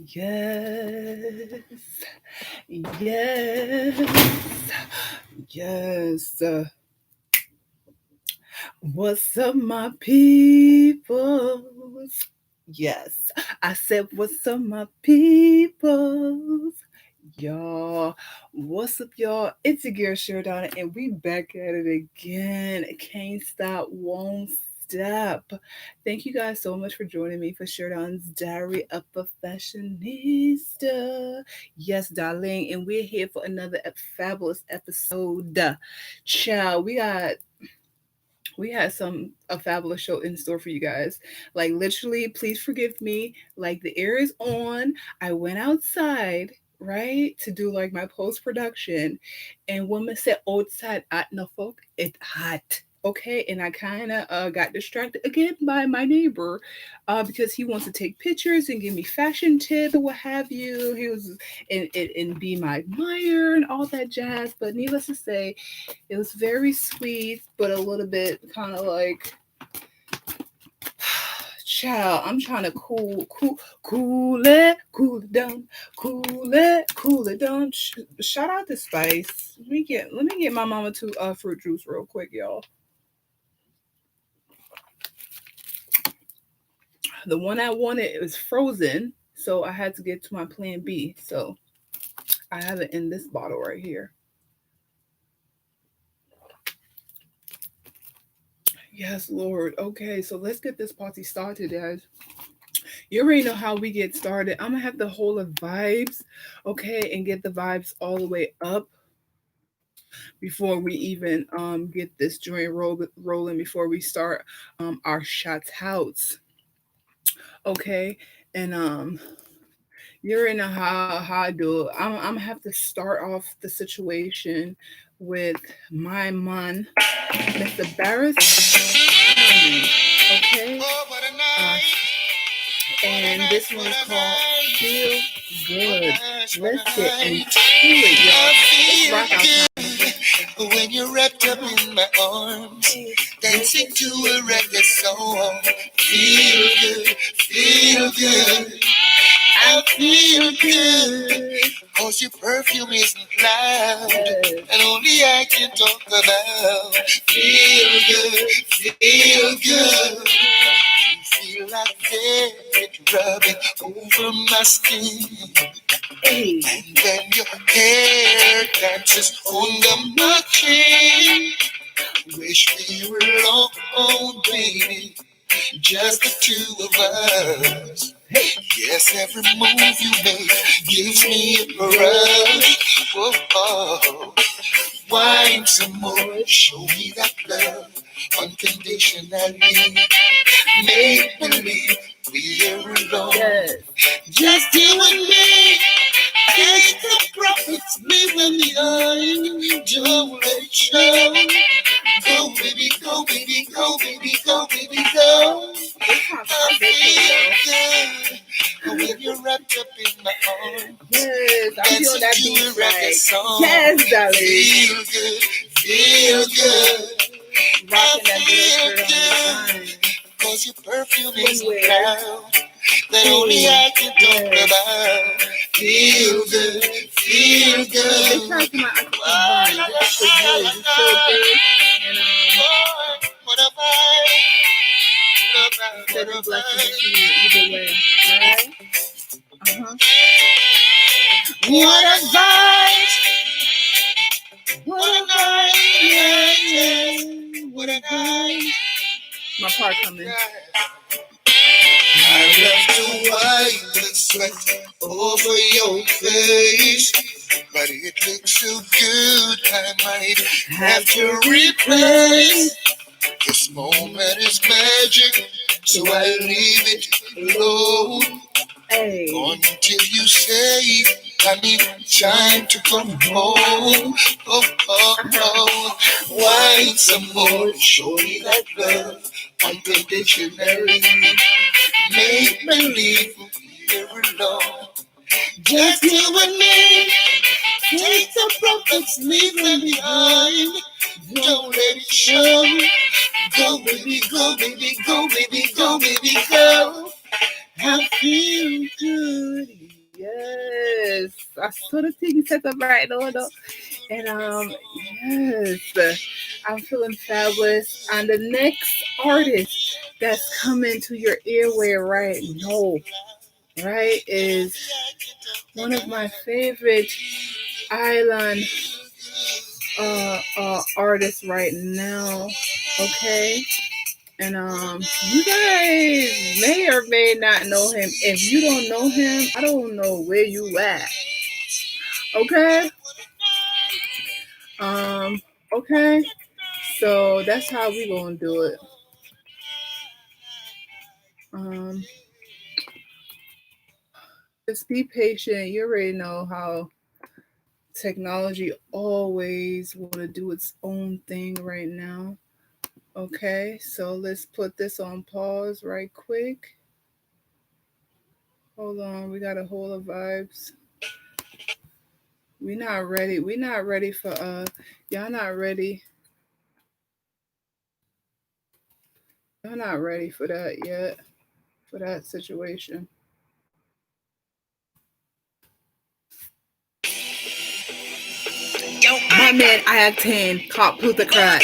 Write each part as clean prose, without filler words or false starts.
Yes, yes, yes. What's up, my peoples? Yes, I said, what's up, my peoples? Y'all, what's up, y'all? It's your girl Sheridonna, and we back at it again. Can't stop, won't stop. Thank you guys so much for joining me for Sheridonna's Diary of a Fashionista. Yes, darling, and we're here for another fabulous episode. Ciao, we had a fabulous show in store for you guys. Like literally, please forgive me. Like the air is on. I went outside, right, to do like my post production, and woman said outside at no folk it hot. Okay, and I kind of got distracted again by my neighbor because he wants to take pictures and give me fashion tips or what have you. He was and be my admirer and all that jazz. But needless to say, it was very sweet, but a little bit kind of like, child, I'm trying to cool it down, cool it down. Shout out to Spice. Let me get my mama two fruit juice real quick, y'all. The one I wanted it was frozen, so I had to get to my plan B. So I have it in this bottle right here. Yes, Lord. Okay, so let's get this party started, guys. You already know how we get started. I'm gonna have to hold the vibes, okay, and get the vibes all the way up before we even get this joint rolling before we start our shots house, okay, and you already know how I do it. I'm gonna have to start off the situation with my man, Mr. Barris, okay. And this one is called Feel Good. Let's get into it, y'all. Let's rock our time. When you're wrapped up in my arms, dancing to a reggae song. Feel good, feel good. I feel good. Cause your perfume isn't loud, and only I can talk about. Feel good, feel good. Feel like velvet rubbing over my skin. And then your hair dances under my chin. Wish we were alone, baby, just the two of us. Yes, every move you make gives me a rush. Whoa, oh. Wine some more, show me that love unconditionally. Make believe we're alone. Yes. Just you and me. Take the profits, live in the eye. Don't let it show. Go, baby, go, baby, go, baby, go, baby, go. I feel good when you're wrapped up in my arms. Yes, I feel that beat right. Song. Yes, darling. Feel good, feel good. Rocking that feel good good. Cause your perfume is loud that only I can talk about. Feel good, feel good. This my This is so good. What a vibe. What a blessing to you either way. Alright? What a vibe. What a night. Yeah, yeah. What a night. My part coming. I love to wipe the sweat over your face, but it looks so good I might have to replay. This moment is magic, so I leave it alone. Hey. Until you say I need time to come home. Oh, oh, oh. Why some more? Show me that love unconditionally. Make believe we're alone. Just you and me. Take the profits, leave them behind. Don't let it show. Go, baby, go, baby, go, baby, go, baby, go. I feel good. I saw the thing set up right now, though. And yes, I'm feeling fabulous. And the next artist that's coming to your earway right now, right, is one of my favorite island artists right now. Okay. And you guys may or may not know him. If you don't know him, I don't know where you at. Okay? Um, okay. So that's how we gonna do it. Um, just be patient. You already know how technology always wanna do its own thing right now. Okay, so let's put this on pause right quick. Hold on, we gotta hold the vibes. We not ready. We not ready for y'all not ready. Y'all not ready for that yet. For that situation. My man I have 10 caught plutocrat.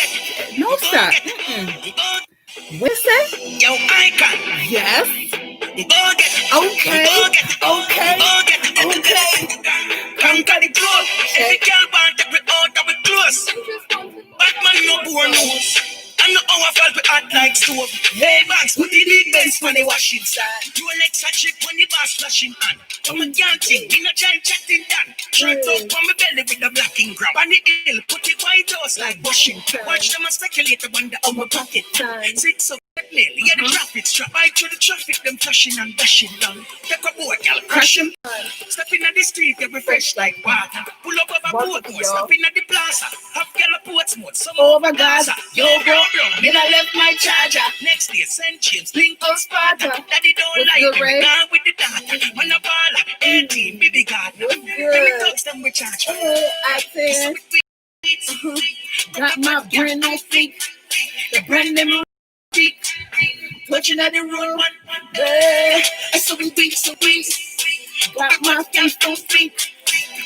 No stop. What is that? Yo, icon. Yes. Okay. Okay. Okay. Conquer the globe. Every girl want every out of it close. Batman no poor nose. I know how I felt we hot like stove. Hey, Max, put the big Benz for the washing side. Rolex a chip when the boss flashing on. I'm a dancing, in a giant chatting done. Shirt up on my belly with the blacking grab. On the hill, put the white house like Washington. Watch them a speculate wonder on my pocket. 6 of nail, yeah, the traffic strap. I through the traffic, them flashing and dashing down. Take a boat, y'all, crash them. Stepping at the street, they refresh like water. Pull up over boat, stepping at the plaza. Have girl a Portsmouth, some over Gaza. Yo, bro, then I left my charger. Next day, send James, link on Sparta. Daddy don't like me, gone with the data. Man a baller, 18, baby God. Let me touch them with charge. I said, got my brand new feet. The brand new feet. Touching at the road, so we beat, so we got my feet on feet.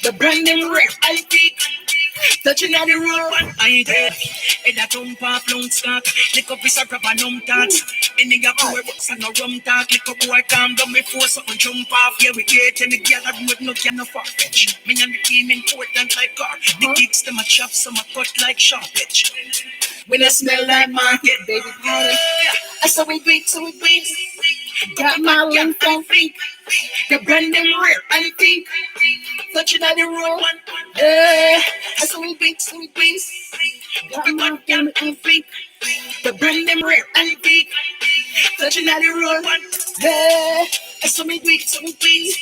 The brand new rare, I think. Touching at the road, I ain't dead. And that jump off long stock. Lick up his a grab a numb tats. Any of poor books and no rum talk. Lick up boy calm down before something jump off. Yeah, we get and the girl that would no can no far-fetch. Me and the team important like car. The kicks them a chop, some a cut like sharp edge. When I smell like market, baby powder. So we beat, so we beat. Got my length on feet. The brand new rare, I think. Touching at the road. So we beat, so we beat. Got my length on feet. The brand new rare, I think. Touching at the road. So we beat, so we beat.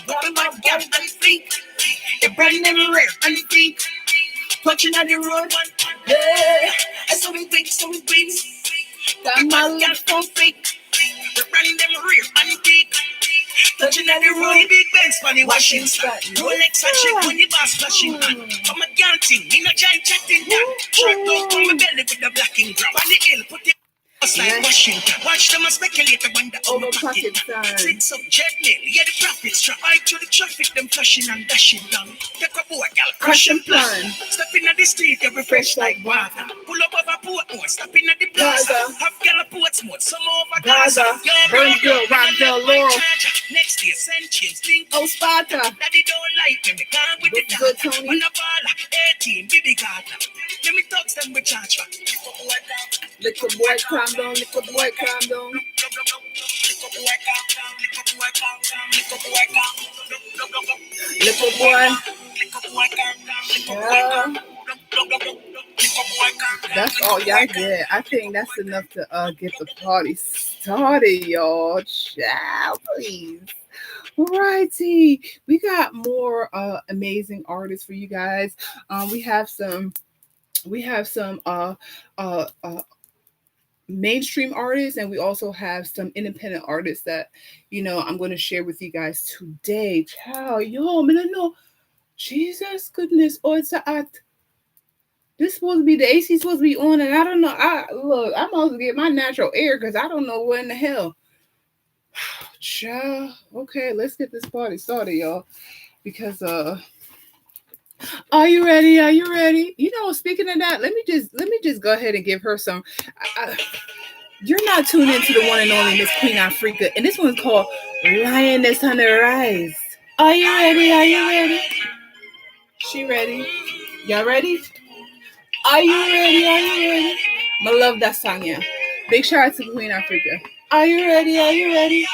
Got my length on feet. The brand new rare, I think. Touching at the road. So we beat, so we beat. Got my left on feet. The brand them real antique. Touching at the road, big Benz for the washing stand. Rolex a check when the boss flashing on. I'm a dancing, in a giant chatting down. Shirt up on my belly with the blacking grab. On the hill, put it like Washington. Watch them a speculate when the over pocket. 6 of jet mail, yeah, the traffic strap. I through the traffic, them flashing and dashing down. Take a boat, y'all, crash and plan. Stepping at the street, they refresh like water. Pull up over Portmore, stepping at the plaza. Have girl a Portsmouth, some over Gaza. Burn girl, rock girl, Laurel. Next day, send James, link on Sparta. Daddy don't like me, gone with the data. Man a baller, 18, baby God. Let me talk them with charge back. Little boy, calm down, little boy, calm down. Little boy. Yeah. That's all y'all get. I think that's enough to get the party started, y'all. Child, please. Alrighty, we got more amazing artists for you guys. We have some mainstream artists, and we also have some independent artists that I'm going to share with you guys today. Child, yo, man, I know. Jesus goodness, oh, it's a act. This supposed to be the AC supposed to be on, and I don't know. I'm supposed to get my natural air because I don't know what in the hell. Child, okay, let's get this party started, y'all. because are you ready? Are you ready? Speaking of that, let me just go ahead and give her some. You're not tuned into the one and only Miss Queen Africa, and this one's called Lioness on the Rise. Are you ready? Are you ready? She ready? Y'all ready? Are you ready? Are you ready? I love that song, yeah. Big shout out to Queen Africa. Are you ready? Are you ready?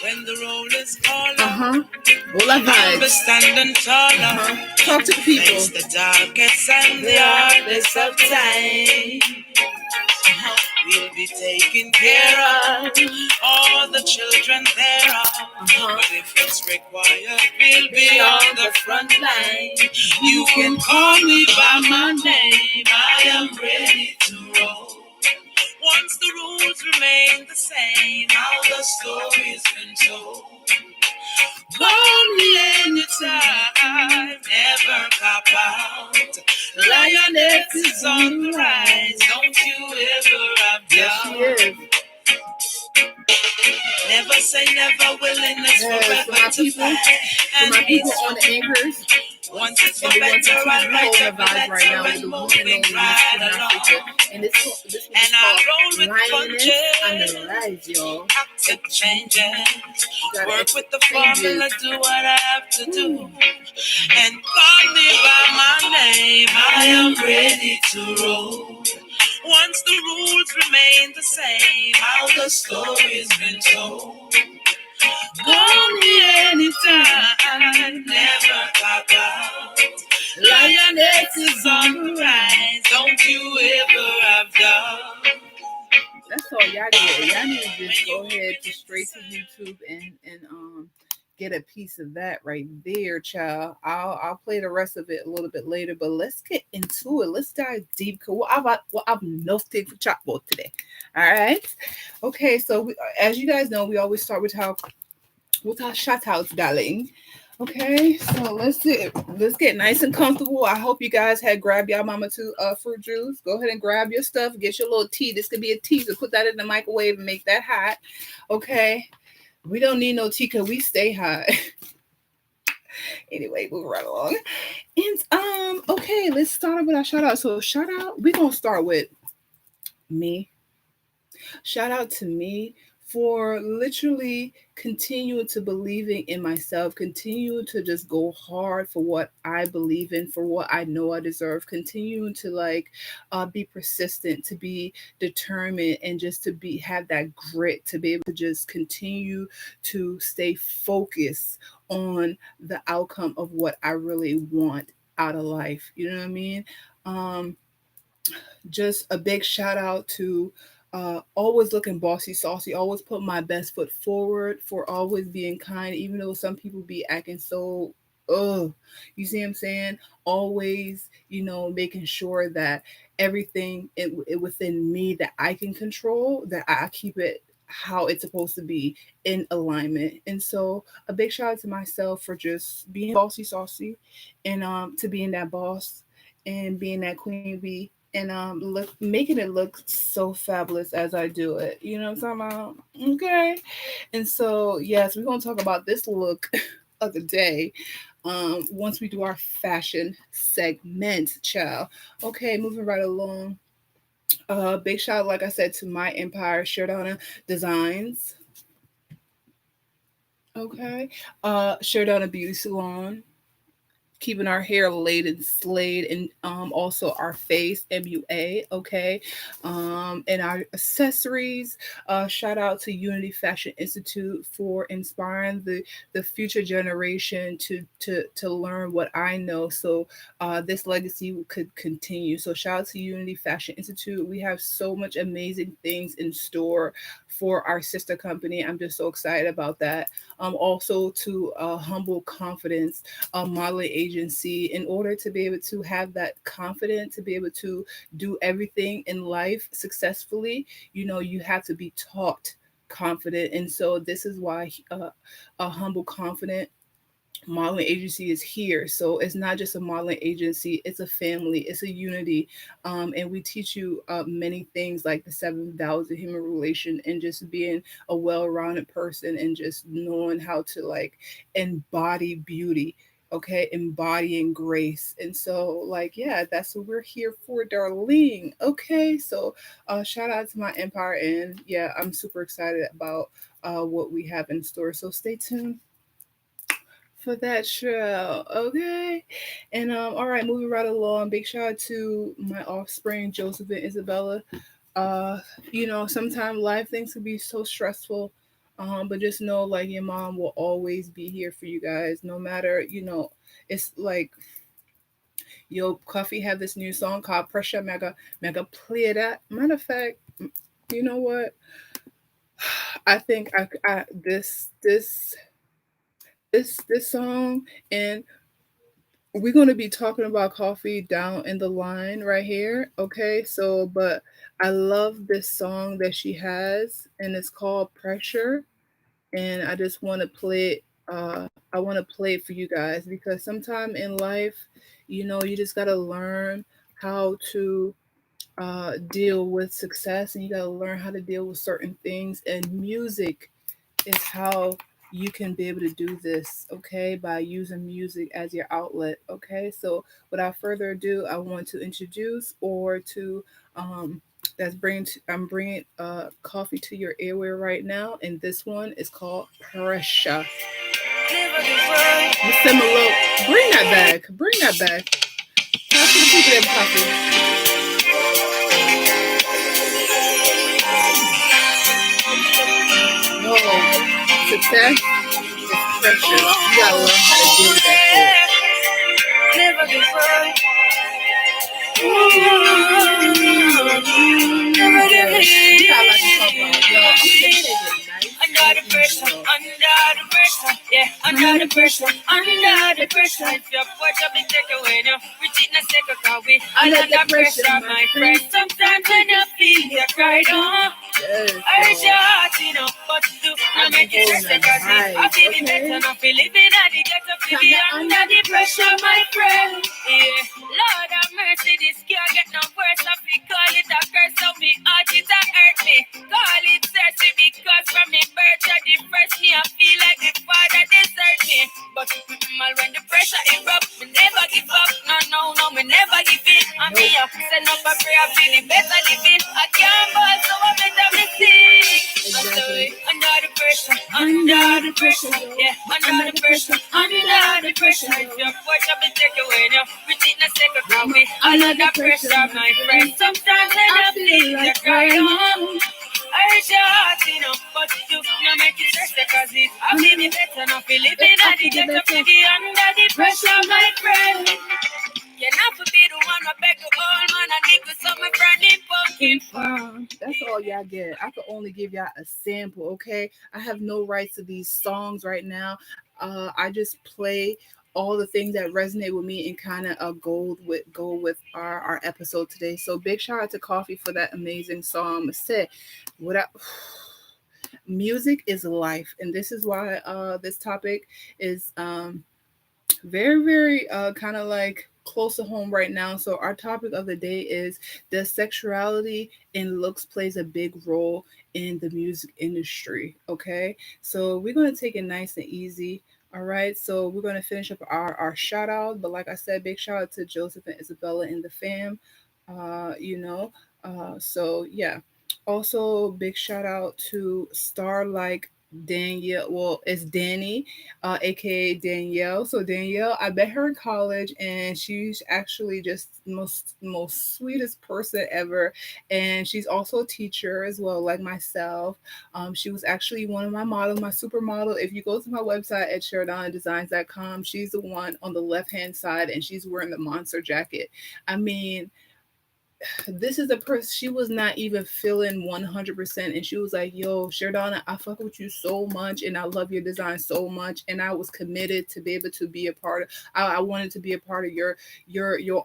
When the roll is called, All that vibes. Standing taller. Talk to the people. Face the darkest and the hardest of time. We'll be taking care of all the children thereof. But if it's required, we'll be on the front line. You can call me by my name. I am ready to roll. Once the rules remain the same, how the story's been told. Call me anytime, never cop out. Lioness is on the rise, don't you ever have doubt. Yes, Never say never, willingness forever to fight. And my people on the anchors. Once it's for better, I'll write up a letter and moving right along. And this And I roll with Lioness on punches, the Rise, y'all. accept changes, work with the formula, do what I have to do, and call me by my name. I am ready to roll. Once the rules remain the same, how the story's been told. Call me anytime, never clock out. Lioness is on the rise, don't you ever have doubt. That's all y'all get. Y'all need to just go ahead to straight to YouTube and get a piece of that right there, child. I'll play the rest of it a little bit later, but let's get into it. Let's dive deep. Cause I've nothing for chatbot today. All right. Okay. So as you guys know, we always start with our shout outs, darling. Okay, so let's get nice and comfortable. I hope you guys had grabbed y'all mama to fruit juice. Go ahead and grab your stuff, get your little tea. This could be a teaser. Put that in the microwave and make that hot. Okay. We don't need no tea because we stay hot. Anyway, move right along. And okay, let's start with our shout out. So shout out, we're gonna start with me. Shout out to me for literally continuing to believing in myself, continuing to just go hard for what I believe in, for what I know I deserve, continuing to be persistent, to be determined, and just to be have that grit to be able to just continue to stay focused on the outcome of what I really want out of life. You know what I mean? Um, just a big shout out to always looking bossy saucy, always put my best foot forward, for always being kind even though some people be acting so you see what I'm saying, always making sure that everything within me that I can control, that I keep it how it's supposed to be in alignment. And so a big shout out to myself for just being bossy saucy, and to being that boss and being that queen bee, and making it look so fabulous as I do it. You know what I'm talking about? Okay. And so yes, we're gonna talk about this look of the day. Once we do our fashion segment, child. Okay, moving right along. Big shout, like I said, to my empire, Sheridonna Designs. Okay. Sheridonna Beauty Salon, keeping our hair laid and slayed, and also our face, MUA. Okay. And our accessories, shout out to Unity Fashion Institute for inspiring the future generation to learn what I know, so this legacy could continue. So shout out to Unity Fashion Institute. We have so much amazing things in store for our sister company. I'm just so excited about that. Also to Humble Confidence, a modeling agency. In order to be able to have that confidence, to be able to do everything in life successfully, you have to be taught confident. And so this is why a Humble Confident modeling agency is here. So it's not just a modeling agency, it's a family, it's a unity. And we teach you many things like the 7 vows of human relation and just being a well-rounded person and just knowing how to like embody beauty. Okay, embodying grace. And so, like, yeah, that's what we're here for, darling. Okay, so shout out to my empire. And yeah, I'm super excited about what we have in store. So stay tuned for that show. Okay. And all right, moving right along. Big shout out to my offspring, Joseph and Isabella. Uh, sometimes life things can be so stressful. But just know like your mom will always be here for you guys, no matter, it's like yo, Coffee have this new song called Pressure Mega Mega play that. Matter of fact, you know what? I think I this song, and we're going to be talking about coffee down in the line right here. Okay, so but I love this song that she has, and it's called Pressure, and I just want to play it. I want to play it for you guys because sometime in life, you just got to learn how to deal with success, and you got to learn how to deal with certain things, and music is how you can be able to do this, okay, by using music as your outlet. Okay, so without further ado, I want to introduce or to I'm bringing coffee to your airway right now, and this one is called Pressure. Mr. Malo, bring that back, bring that back. Pass the people that coffee. No, success is pressure. You gotta learn how to deal with that shit. Never give up. Never give up. You gotta like to talk about, yo, I'm taking it nice. Under the pressure, yeah, under the pressure, under the pressure. If your watch up and take away now, we did not take a car, we under the pressure, my friend. Sometimes when you feel you cry down, I reach your heart, what to do, I make it stress, cause I feel it better, not feel living at the ghetto, feel it under the pressure, my friend. Yeah, Lord have mercy, this girl get no worse, I feel call it a curse, so me heart it a hurt me, call it thirsty, because from me birth, you depress me, I feel like the father desert me, but when the pressure erupt, me never give up, no, me never give in, and me up, send up a prayer, feeling better living, I can't fall, so I better me sing. Exactly. Under the pressure, yeah, under the pressure, if your watch up and take away now, we did not take a call, we under the pressure, my friend, sometimes I feel like crying home. I hurt your heart, but you no make it stress, cause it I feel me better, not feel living at the ghetto, feel the under the pressure, my friend. You never be the one who beg the old man and dig with some friendly pumpkin farm. That's all y'all get. I could only give y'all a sample, okay? I have no rights to these songs right now. I just play all the things that resonate with me and kind of go with our episode today. So big shout out to Coffee for that amazing song. Say, without music is life, and this is why this topic is very, very kind of like close to home right now. So our topic of the day is, does sexuality and looks plays a big role in the music industry? Okay, so we're going to take it nice and easy. All right, so we're going to finish up our shout out, but like I said, big shout out to Joseph and Isabella and the fam. uh you know so yeah, also big shout out to star like Danielle. Well, it's Danny, aka Danielle. So Danielle, I met her in college, and she's actually just most sweetest person ever. And she's also a teacher as well, like myself. She was actually one of my models, my supermodel. If you go to my website at sheridonnadesigns.com, she's the one on the left hand side, and she's wearing the monster jacket. I mean, this is a person, she was not even feeling 100%, and she was like, yo, Sheridonna, I fuck with you so much, and I love your design so much, and I was committed to be able to be a part of, I wanted to be a part of your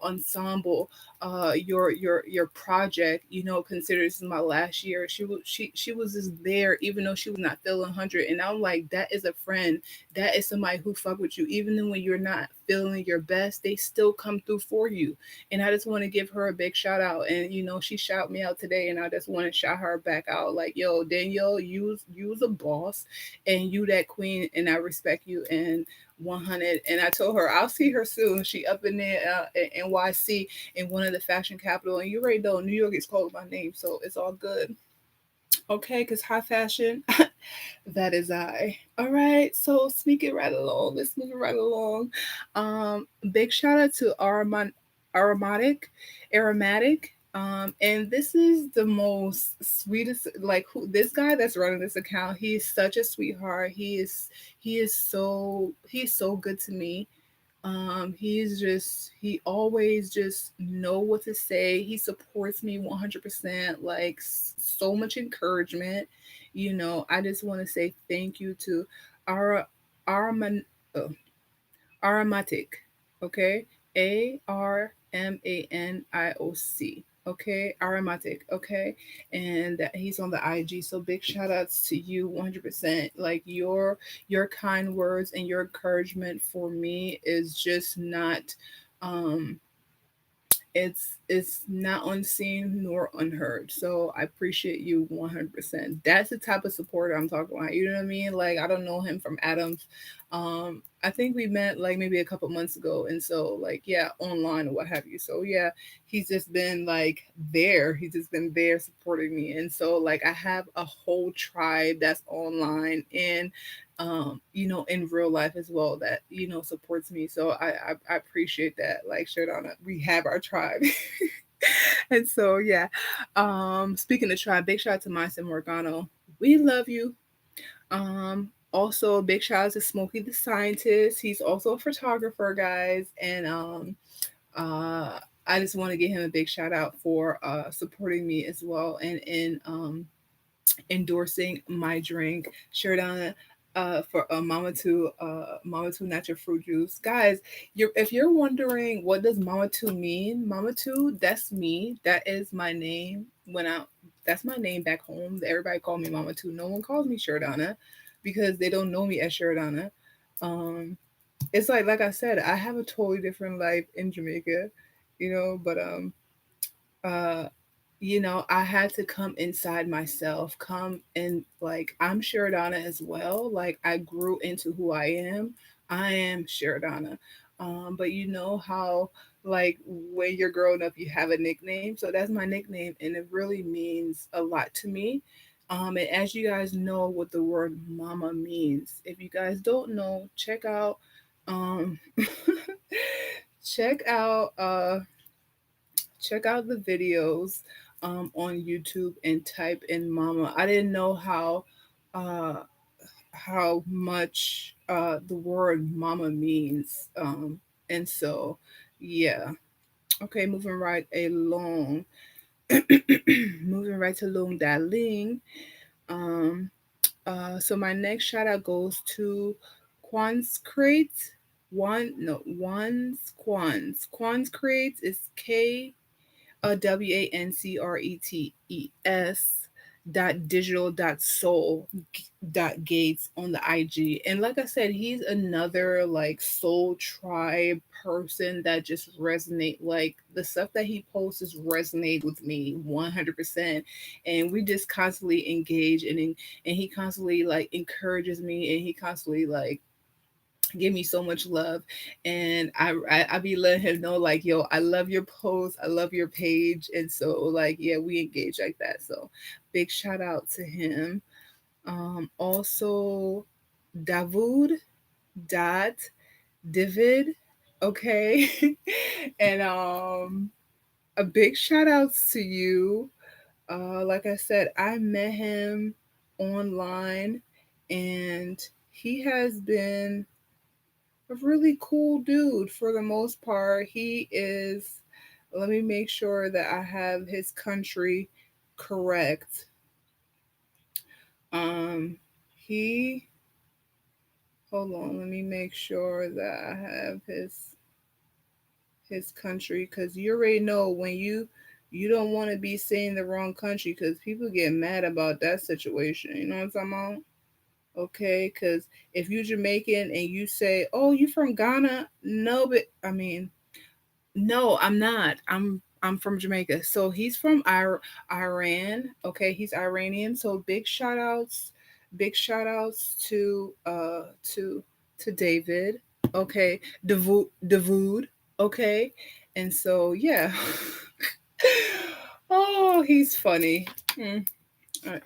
ensemble. your project, consider this is my last year. She was just there even though she was not feeling 100. And I'm like, that is a friend. That is somebody who fuck with you even then when you're not feeling your best. They still come through for you. And I just want to give her a big shout out. And she shouted me out today, and I just want to shout her back out like, yo, Danielle, you's a boss, and you that queen, and I respect you. And 100. And I told her I'll see her soon. She up in there in NYC, in one of the fashion capital. And you already know New York is called my name, so it's all good. Okay, because high fashion, that is I. All right, so speaking right along, let's move it right along. Big shout out to Aromatic, Aromatic. And this is the most sweetest, like who this guy that's running this account. He is such a sweetheart. He's so good to me. He always just know what to say. He supports me 100%, like so much encouragement. I just want to say thank you to Ara Araman oh, Aromatic, okay? Armanioc. Okay, aromatic, okay, and he's on the IG. So big shout outs to you, 100%. Like your kind words and your encouragement for me is just not um it's not unseen nor unheard. So I appreciate you 100%. That's the type of support I'm talking about. You know what I mean? Like, I don't know him from Adams. I think we met like maybe a couple months ago, and so like, yeah, online or what have you. So yeah, he's just been like there. He's just been there supporting me. And so like, I have a whole tribe that's online and in real life as well, that supports me. So I appreciate that. Like, Sherdonna, we have our tribe. And so yeah, speaking of tribe, big shout out to Myson Morgano. We love you. Also a big shout out to Smokey the Scientist. He's also a photographer, guys. And uh I just want to give him a big shout out for supporting me as well, and in endorsing my drink, Sheridonna, for Mama Two natural fruit juice. Guys, if you're wondering what does Mama Two mean, Mama Two, that's me. That is my name that's my name back home. Everybody call me Mama Two. No one calls me Sheridonna because they don't know me as Sheridonna. Um, it's like I said, I have a totally different life in Jamaica, but uh I had to come inside myself, come and like, I'm Sheridonna as well. Like, I grew into who I am. I am Sheridonna. But you know how, like, when you're growing up, you have a nickname. So that's my nickname, and it really means a lot to me. And as you guys know what the word mama means, if you guys don't know, um, check out, check out the videos on YouTube and type in mama. I didn't know uh, how much the word mama means. And so, yeah. Okay, moving right along. Moving right along, darling. Um, so my next shout out goes to Quanscrate. Quanscrate is WANCRETES .digital.soul .gates on the IG. And like I said, he's another like soul tribe person that just resonate, like the stuff that he posts just resonate with me 100%. And we just constantly engage, and he constantly like encourages me, and he constantly like give me so much love. And I be letting him know like, yo, I love your post, I love your page. And so like, yeah, we engage like that. So big shout out to him. Also Davud dot David, okay. And a big shout outs to you. Like I said, I met him online, and he has been a really cool dude for the most part. He is, let me make sure that I have his country correct. Um, he, hold on, let me make sure that I have his country, because you already know when you don't want to be saying the wrong country because people get mad about that situation. You know what I'm talking about? Okay, because if you Jamaican and you say, "Oh, you from Ghana?" No, but I mean, no, I'm not. I'm from Jamaica. So he's from Iran. Okay, he's Iranian. So big shout outs to David. Okay, Davood. Okay, and so yeah. Oh, he's funny. Hmm.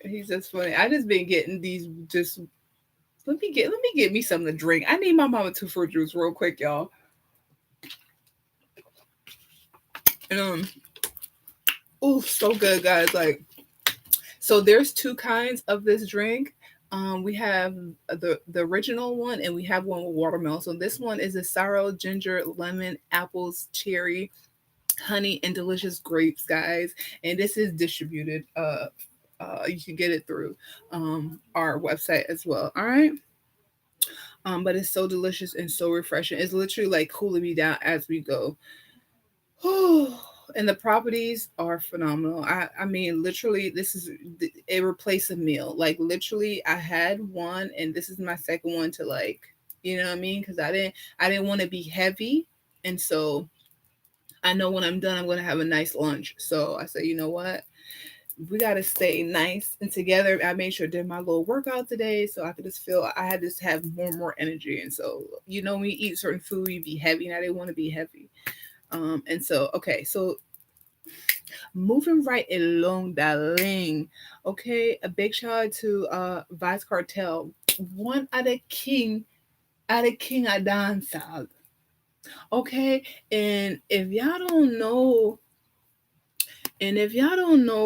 He's just funny. I just been getting these just let me get me something to drink. I need my mama two fruit juice real quick, y'all. And oh, so good, guys. Like, so there's two kinds of this drink. We have the original one, and we have one with watermelon. So this one is a sour ginger, lemon, apples, cherry, honey, and delicious grapes, guys. And this is distributed. You can get it through our website as well. All right. But it's so delicious and so refreshing. It's literally like cooling me down as we go. And the properties are phenomenal. I mean, literally, it replaced a meal. Like literally, I had one, and this is my second one to like, you know what I mean? Because I didn't want to be heavy, and so I know when I'm done, I'm gonna have a nice lunch. So I said, you know what? We gotta stay nice and together. I made sure I did my little workout today, so I could just feel I had to have more and more energy. And so, you know, when you eat certain food, you be heavy, and I didn't want to be heavy. And so, okay, so moving right along, darling. Okay, a big shout out to Vice Cartel, one of the king of dancehall. Okay, and if y'all don't know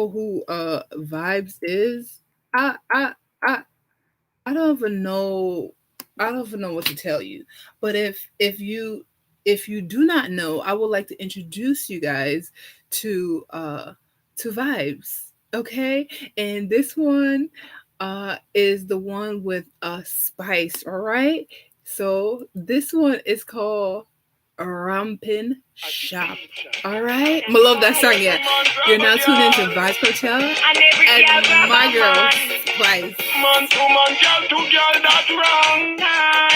who Vibes is, I I I I don't even know. I don't even know what to tell you. But if you do not know, I would like to introduce you guys to Vibes. Okay, and this one is the one with Spice. All right, so this one is called Rampin' Shop. All right, I love that song. Yeah, you're now tuned into Vibes Hotel and my girl Spice. Man to man, girl to girl, that's wrong.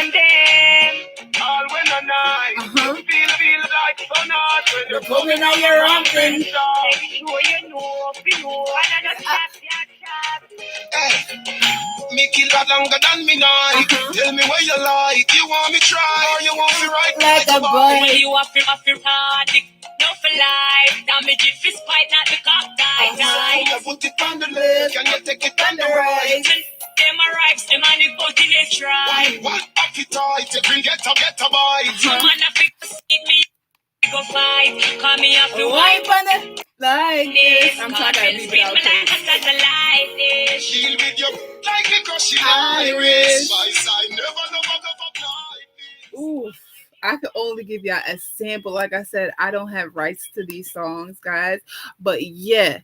And then all when a night, feel like fun art when you're coming on your ramping shop. Make sure you know, another chat. Me kill that longer than me night. Tell me where you like. You want me try or you want me right like a boy? Well, you have to hard. No for life. Damage if it's fight, not the cock die. I put it on the left. Can you take it on the right? Them arrives, the man you put in a try. What appetite? You bring get a bite. You man have to see me. Go fight. Call me up to wipe on it. Like this. I'm talking to you. Deal with your like because she Irish. My side never like. Ooh, I could only give y'all a sample. Like I said, I don't have rights to these songs, guys. But yeah,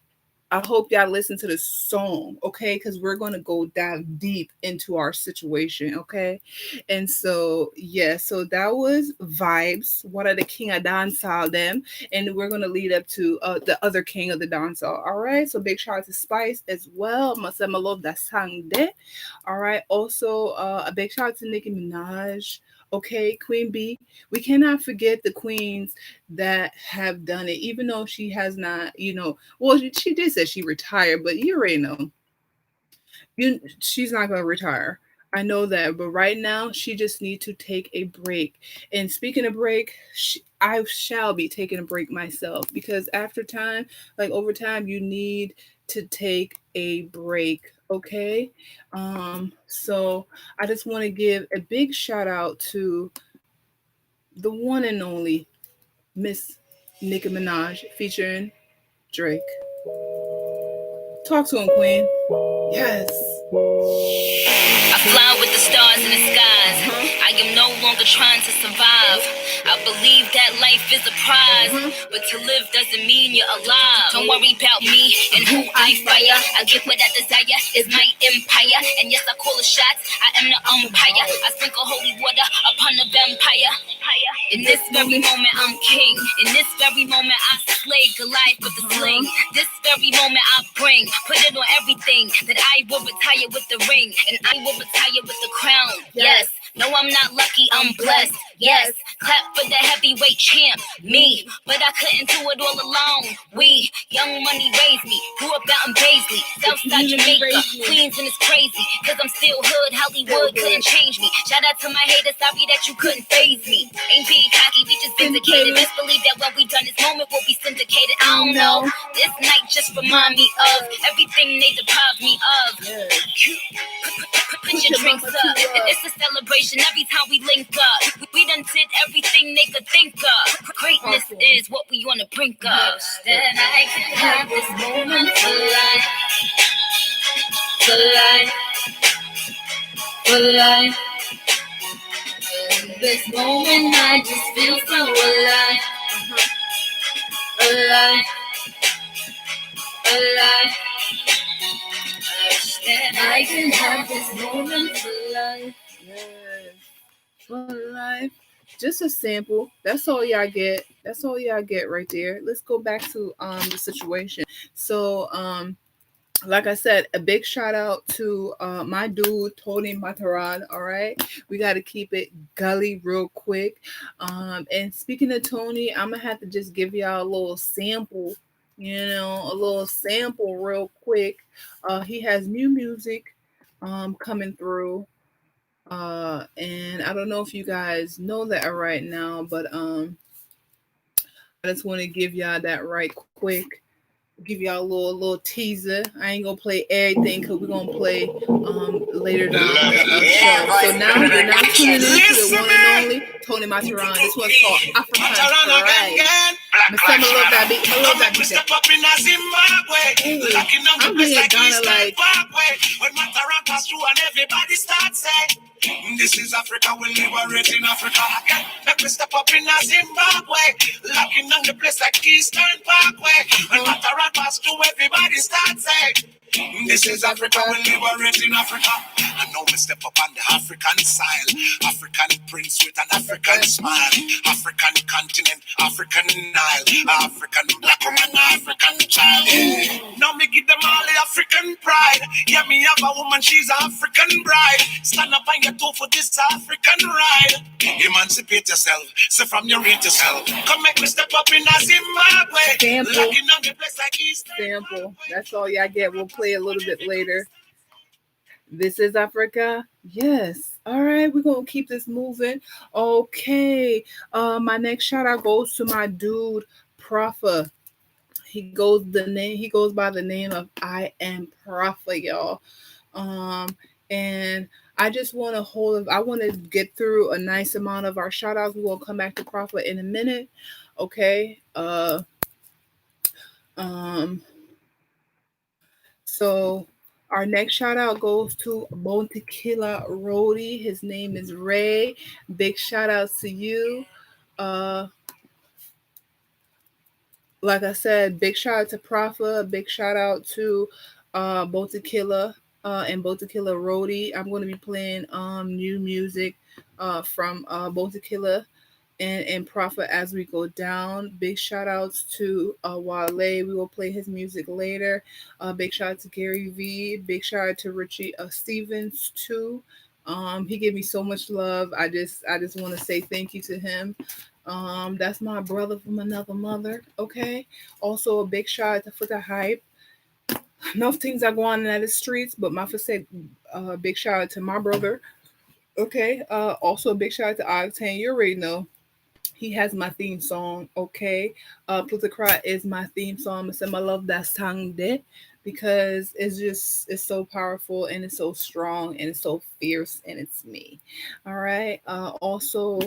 I hope y'all listen to the song, okay? Because we're gonna go dive deep into our situation, okay? And so yeah, so that was Vibes, one of the king of dancehall them, and we're gonna lead up to the other king of the dancehall. All right, so big shout out to Spice as well. I love that song there. All right, also a big shout out to Nicki Minaj. Okay, Queen B. We cannot forget the queens that have done it, even though she has not, well, she did say she retired, but you already know, she's not gonna retire. I know that, but right now she just needs to take a break. And speaking of break, I shall be taking a break myself because after time, like over time, you need to take a break. Okay, so I just want to give a big shout out to the one and only Miss Nicki Minaj featuring Drake. Talk to him, Queen. Yes. I fly with the stars in the skies. I am no longer trying to survive. I believe that life is a prize, but to live doesn't mean you're alive. Don't worry about me and who I fire. I get what I desire is my empire. And yes, I call the shots. I am the umpire. I sprinkle holy water upon the vampire. In this very moment, I'm king. In this very moment, I slay Goliath with the sling. This very moment, I put it on everything. That I will retire with the ring, and I will retire with the crown. Yes, no, I'm not lucky, I'm blessed. Yes, clap for the heavyweight champ, me. But I couldn't do it all alone. We, Young Money raised me. Grew up out in Paisley, Southside Jamaica, Queens, and it's crazy. Cause I'm still hood, Hollywood couldn't change me. Shout out to my haters, sorry that you couldn't phase me. Ain't being cocky, we just vindicated. Best believe that when we done this moment, we'll be syndicated. I don't know, this night just remind me of everything they deprived me of. Put your drinks up. It's a celebration every time we link up. We done did everything they could think of. Greatness is what we on the brink of. That I can have this moment for life. For life. For life. In this moment I just feel so alive. Alive. Alive. That I can have this moment for life. Yes. For life. Just a sample. That's all y'all get. That's all y'all get right there. Let's go back to the situation. So like I said, a big shout out to my dude Tony Mataran. All right, we got to keep it gully real quick. And speaking of Tony, I'm gonna have to just give y'all a little sample. A little sample real quick. He has new music coming through. And I don't know if you guys know that right now, but I just want to give y'all that right quick. Give y'all a little teaser. I ain't gonna play everything because we're gonna play later down the show. So now you're now tuning in to the one and only Tony Mataran. This one's called African Pride. I love that beat. I love that beat. I'm being Ghana like. When Mataran pass through and everybody starts saying, this is Africa, we're liberating Africa again. Let me step up in Zimbabwe, locking down the place like Eastern Parkway. When Mataran pass through, everybody starts saying, this is Africa, we're liberating Africa. I know we step up on the African style, African prince with an African smile, African continent, African Nile, African black woman, African child. Now me give them all the African pride. Yeah, me have a woman, she's an African bride. Stand up on your toe for this African ride. Emancipate yourself, say from your rate yourself. Come make me step up in Zimbabwe. Locking down the place like East. Sample. That's all y'all get. We'll play a little bit later. This is Africa. Yes. All right, we're gonna keep this moving. Okay. My next shout out goes to my dude, Profa. He goes by the name of I Am Profa, y'all. And I just want to I want to get through a nice amount of our shout outs. We're gonna come back to Profa in a minute. Okay. So our next shout out goes to Bone Tequila Rody. His name is Ray. Big shout out to you. Like I said, big shout out to Profa. Big shout out to Bone Tequila and Bone Tequila Rody. I'm going to be playing new music from Bone Tequila and Profa as we go down. Big shout outs to Wale. We will play his music later. Big shout out to Gary V. Big shout out to Richie Stevens too. He gave me so much love. I just want to say thank you to him. That's my brother from another mother. Okay. Also a big shout out to the Hype. Enough things are going on in the streets, but my for say big shout out to my brother. Okay. Also a big shout out to Octane. You already know. He has my theme song, okay? Plutocrat is my theme song. I said I love that song there because it's so powerful and it's so strong and it's so fierce and it's me. All right. Also,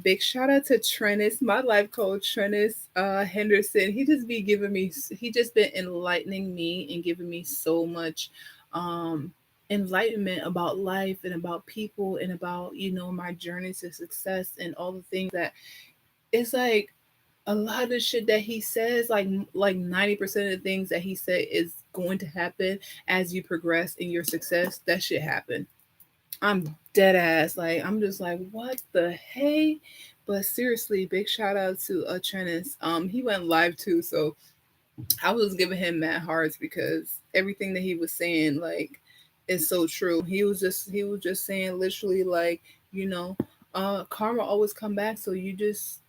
big shout out to Trennis, my life coach Trennis Henderson. He just been enlightening me and giving me so much enlightenment about life and about people and about my journey to success and all the things that it's like a lot of the shit that he says, like 90% of the things that he said is going to happen as you progress in your success. That shit happened. I'm dead ass. Like I'm just like, what the hey? But seriously, big shout out to Trennis. He went live too, so I was giving him mad hearts because everything that he was saying, like, is so true. He was just saying literally, like, you know, karma always come back. So you just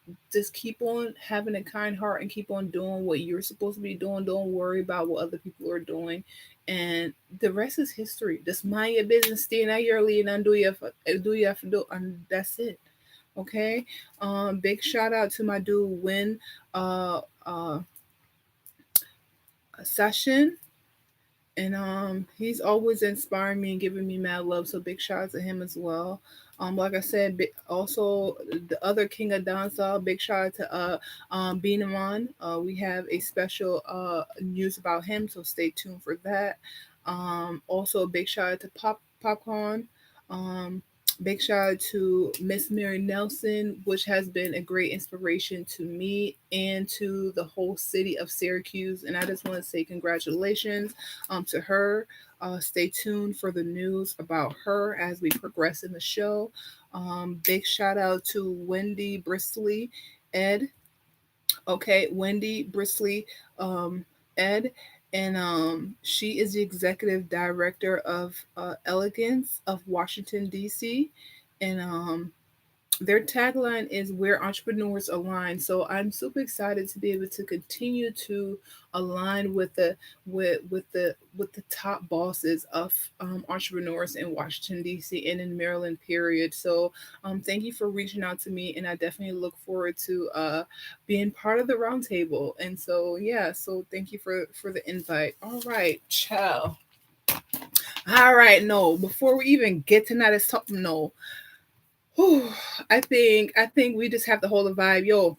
keep on having a kind heart and keep on doing what you're supposed to be doing. Don't worry about what other people are doing, and the rest is history. Just mind your business, stay in your lane, and do you have to do, and that's it. Okay. Big shout out to my dude Win. Uh, uh, Session, and he's always inspiring me and giving me mad love. So big shout out to him as well. Like I said, also the other king of dancehall. Big shout out to Bean Amon. We have a special news about him, so stay tuned for that. Also a big shout out to Popcorn. Um, Big shout out to Miss Mary Nelson, which has been a great inspiration to me and to the whole city of Syracuse. And I just want to say congratulations to her. Stay tuned for the news about her as we progress in the show. Big shout out to Wendy Brisley, Ed. Okay, Wendy Brisley, Ed, and she is the executive director of Elegance of Washington D.C. And their tagline is "Where entrepreneurs align." So I'm super excited to be able to continue to align with the top bosses of entrepreneurs in Washington D.C. and in Maryland. Period. So thank you for reaching out to me, and I definitely look forward to being part of the roundtable. And so yeah, so thank you for the invite. All right, ciao. All right, no, before we even get to that, let's talk. No, Whew, I think we just have to hold the vibe. Yo,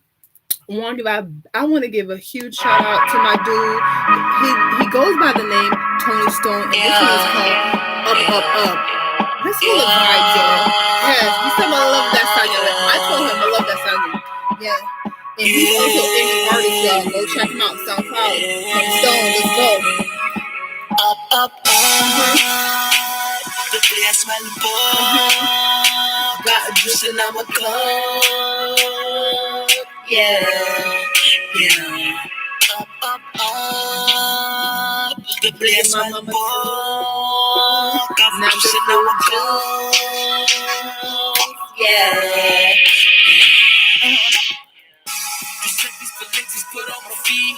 I want to give a huge shout out to my dude. He goes by the name Tony Stone, and this one is called Up Up Up. Let's hold the vibe, y'all. Yes, you said I love that song. I told him I love that song. Yeah. And he's also in the artist, y'all. Go check him out. SoundCloud. Tony Stone, let's go. Up, up, up. The place well got a juice in our cup. Yeah, yeah. Up, up, up. The place well got juice in our cup. Yeah. Just let these feelings put on my feet,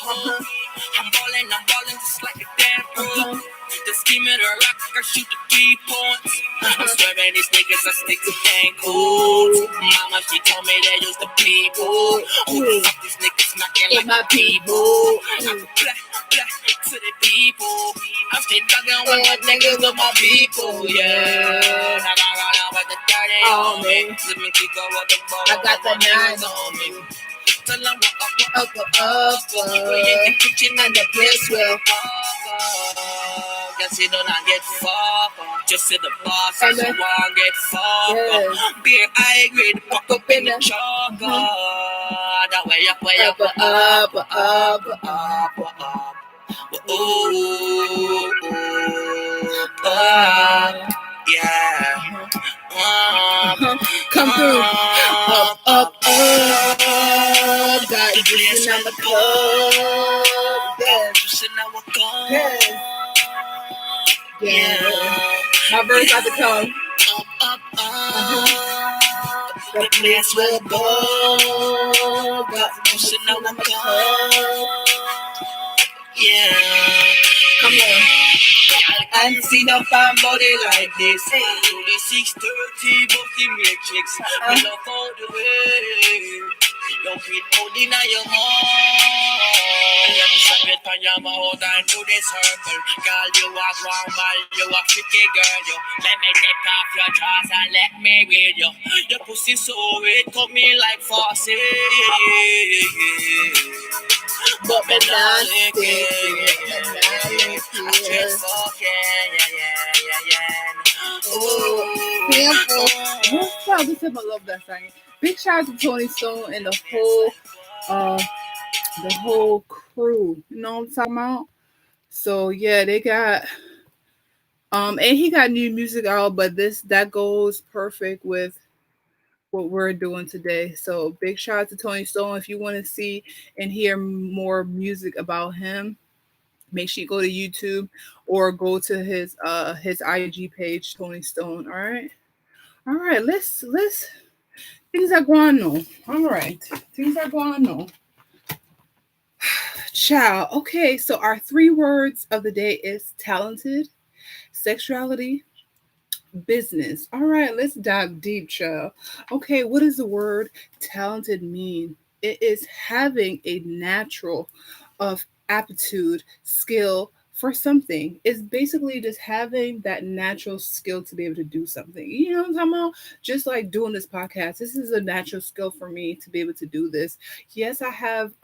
I'm ballin' just like a damn pro. The scheme of the rock, I shoot the 3 points. I'm swerving these niggas, I stick to dang codes. Mama, she told me they used to people. Who the fuck these niggas knocking like my people? I'm black to the people. I'm still thugging with my niggas, with my people, yeah. Now I run out with the 30 on me. Let me kick over the ball. I got the 9 on me. Tell them up. We in the kitchen and the place will just sit down and get fucked. Just sit the boss and you won't get fucked. Beer high grade, fuck up in the chalk. That way up. Ooh, yeah. Come through. Up. Got juice in the cup. Yeah. My verse about to come. The place will go. Got juice in the cup. Yeah. Come on. I ain't seen no fine body like this. The 630 bulky matrix. I love all the way. Don't keep holding on your mouth. Let me strap it on your mouth and do the circle. Girl, you are normal, you are freaky girl. You let me take off your drawers and let me read you. Your pussy so wet, cut me like faucet. But me not lick it. I just fuck yeah. Ooh, I love that song. Big shout out to Tony Stone and the whole crew. You know what I'm talking about? So yeah, they got and he got new music out, but that goes perfect with what we're doing today. So big shout out to Tony Stone. If you want to see and hear more music about him, make sure you go to YouTube or go to his IG page, Tony Stone. All right. Let's things are going on. All right, things are going on. Ciao. Okay, so our three words of the day is talented, sexuality, business. All right, let's dive deep, child. Okay, what does the word talented mean? It is having a natural of aptitude, skill for something. It's basically just having that natural skill to be able to do something. You know what I'm talking about? Just like doing this podcast. This is a natural skill for me to be able to do this. Yes, I've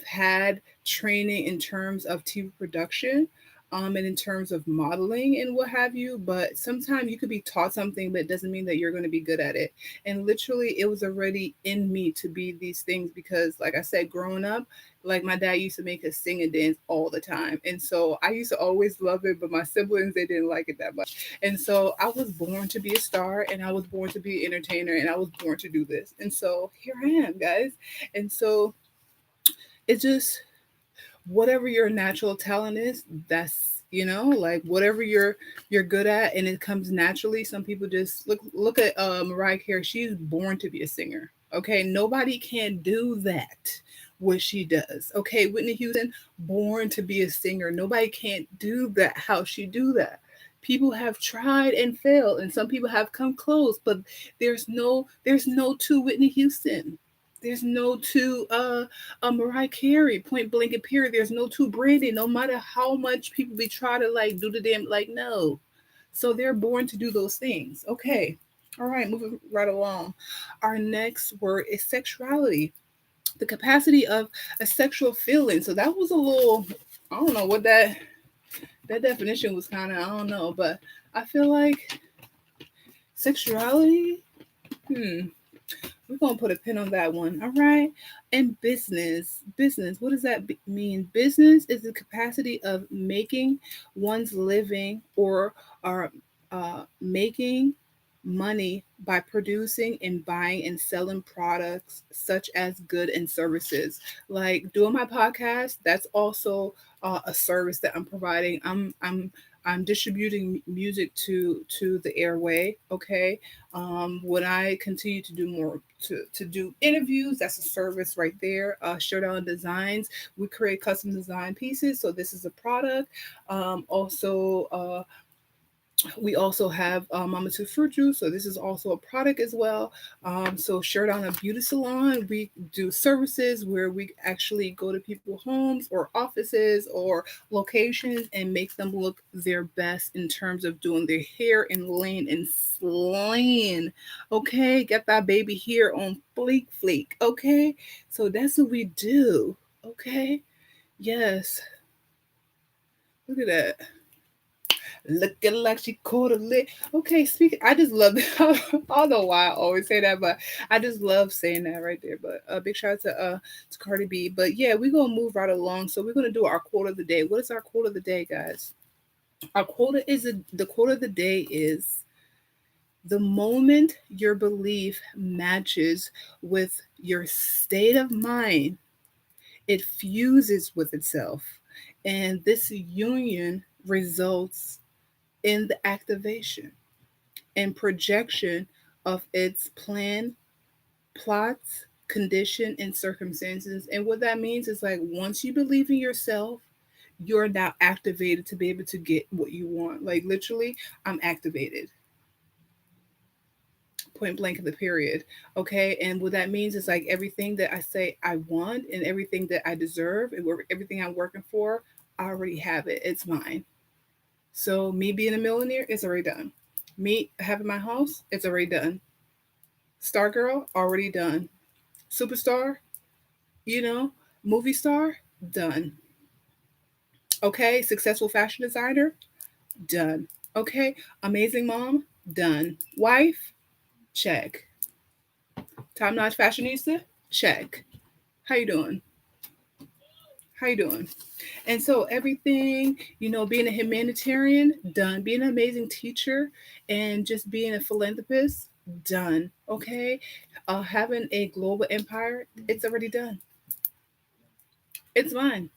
had training in terms of TV production, and in terms of modeling and what have you. But sometimes you could be taught something, but it doesn't mean that you're going to be good at it. And literally, it was already in me to be these things because, like I said, growing up, like my dad used to make us sing and dance all the time. And so I used to always love it, but my siblings, they didn't like it that much. And so I was born to be a star and I was born to be an entertainer and I was born to do this. And so here I am, guys. And so it just whatever your natural talent is, that's like whatever you're good at and it comes naturally. Some people just look at Mariah Carey. She's born to be a singer. Okay, nobody can do that what she does. Okay, Whitney Houston, born to be a singer. Nobody can't do that how she do that. People have tried and failed and some people have come close, but there's no two Whitney Houston. There's no two Mariah Carey, point blank and period. There's no two Brandy, no matter how much people be trying to like do the damn like no. So they're born to do those things. Okay. All right, moving right along. Our next word is sexuality. The capacity of a sexual feeling. So that was a little, I don't know what that definition was kind of, I don't know, but I feel like sexuality, we're gonna put a pin on that one. All right. And business. What does that mean? Business is the capacity of making one's living or making money by producing and buying and selling products such as good and services. Like doing my podcast, that's also a service that I'm providing. I'm distributing music to the airway. Okay, when I continue to do more to do interviews, that's a service right there. Sheridan Designs, we create custom design pieces. So this is a product. Also, we also have Mama Two Fruit Juice, so this is also a product as well. So Sheridonna Beauty Salon, we do services where we actually go to people's homes or offices or locations and make them look their best in terms of doing their hair and laying and slaying. Okay, get that baby hair on fleek fleek. Okay, so that's what we do. Okay, yes, look at that. Looking like she caught a lick. Okay, speaking, I just love that. I don't know why I always say that, but I just love saying that right there. But big shout out to Cardi B. But yeah, we're gonna move right along. So we're gonna do our quote of the day. What is our quote of the day, guys? Our the quote of the day is the moment your belief matches with your state of mind, it fuses with itself, and this union results in the activation and projection of its plan, plots, condition, and circumstances. And what that means is like once you believe in yourself, you're now activated to be able to get what you want. Like literally, I'm activated. Point blank of the period. Okay. And what that means is like everything that I say I want and everything that I deserve and everything I'm working for, I already have it. It's mine. So me being a millionaire, it's already done. Me having my house, it's already done. Star girl, already done. Superstar, you know, movie star, done. Okay, successful fashion designer, done. Okay, amazing mom, done. Wife, check. Top notch fashionista, check. How you doing? How you doing? And so everything, being a humanitarian, done. Being an amazing teacher and just being a philanthropist, done. Okay, having a global empire, it's already done. It's mine.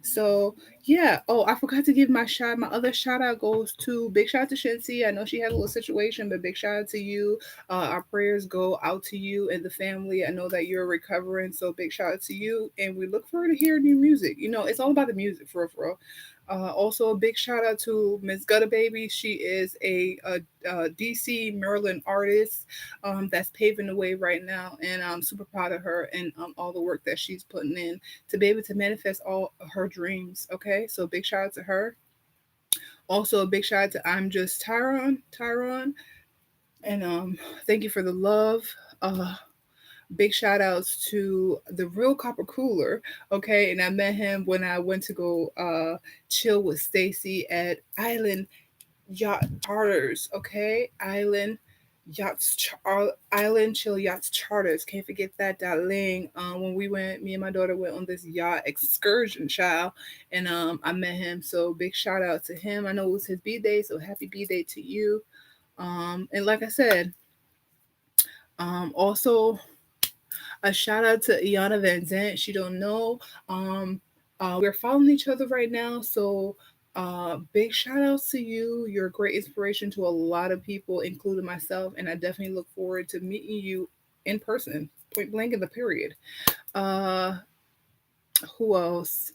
So yeah. Oh, I forgot to give my shout. My other shout out goes to big shout out to Shinsi. I know she had a little situation, but big shout out to you. Our prayers go out to you and the family. I know that you're recovering, so big shout out to you. And we look forward to hearing new music. You know, it's all about the music for real, for real. Also, a big shout out to Miss Gutter Baby. She is a DC, Maryland artist that's paving the way right now, and I'm super proud of her and all the work that she's putting in to be able to manifest all her dreams. Okay, so big shout out to her. Also, a big shout out to I'm Just Tyron, and thank you for the love. Uh, Big shout outs to the real Copper Cooler. Okay, and I met him when I went to go chill with Stacy at Island Yacht Charters. Okay, Island Chill Yachts Charters. Can't forget that, darling. When we went, me and my daughter went on this yacht excursion, child, and I met him. So big shout out to him. I know it was his B-day, so happy B-day to you. And like I said, also a shout out to Iana Van Zant. She don't know. We're following each other right now, so big shout outs to you. You're a great inspiration to a lot of people, including myself, and I definitely look forward to meeting you in person, point blank in the period. Uh, who else?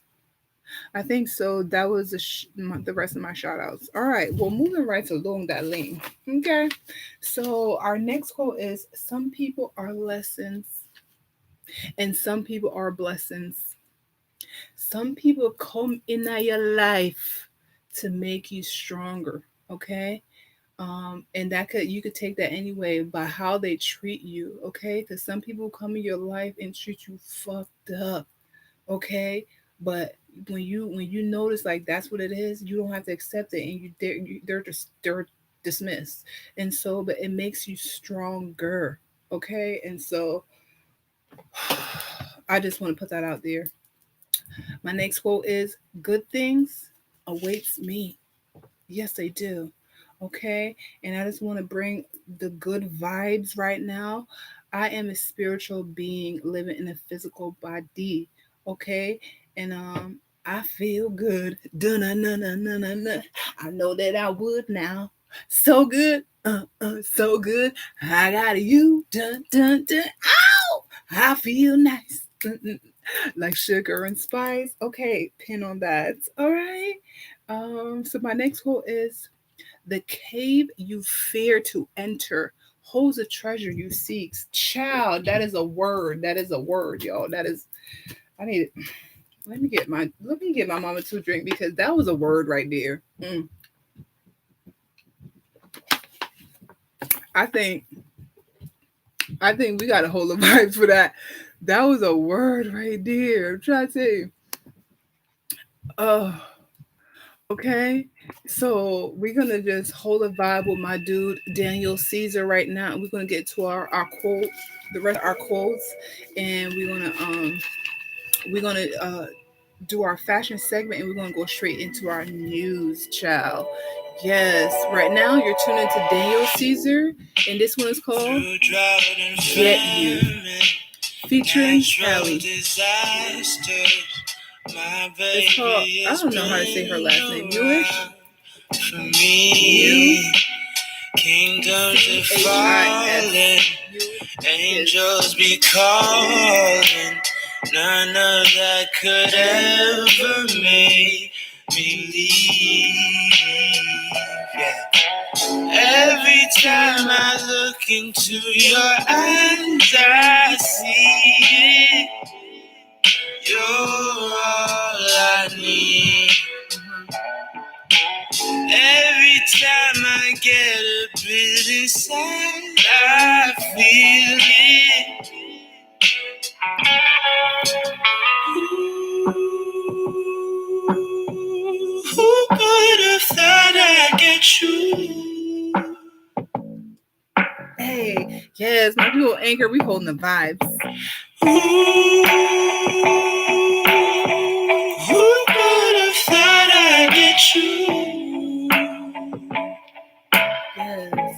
I think so. That was the rest of my shout outs. All right. Well, moving right along that lane. Okay. So, our next quote is: some people are lessons and some people are blessings. Some people come in your life to make you stronger. Okay. And that could you could take that anyway by how they treat you, okay? Because some people come in your life and treat you fucked up, okay? But when you notice like that's what it is, you don't have to accept it, and they're dismissed, and so but it makes you stronger, okay? And so I just want to put that out there. My next quote is: "Good things awaits me." Yes, they do. Okay. And I just want to bring the good vibes right now. I am a spiritual being living in a physical body. Okay. And I feel good. Dun-na-na-na-na-na-na. I know that I would now. So good. So good. I got you. Dun dun dun. Ow! I feel nice. Like sugar and spice. Okay, pin on that. All right. So my next quote is: the cave you fear to enter holds a treasure you seek. Child, that is a word. That is a word, y'all. That is I need let me get my mama to drink because that was a word right there. I think I think we got a whole of vibes for that. That was a word right there. I'm trying to tell you. Oh, okay. So we're gonna just hold a vibe with my dude Daniel Caesar right now, and we're gonna get to our quote, the rest of our quotes, and we're gonna do our fashion segment, and we're gonna go straight into our news, child. Yes, right now you're tuning to Daniel Caesar, and this one is called "Get You," featuring Callie. It's called, I don't know how to say her last name. Newish? For me, kingdoms are falling, angels be calling. None of that could ever make me leave. Yeah. Every time I look into your eyes, I see it. You're all I need. Every time I get a bit inside, I feel it. Who could have thought I'd get you? Hey, yes, my people Anchor, we holding the vibes. Who could have thought I'd get you? Yes.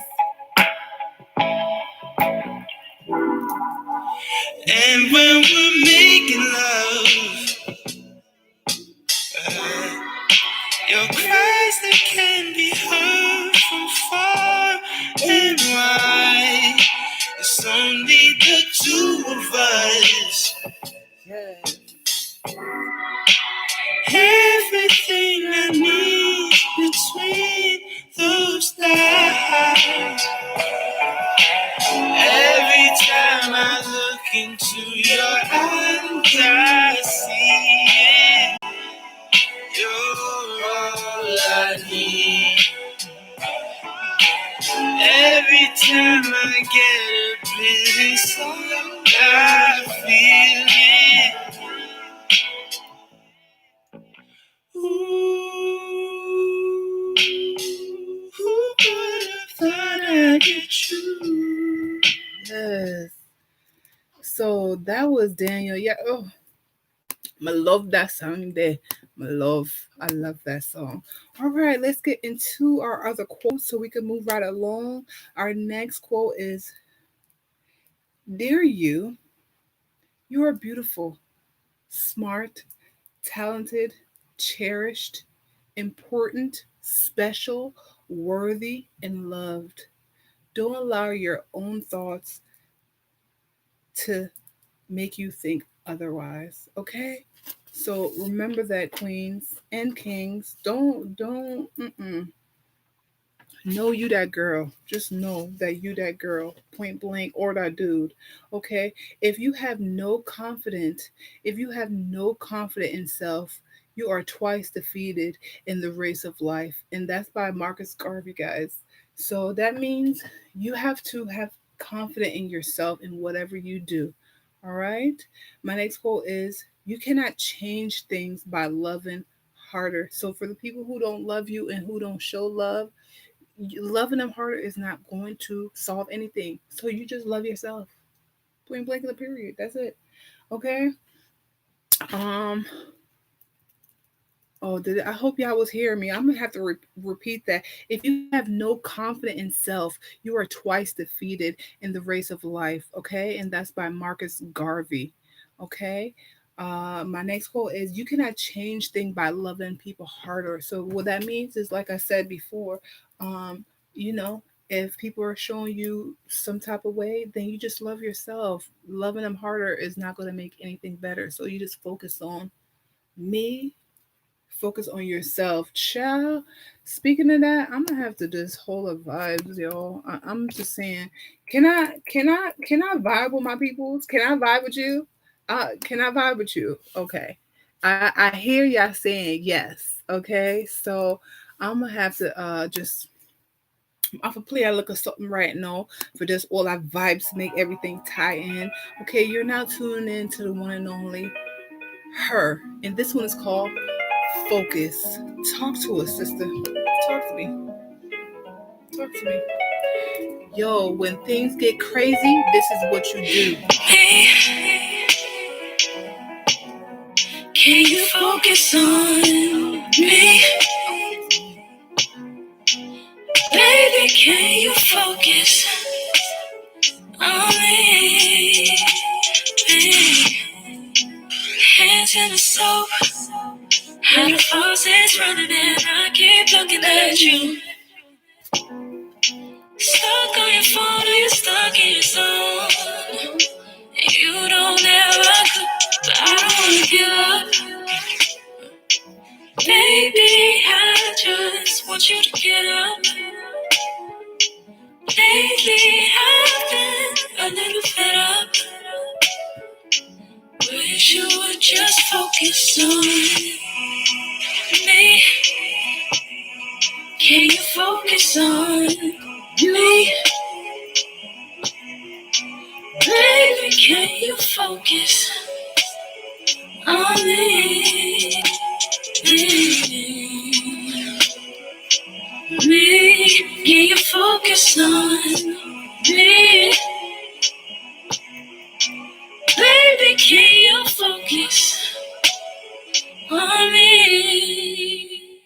we're making love. Your cries that can be heard from far and wide. It's only the two of us. Yes. Everything I need between those lines. Every time I look into your eyes, I see it. You're all I need. Every time I get a bit song, I feel it. Ooh, who would have thought I'd get you? Yes. So that was Daniel. Yeah. Oh, I love that song there. I love that song. All right, let's get into our other quotes so we can move right along. Our next quote is, Dear you, you are beautiful, smart, talented, cherished, important, special, worthy, and loved. Don't allow your own thoughts to make you think otherwise. Okay? So remember that, queens and kings. Don't know you that girl. Just know that you that girl, point blank, or that dude. Okay? If you have no confidence, if you have no confidence in self, you are twice defeated in the race of life. And that's by Marcus Garvey, guys. So that means you have to have confidence in yourself in whatever you do. All right? My next quote is, you cannot change things by loving harder. So for the people who don't love you and who don't show love, loving them harder is not going to solve anything. So you just love yourself. Point blank in the period. That's it. Okay. Um. Oh, I hope y'all was hearing me. I'm gonna have to repeat that. If you have no confidence in self, you are twice defeated in the race of life. Okay, and that's by Marcus Garvey. Okay. My next quote is, you cannot change things by loving people harder. So what that means is, like I said before, um, you know, if people are showing you some type of way, then you just love yourself. Loving them harder is not going to make anything better. So you just focus on me, focus on yourself, child. Speaking of that, I'm gonna have to just hold up vibes, y'all. I'm just saying, can I vibe with my peoples? Can I vibe with you? Can I vibe with you? Okay. I hear y'all saying yes. Okay, so I'm gonna have to just off a play I look at something right now for just all our vibes to make everything tie in. Okay, you're now tuning in to the one and only her, and this one is called Focus. Talk to us, sister. Talk to me. Talk to me. Yo, when things get crazy, this is what you do. Hey, can you focus on me? Baby, can you focus on me? Hey, hands in the soap, how the faucet's running and I keep looking at you. Stuck on your phone or you're stuck in your zone. And you don't ever could, but I don't wanna give up. Baby, I just want you to get up. Lately, I've been a little fed up. Wish you would just focus on me. Can you focus on me? Baby, can you focus on me? Me, can you focus on me? Baby, can you focus on me?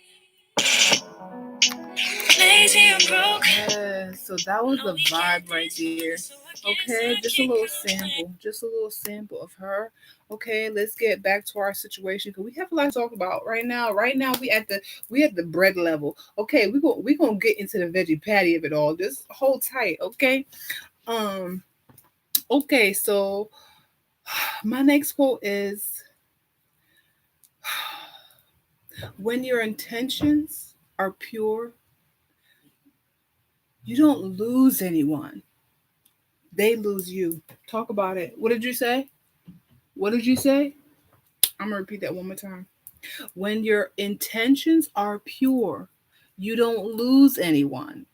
Lazy Yes, so that was the vibe right there. Okay, just a little sample, just a little sample of her. Okay, let's get back to our situation because we have a lot to talk about right now. Right now, we at the bread level. Okay, we gonna get into the veggie patty of it all. Just hold tight. Okay. Um. Okay, so my next quote is, when your intentions are pure, you don't lose anyone. They lose you. Talk about it. What did you say? What did you say? I'm gonna repeat that one more time. When your intentions are pure, you don't lose anyone.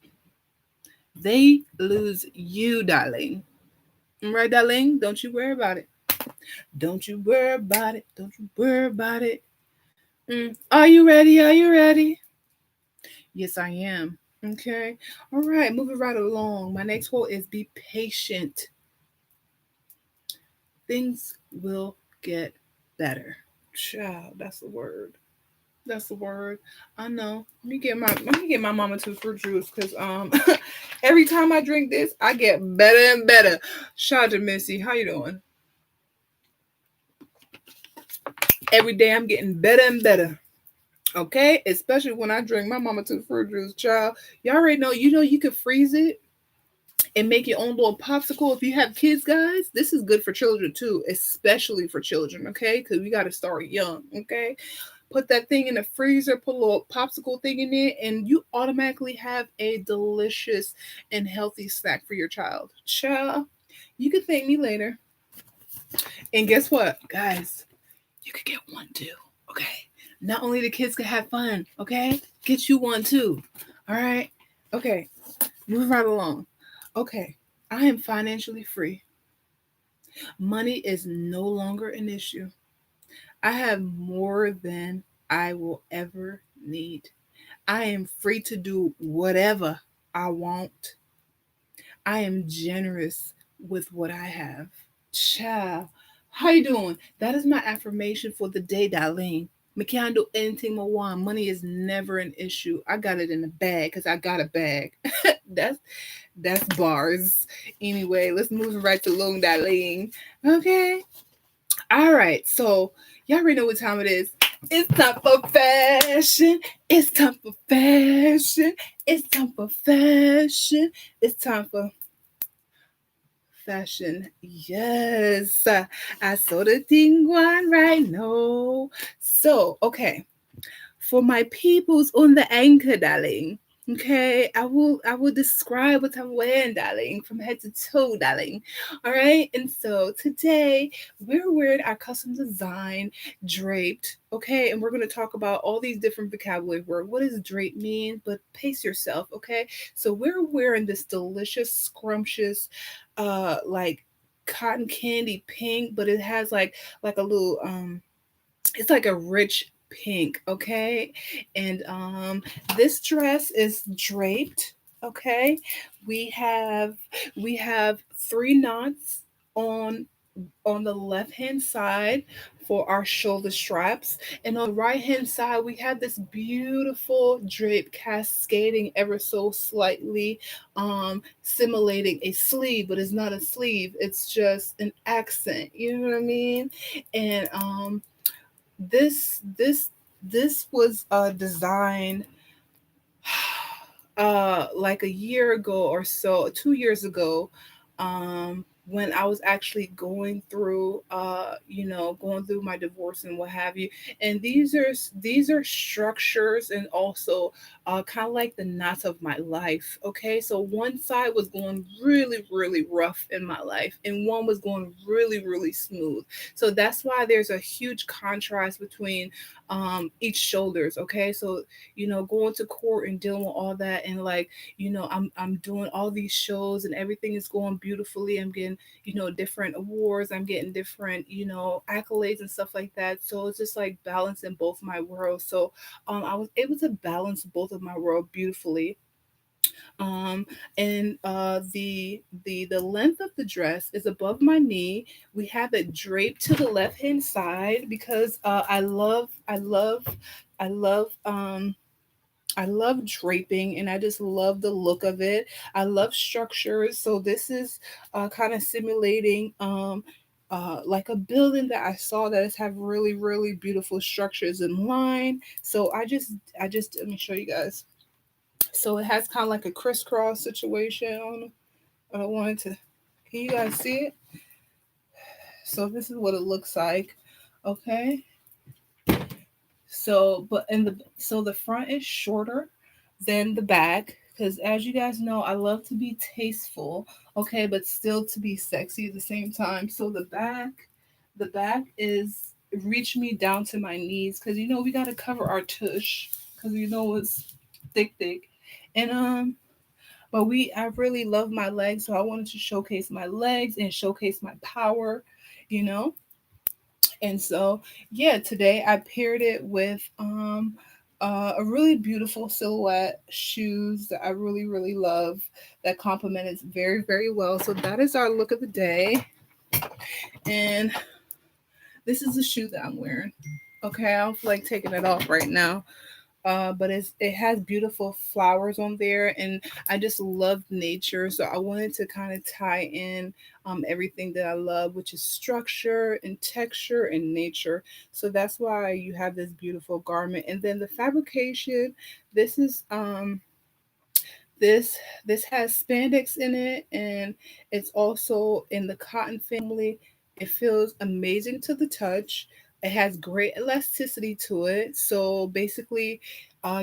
They lose you, darling. Right, darling? Don't you worry about it. Don't you worry about it. Don't you worry about it. Are you ready? Are you ready? Yes, I am. Okay. All right. Moving right along. My next quote is, be patient. Things will get better. Child, that's the word. That's the word. I know. Let me get my mama two fruit juice because every time I drink this, I get better and better. Shout out to Missy. How you doing? Every day I'm getting better and better. Okay? Especially when I drink my mama two fruit juice, child. Y'all already know, you can freeze it and make your own little popsicle. If you have kids, guys, this is good for children too, especially for children, okay? Because we got to start young, okay? Put that thing in the freezer, put a little popsicle thing in it, and you automatically have a delicious and healthy snack for your child. Child, you can thank me later. And guess what, guys? You could get one too, okay? Not only the kids can have fun, okay? Get you one too, all right? Okay, moving right along. Okay, I am financially free. Money is no longer an issue. I have more than I will ever need. I am free to do whatever I want. I am generous with what I have. Child, how you doing? That is my affirmation for the day, Darlene. Me can't do anything I want. Money is never an issue. I got it in the bag because I got a bag. that's that's bars. Anyway, let's move right to Long Darlene. Okay. All right. So y'all already know what time it is. It's time for fashion. It's time for fashion. It's time for fashion. It's time for fashion. Yes. I saw the thing one right now. So, okay. For my peoples on the anchor, darling. Okay, I will describe what I'm wearing, darling, from head to toe, darling. All right, and so today we're wearing our custom design draped. Okay, and we're gonna talk about all these different vocabulary words. What does drape mean? But pace yourself. Okay, so we're wearing this delicious, scrumptious, like cotton candy pink, but it has like a little it's like a rich pink, okay? And this dress is draped, okay? We have we have three knots on on the left hand side for our shoulder straps, and on the right hand side we have this beautiful drape cascading ever so slightly, simulating a sleeve, but it's not a sleeve, it's just an accent, you know what I mean? And this this was designed like a year ago or so, 2 years ago, when I was actually going through going through my divorce and what have you. And these are structures and also kind of like the knots of my life. Okay, so one side was going really really rough in my life and one was going really really smooth. So that's why there's a huge contrast between each shoulders. Okay, so going to court and dealing with all that, and like I'm doing all these shows and everything is going beautifully. I'm getting different awards, I'm getting different accolades and stuff like that. So it's just like balancing both my worlds. So I was able to balance both of my world beautifully. um and the length of the dress is above my knee. We have it draped to the left hand side because I love I love draping and I just love the look of it. I love structures. So this is kind of simulating like a building that I saw that has have really, really beautiful structures in line. So I just let me show you guys. So it has kind of like a crisscross situation on. I wanted to. Can you guys see it? So this is what it looks like. Okay. So, but in the so the front is shorter than the back because as you guys know, I love to be tasteful, okay, but still to be sexy at the same time. So the back is reach me down to my knees because we got to cover our tush because it's thick, and but I really love my legs, so I wanted to showcase my legs and showcase my power, you know. And so, yeah, today I paired it with a really beautiful silhouette shoes that I really, really love that complement it very, very well. So that is our look of the day. And this is the shoe that I'm wearing. Okay, I don't feel like taking it off right now. But it has beautiful flowers on there, and I just love nature. So I wanted to kind of tie in everything that I love, which is structure and texture and nature. So that's why you have this beautiful garment. And then the fabrication, this is this this has spandex in it, and it's also in the cotton family. It feels amazing to the touch. It has great elasticity to it. So basically,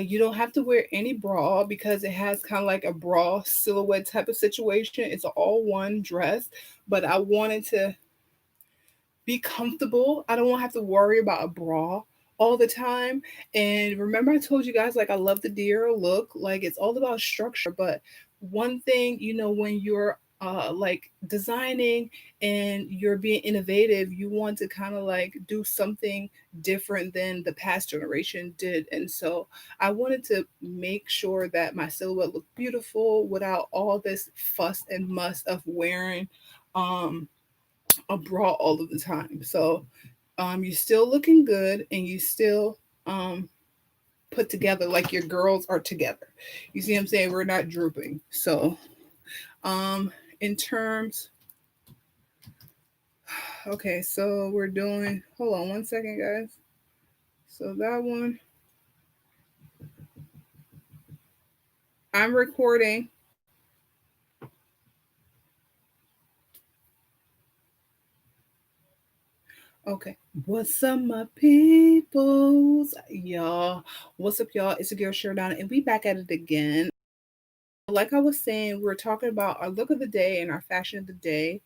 you don't have to wear any bra because it has kind of like a bra silhouette type of situation. It's an all one dress, but I wanted to be comfortable. I don't want to have to worry about a bra all the time. And remember, I told you guys, like, I love the deer look. Like, it's all about structure. But one thing, when you're like designing and you're being innovative, you want to kind of like do something different than the past generation did. And so I wanted to make sure that my silhouette looked beautiful without all this fuss and muss of wearing um a bra all of the time. So you're still looking good and you still um, put together like your girls are together. You see what I'm saying? We're not drooping. So um, in terms, okay, so we're doing, hold on one second, guys. So that one, I'm recording. Okay. What's up, my peoples? Y'all. What's up, y'all? It's a girl, Sheridonna, and we back at it again. Like I was saying, we're talking about our look of the day and our fashion of the day.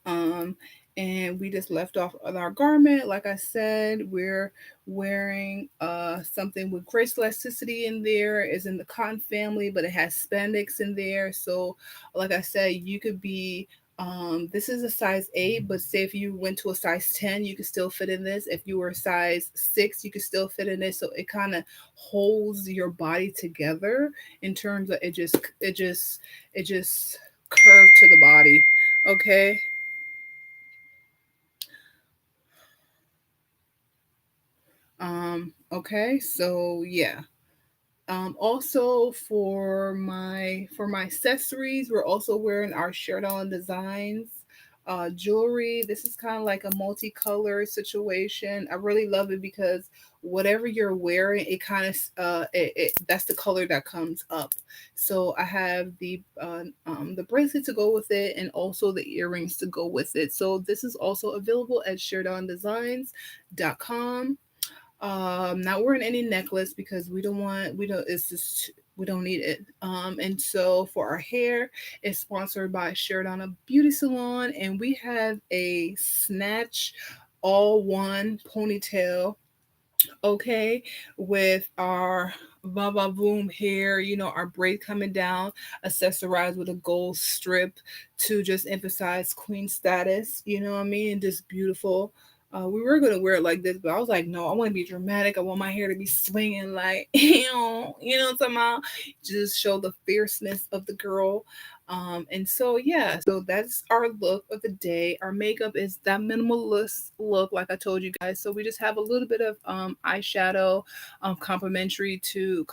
Um, and we just left off on our garment. Like I said, we're wearing something with great elasticity in there. Is in the cotton family, but it has spandex in there. So, like I said, you could be. This is a size 8, but say if you went to a size 10, you could still fit in this. If you were a size 6, you could still fit in this. So it kind of holds your body together in terms of it just curved to the body. Okay. Okay, so yeah. Also for my accessories, we're also wearing our Sheridan Designs jewelry. This is kind of like a multicolor situation. I really love it because whatever you're wearing, it kind of that's the color that comes up. So I have the bracelet to go with it, and also the earrings to go with it. So this is also available at SHERIDONNA'S.com. Not wearing any necklace because we don't need it. And so for our hair, it's sponsored by Sheridonna Beauty Salon, and we have a snatch all one ponytail, okay, with our Baba Boom hair, our braid coming down, accessorized with a gold strip to just emphasize queen status, you know what I mean? And just beautiful. We were gonna wear it like this, but I was like, no, I want to be dramatic. I want my hair to be swinging like, you know, somehow just show the fierceness of the girl. And so yeah, so that's our look of the day. Our makeup is that minimalist look, like I told you guys. So we just have a little bit of eyeshadow, complement to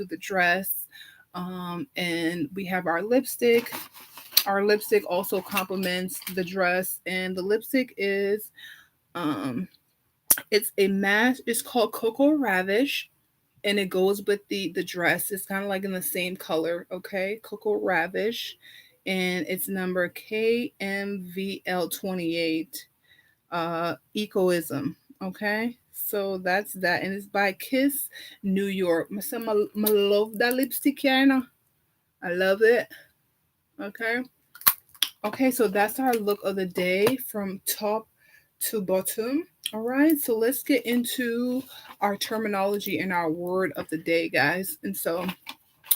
the dress. And we have our lipstick. Our lipstick also complements the dress, and the lipstick is um it's a matte. It's called Cocoa Ravish, and it goes with the dress. It's kind of like in the same color. Okay, Cocoa Ravish, and it's number KMVL 28. Ecoism. Okay, so that's that, and it's by Kiss New York. I love that lipstick, Yana. I love it. Okay. Okay, so that's our look of the day from top to bottom. All right, so let's get into our terminology and our word of the day, guys. And so,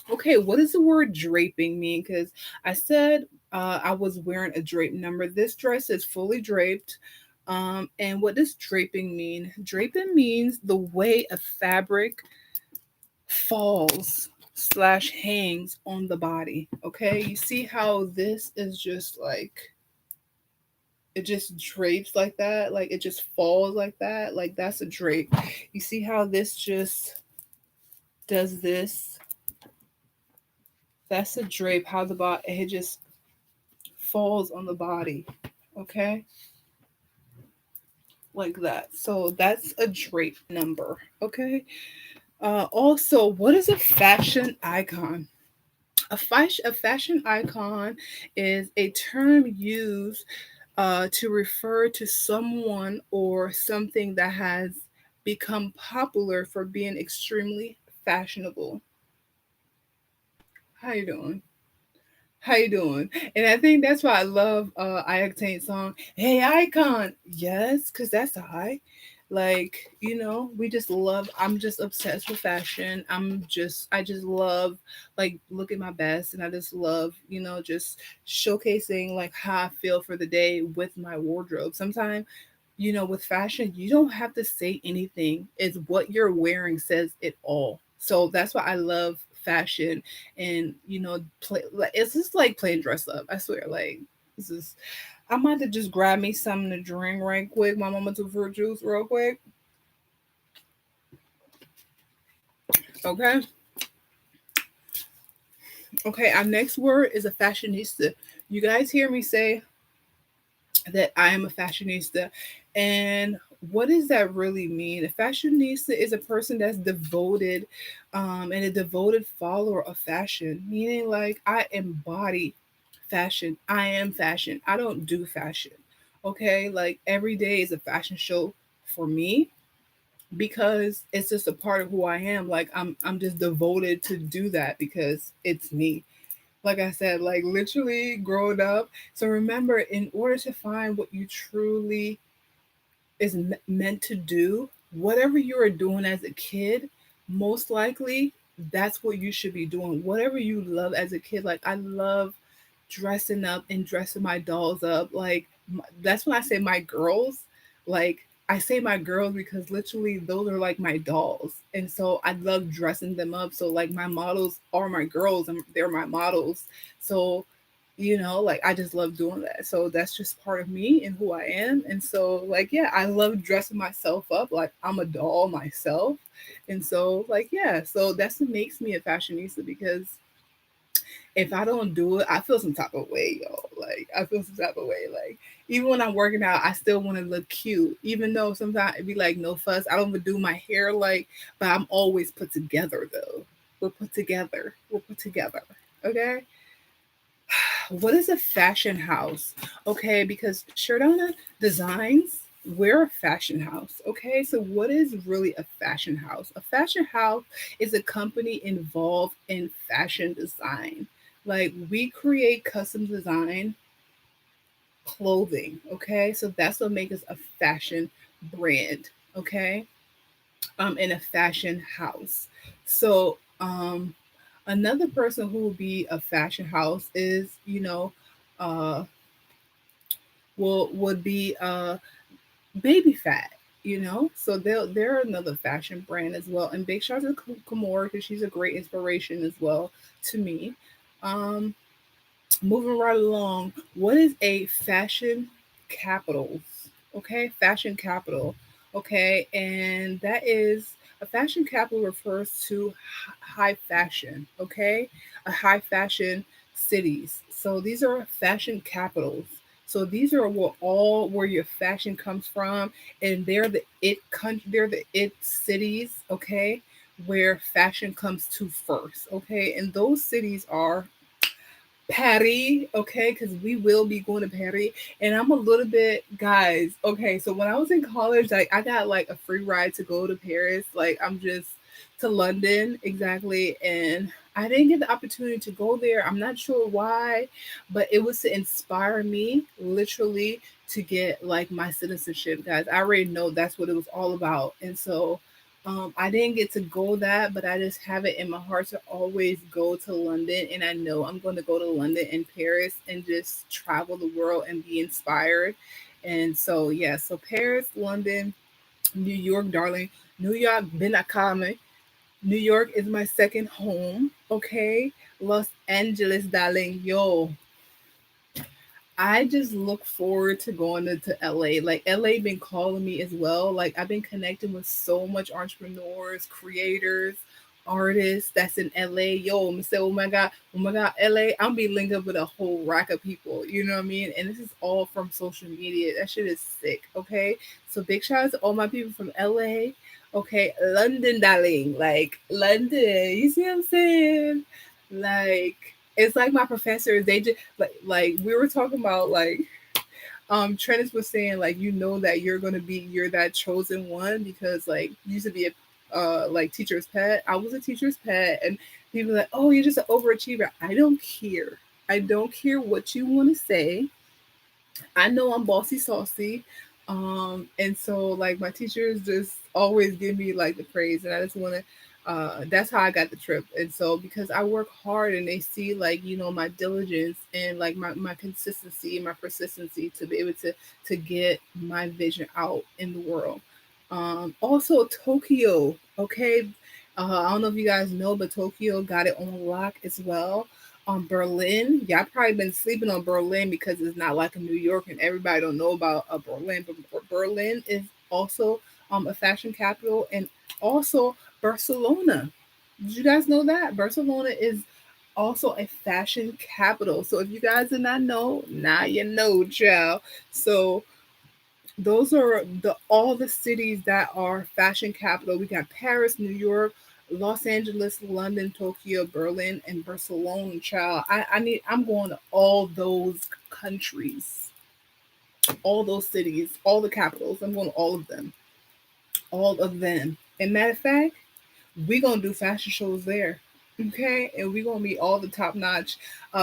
okay, what does the word draping mean? Because I said I was wearing a drape number. This dress is fully draped. And what does draping mean? Draping means the way a fabric falls slash hangs on the body. Okay, you see how this is just like it just drapes like that, like it just falls like that, like that's a drape. You see how this just does this? That's a drape. How the body it just falls on the body, okay, like that. So that's a drape number, okay. Also, what is a fashion icon? A fashion icon is a term used to refer to someone or something that has become popular for being extremely fashionable. How you doing? How you doing? And I think that's why I love Ioctane's song, Hey Icon. Yes, because that's high. Like, you know, we just love I'm just obsessed with fashion. I just love like looking my best, and I just love, you know, just showcasing like how I feel for the day with my wardrobe. Sometimes, you know, with fashion, you don't have to say anything. It's what you're wearing says it all. So that's why I love fashion, and you know, play like it's just like playing dress up. I swear, like this is. I might have to just grab me something to drink right quick. My mama took fruit juice real quick. Okay. Okay. Our next word is a fashionista. You guys hear me say that I am a fashionista, and what does that really mean? A fashionista is a person that's devoted, and a devoted follower of fashion, meaning like I embody fashion. I am fashion. I don't do fashion. Okay, like every day is a fashion show for me because it's just a part of who I am. Like I'm just devoted to do that because it's me. Like I said, like literally growing up. So remember, in order to find what you truly is meant to do, whatever you are doing as a kid, most likely that's what you should be doing. Whatever you love as a kid, like I love dressing up and dressing my dolls up. Like that's when I say my girls. Like I say my girls because literally those are like my dolls, and so I love dressing them up. So like my models are my girls, and they're my models. So you know, like I just love doing that. So that's just part of me and who I am. And so like yeah, I love dressing myself up. Like I'm a doll myself. And so like yeah, so that's what makes me a fashionista because if I don't do it, I feel some type of way, y'all. Like I feel some type of way. Like even when I'm working out, I still want to look cute. Even though sometimes it be like no fuss. I don't even do my hair like, but I'm always put together though. We're put together. We're put together. Okay. What is a fashion house? Okay, because Sheridonna Designs, we're a fashion house. Okay, so what is really a fashion house? A fashion house is a company involved in fashion design. Like we create custom design clothing. Okay, so that's what makes us a fashion brand. Okay, in a fashion house. So another person who will be a fashion house is, you know, uh, would be baby fat, you know. So they're another fashion brand as well. And big shout out to Kimora because she's a great inspiration as well to me. Um, moving right along, what is a fashion capital? Okay, fashion capital. Okay, and that is a fashion capital refers to high fashion. Okay, a high fashion cities. So these are fashion capitals. So these are where your fashion comes from, and they're the it cities. Okay, where fashion comes to first. Okay, and those cities are Patty, okay, because we will be going to Patty, and I'm a little bit, guys. Okay, so when I was in college, like I got like a free ride to go to Paris. Like I'm just to London exactly, and I didn't get the opportunity to go there. I'm not sure why, but it was to inspire me, literally, to get like my citizenship, guys. I already know that's what it was all about, and so I didn't get to go that, but I just have it in my heart to always go to London. And I know I'm going to go to London and Paris and just travel the world and be inspired. And so, yeah, so Paris, London, New York, darling. New York, Benakame. New York is my second home. Okay. Los Angeles, darling. Yo, I just look forward to going to LA. Like LA been calling me as well. Like I've been connecting with so much entrepreneurs, creators, artists that's in LA. Yo, I'm say, oh my god, LA. I'm be linked up with a whole rack of people. You know what I mean? And this is all from social media. That shit is sick. Okay, so big shout out to all my people from LA. Okay, London, darling. Like London. You see what I'm saying? Like it's like my professors, they just like we were talking about like Trennis was saying like that you're that chosen one because like you used to be a like teacher's pet. I was a teacher's pet and people were like, oh, you're just an overachiever. I don't care. I don't care what you want to say. I know I'm bossy saucy. And so like my teachers just always give me like the praise and I just wanna that's how I got the trip. And so because I work hard and they see like, my diligence and like my consistency and my persistency to be able to get my vision out in the world. Also Tokyo, okay. I don't know if you guys know, but Tokyo got it on lock as well. Berlin. Y'all probably been sleeping on Berlin because it's not like a New York and everybody don't know about Berlin. But Berlin is also a fashion capital and also Barcelona. Did you guys know that? Barcelona is also a fashion capital. So if you guys did not know, now you know, child. So those are the all the cities that are fashion capital. We got Paris, New York, Los Angeles, London, Tokyo, Berlin, and Barcelona. Child, I'm going to all those countries, all those cities, all the capitals. I'm going to all of them, all of them. And matter of fact, we're gonna do fashion shows there. Okay, and we're gonna meet all the top notch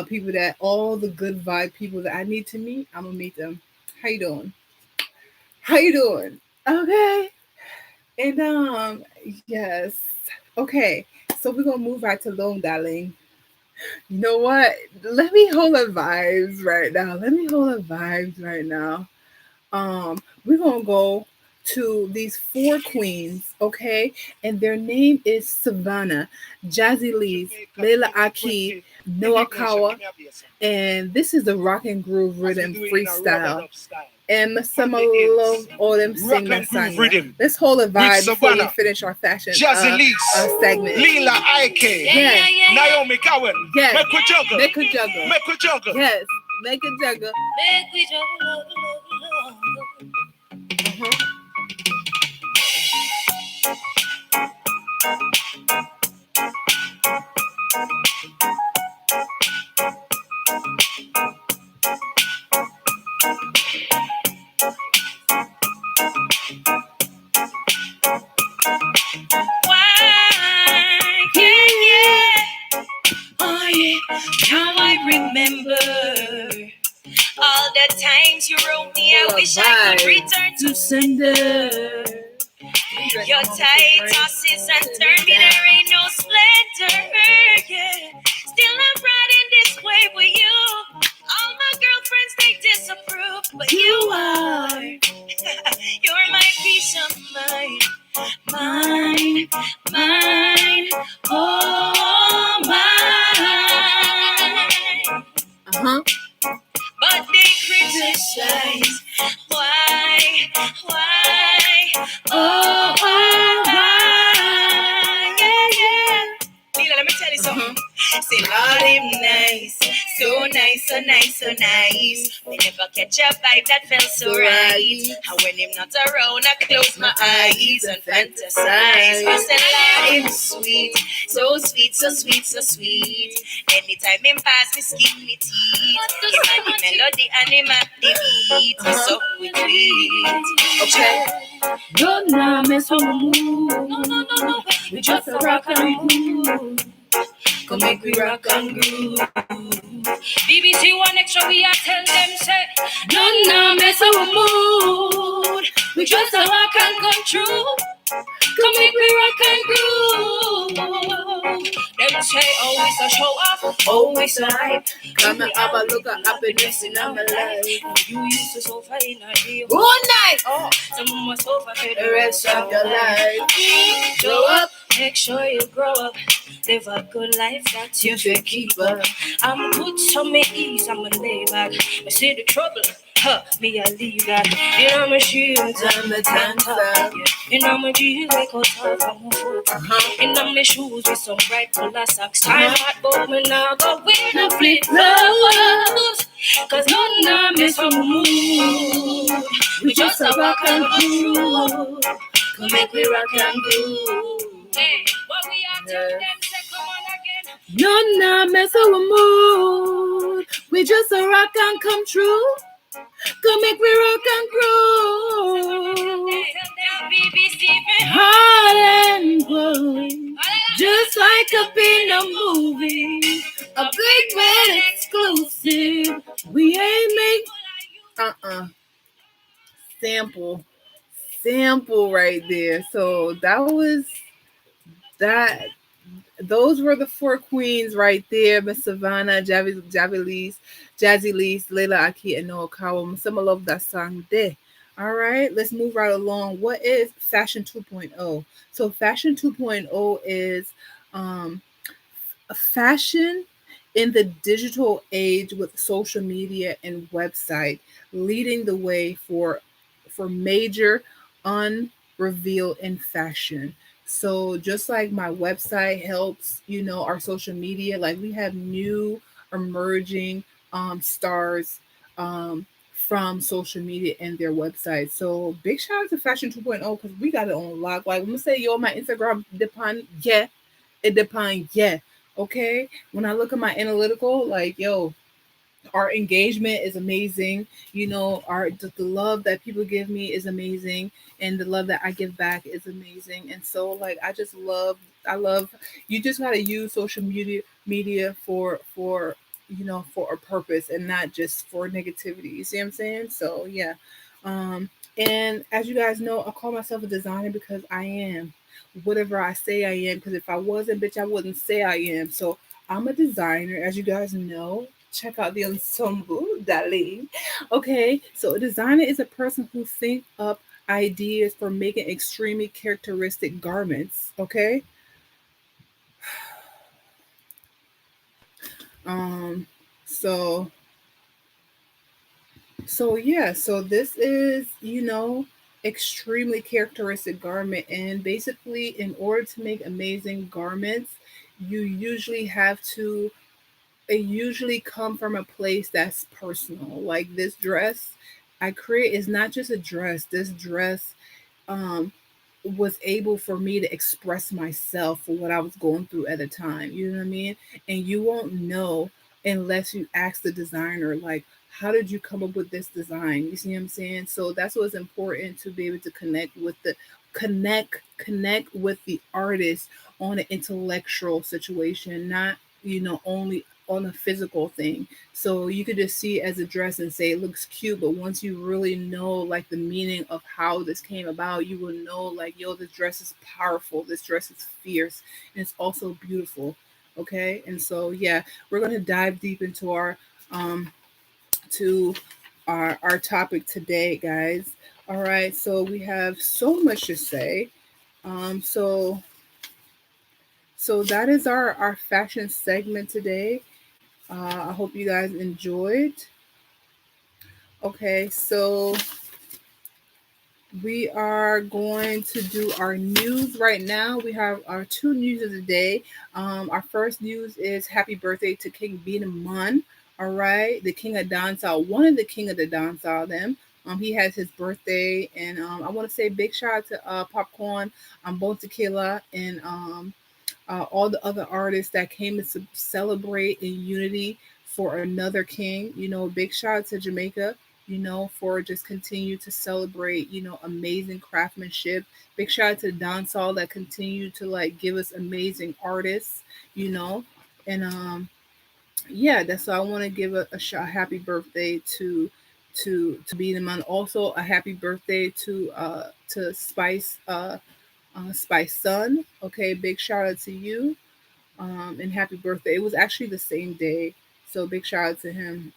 people that all the good vibe people that I need to meet. I'm gonna meet them. How you doing? How you doing? Okay. And yes. Okay. So we're gonna move right to Long Darling. You know what? Let me hold the vibes right now. Let me hold the vibes right now. We're gonna go to these four queens, okay? And their name is Savannah, Jazzy Lee's, Layla Aki, Noah Kawa, and this is the rock and groove rhythm freestyle. And some of love all them sing that song. Let's hold a vibe before we finish our fashion segment. Lila Ike, Yes. Naomi Cowan, Yes. make we juggle, Make a juggle. make we juggle. Yes. Make a juggle. Make we juggle, Uh-huh. Why? Yeah. Oh yeah. Now I remember all the times you wrote me. I wish I could return to sender. Your tight tosses and turn me, there ain't no splendor. Yeah. Still I'm riding this way with you. All my girlfriends they disapprove, but you are But they criticize. Why? Oh, why? Yeah. Lila, let me tell you something. Say, Lord, him nice. So nice, so nice, so nice. We never catch a vibe that felt so right. And when him not around, I close my eyes and fantasize. I said, Lord, him sweet. So sweet, so sweet, so sweet. Anytime him pass me skin, me teeth. Him had the melody and him had the beat. So we tweet. Okay. Don't now mess with my mood. No. We just a rock and groove. Come make we rock and groove. BBC One Extra, we a tell them say, Don't now mess with my mood. we just a rock and come true. Come make we rock and groove. Them say always a show off, always a hype. Come and have a look at happiness in my life. You used to suffer in a day. Good night. Some must suffer for The rest of your life. Grow up, make sure you grow up. Live a good life that you should keep up. I'm good, so me ease, I'm a lay back. I see the trouble, me I leave that. You know my shoes, I'm a dancer. you know my jeans, I cut off on my foot. You know my shoes with some bright color socks. Time hot, but me now go with the flip-flops. Cause none of me some mood. We just a rock and groove. Come make we rock and groove. Hey, what we are telling them, say come on again. None now mess with my mood. We just a rock and come true. Come make we rock and groove. Hard and glowing, just like a in a movie. A big man exclusive. We ain't make sample right there. So that was that. Those were the four queens right there: Miss Savannah, Jazzy Lees, Layla Aki, and Noah Kawa. Some love that song there. All right, let's move right along. What is Fashion 2.0? So Fashion 2.0 is a fashion in the digital age with social media and website, leading the way for major unrevealed in fashion. So just like my website helps, our social media, like we have new emerging stars from social media and their website. So big shout out to Fashion 2.0 because we got it on lock. Like I'm gonna say, yo, my Instagram depend, yeah, it depend, yeah. Okay. When I look at my analytical, like, yo, our engagement is amazing. The love that people give me is amazing, and the love that I give back is amazing. And so, like, I love. You just gotta use social media for for a purpose and not just for negativity. You see what I'm saying? So yeah. And as you guys know, I call myself a designer because I am whatever I say I am. Because if I wasn't, bitch, I wouldn't say I am. So I'm a designer, as you guys know. Check out the ensemble, darling. Okay, so a designer is a person who thinks up ideas for making extremely characteristic garments. Okay. So yeah, so this is, extremely characteristic garment. And basically, in order to make amazing garments, you usually have to it usually come from a place that's personal. Like this dress I create is not just a dress. This dress um was able for me to express myself for what I was going through at the time. You know what I mean? And you won't know unless you ask the designer, like, how did you come up with this design? You see what I'm saying? So that's what's important, to be able to connect with the artist on an intellectual situation, not only on a physical thing. So you could just see it as a dress and say it looks cute, but once you really know like the meaning of how this came about, you will know like, yo, this dress is powerful, this dress is fierce, and it's also beautiful. Okay. And so yeah, we're gonna dive deep into to our topic today, guys. All right, so we have so much to say. So that is our fashion segment today. I hope you guys enjoyed. Okay, so we are going to do our news right now. We have our two news of the day. Our first news is happy birthday to King Benaman. All right, the king of dancehall, one of the king of the dancehall. Them. He has his birthday, and I want to say big shout out to Popcorn, Bon Tequila, and all the other artists that came to celebrate in unity for another king. Big shout out to Jamaica, for just continue to celebrate, amazing craftsmanship. Big shout out to dancehall that continue to like give us amazing artists, you know, and yeah, that's why I want to give a happy birthday to Beat 'em on. Also, a happy birthday to Spice Son. Okay, big shout out to you. And happy birthday. It was actually the same day, so big shout out to him.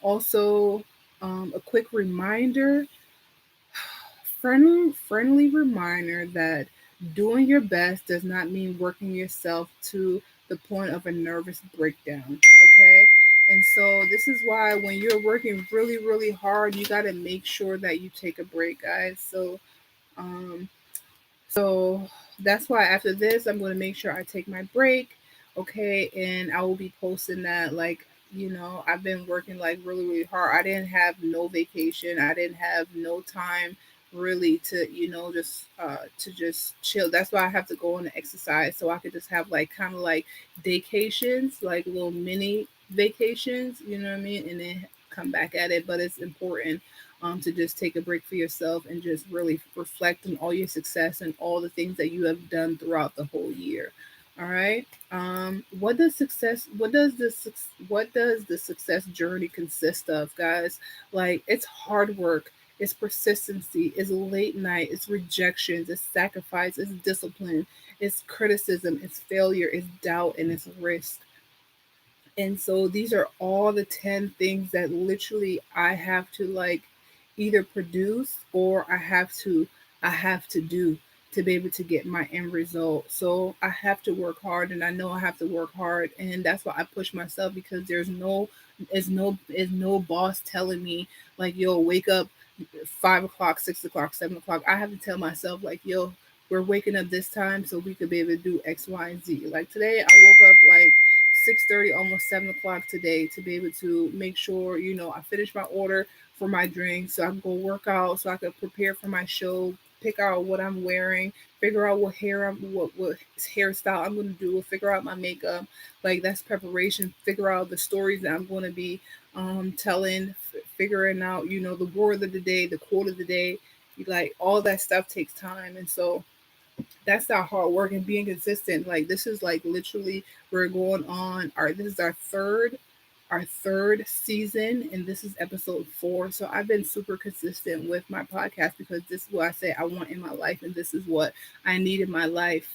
Also, a quick reminder, friendly reminder that doing your best does not mean working yourself to the point of a nervous breakdown. Okay. And so this is why when you're working really, really hard, you got to make sure that you take a break, guys. Um, so that's why after this, I'm going to make sure I take my break. Okay. And I will be posting that. Like, I've been working like really, really hard. I didn't have no vacation. I didn't have no time really to, just chill. That's why I have to go on the exercise so I could just have like kind of like vacations, like little mini vacations, you know what I mean? And then come back at it. But it's important to just take a break for yourself and just really reflect on all your success and all the things that you have done throughout the whole year. All right. What does success? What does the success journey consist of, guys? Like it's hard work, it's persistency, it's late night, it's rejections, it's sacrifice, it's discipline, it's criticism, it's failure, it's doubt, and it's risk. And so these are all the 10 things that literally I have to like either produce or I have to do to be able to get my end result. So I have to work hard and I know I have to work hard and that's why I push myself because there's no boss telling me like yo wake up 5 o'clock, 6 o'clock, 7 o'clock. I have to tell myself like yo we're waking up this time so we could be able to do X, Y, and Z. Like today I woke up like 6:30, almost 7 o'clock today to be able to make sure I finish my order for my drink so I can go work out so I can prepare for my show, pick out what I'm wearing, figure out what hairstyle I'm gonna do, figure out my makeup. Like that's preparation. Figure out the stories that I'm gonna be telling, figuring out the word of the day, the quote of the day. Like all that stuff takes time, and so that's our hard work and being consistent. Like this is like literally we're going on our this is our third season and this is episode 4. So I've been super consistent with my podcast because this is what I say I want in my life and this is what I need in my life.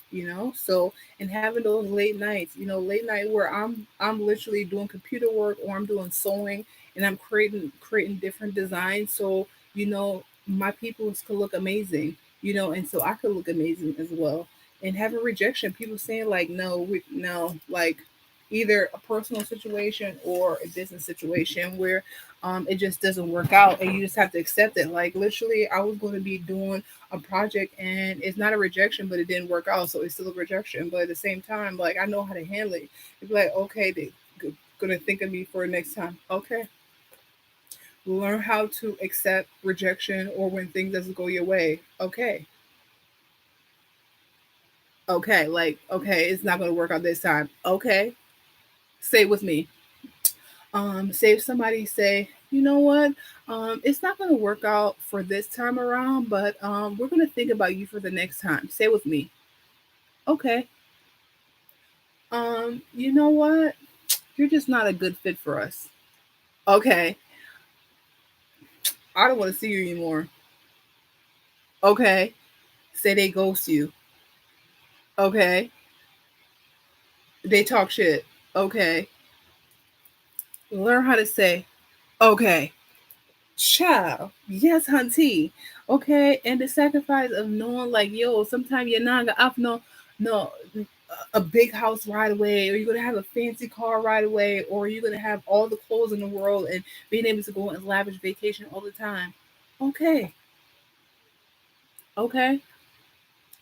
So and having those late nights, late night where I'm literally doing computer work or I'm doing sewing and I'm creating different designs. So, my peoples could look amazing, and so I could look amazing as well. And having rejection, people saying like, no, no, like either a personal situation or a business situation where it just doesn't work out and you just have to accept it. Like literally, I was going to be doing a project and it's not a rejection, but it didn't work out, so it's still a rejection. But at the same time, like I know how to handle it. It's like okay, they gonna think of me for next time. Okay, learn how to accept rejection or when things doesn't go your way. Okay, like okay, it's not gonna work out this time. Okay, say it with me. Say if somebody say, you know what, it's not gonna work out for this time around, but we're gonna think about you for the next time. Say it with me. Okay. You know what? You're just not a good fit for us. Okay. I don't want to see you anymore. Okay. Say they ghost you. Okay. They talk shit. Okay. Learn how to say, okay. Child, yes, hunty. Okay, and the sacrifice of knowing, like, yo, sometimes you're not gonna no, no. a big house right away, or you're gonna have a fancy car right away, or you're gonna have all the clothes in the world and being able to go on lavish vacation all the time. Okay, okay,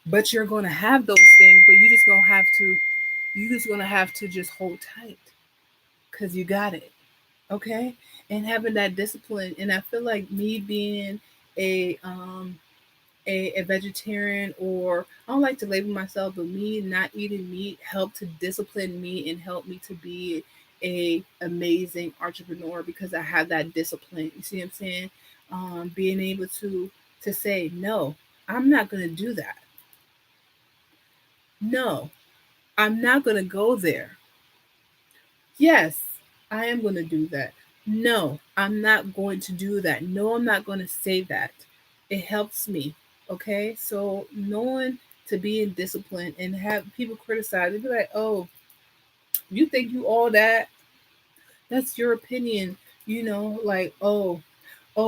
but you're gonna have those things, but you just gonna have to just hold tight because you got it. Okay, and having that discipline, and I feel like me being a a vegetarian, or I don't like to label myself, but me not eating meat helped to discipline me and help me to be a amazing entrepreneur because I have that discipline. You see what I'm saying? Being able to say no, I'm not gonna do that. No, I'm not gonna go there. Yes, I am gonna do that. No, I'm not going to do that. No, I'm not going to say that. It helps me. Okay. So knowing to be in discipline and have people criticize, they be like, oh, you think you all that? That's your opinion. Like, oh,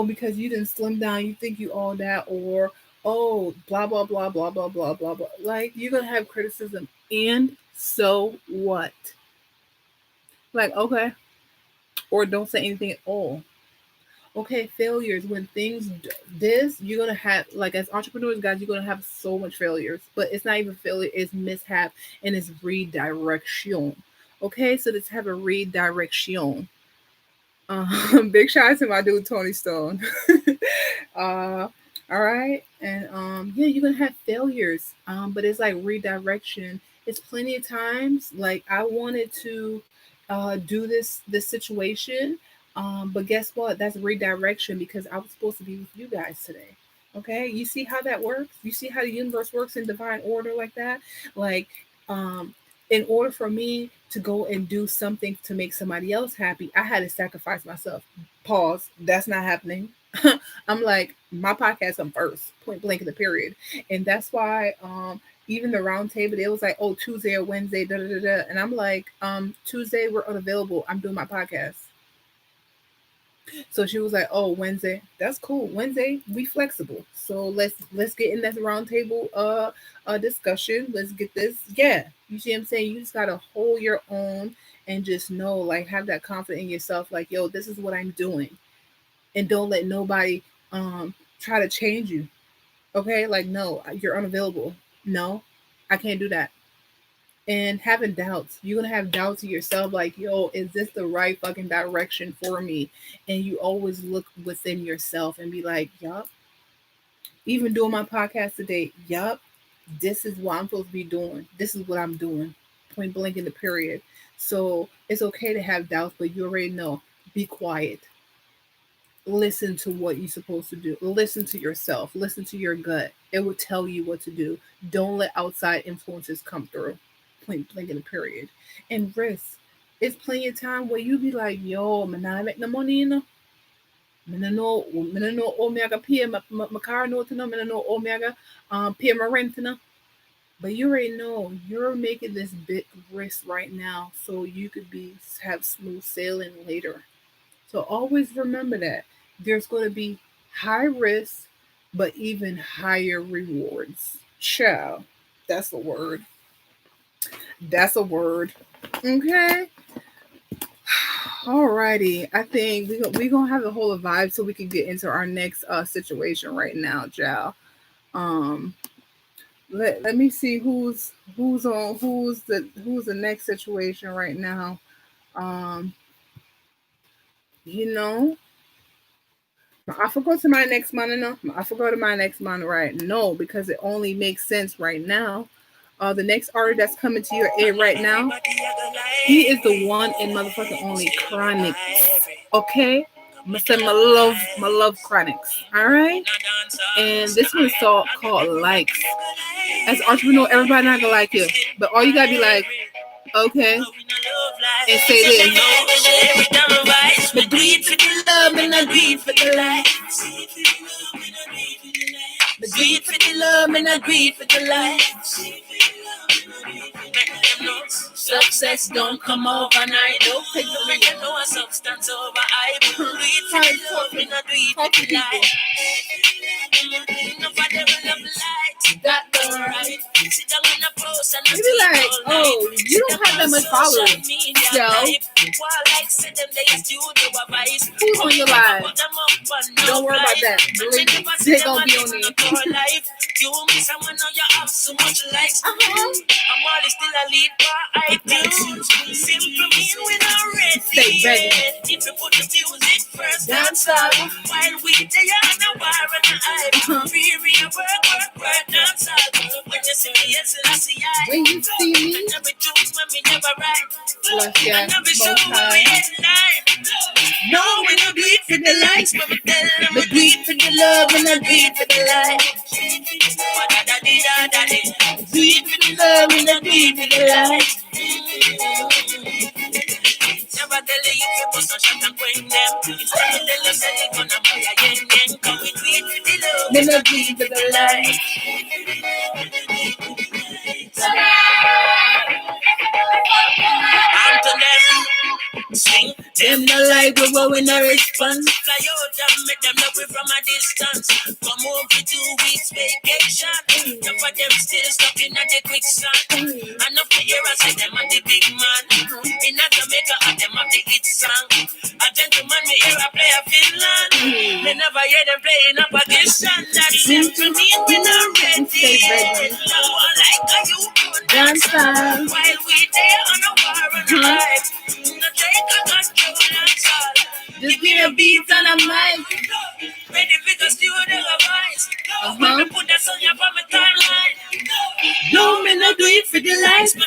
because you didn't slim down, you think you all that, or oh, blah blah blah blah blah blah blah blah. Like you're gonna have criticism, and so what? Like, okay, or don't say anything at all. Okay, failures. When this, you're gonna have, like, as entrepreneurs, guys, you're gonna have so much failures, but it's not even failure, it's mishap, and it's redirection. Okay, so let's have a redirection. Big shout out to my dude Tony Stone. uh, all right, and yeah, you're gonna have failures. But it's like redirection. It's plenty of times. Like I wanted to, do this situation, but guess what? That's redirection because I was supposed to be with you guys today. Okay, you see how that works? You see how the universe works in divine order like that? Like, um, in order for me to go and do something to make somebody else happy, I had to sacrifice myself. Pause. That's not happening. I'm like, my podcast I'm first, point blank in the period. And that's why even the round table, it was like, oh, Tuesday or Wednesday, da da da da. And I'm like, Tuesday we're unavailable. I'm doing my podcast. So she was like, "Oh, Wednesday, that's cool. Wednesday, we flexible. So let's get in that round table discussion. Let's get this. Yeah, you see what I'm saying? You just gotta hold your own and just know, like, have that confidence in yourself. Like, yo, this is what I'm doing, and don't let nobody try to change you. Okay, like, no, you're unavailable. No, I can't do that. And having doubts, you're gonna have doubts of yourself, like, yo, is this the right fucking direction for me? And you always look within yourself and be like, yup, even doing my podcast today, yup, this is what I'm supposed to be doing. This is what I'm doing. Point blank in the period. So it's okay to have doubts, but you already know. Be quiet. Listen to what you're supposed to do. Listen to yourself. Listen to your gut. It will tell you what to do. Don't let outside influences come through. Point blank in the period. And risk. It's plenty of time where you be like, yo, I'm not make no money, you know. I know omega pay my car note, no, I know omega pay my rent, no. But you already know you're making this big risk right now, so you could have smooth sailing later. So always remember that there's going to be high risk, but even higher rewards. Ciao. That's a word. That's a word. Okay. Alrighty. I think we gonna have a whole vibe so we can get into our next situation right now, Jal. Um let me see who's the next situation right now. Um, you know, I forgot to my next month. No, I forgot to my next month, right? No, because it only makes sense right now. The next artist that's coming to your ear right now, he is the one and motherfucking only Chronics. Okay, Mr. My love Chronics. All right, and this one's called Likes. As an entrepreneur, everybody not gonna like you, but all you gotta be like, okay, and say this. But do it for the love and I do it for the life. But do it for the love and I do it for the life. Success don't come overnight. Don't take the ring and no substance over. I do it for the love and I do it for the life. Got the right. Sit down in a post You be like, oh, you don't have that much followers. Yo, who's on your live? Don't worry about that. Believe me, they're gonna be on me. You miss someone know you have so much likes. I'm always still a lead for iTunes. Simple mean we not ready. Stay ready. If you put the music first, dance up. While we there on a war and a hype. We work, dance up. When you see me, yes, I see I. When you see me, never choose when me never right. I never show we headline. No, we don't do it for the likes, but we tell them we do it for the love and I do it for the life. Do it for the love and I do it for the life. Never tell you if you bust a shot and queen them. Instead of tell you say you gonna buy a yen. Come we do it for the love, then I do it for the life. I'm to them. Sing, them no like we go in a response. Fly out and make them love we from a distance. Come home for 2 weeks vacation. Some of them still stuck in the quicksand. And up the year I say them are the big man. In Jamaica and them have the hit song. A gentleman me hear a play a Finland. Me never hear them playing up Pakistan. That's simple mean we not ready. Love one like a you dance time. While we there on a war and a life. Just give a beat and a mic. Ready for the studio voice. When we put that song up on my timeline. No, me not do it for the likes. Do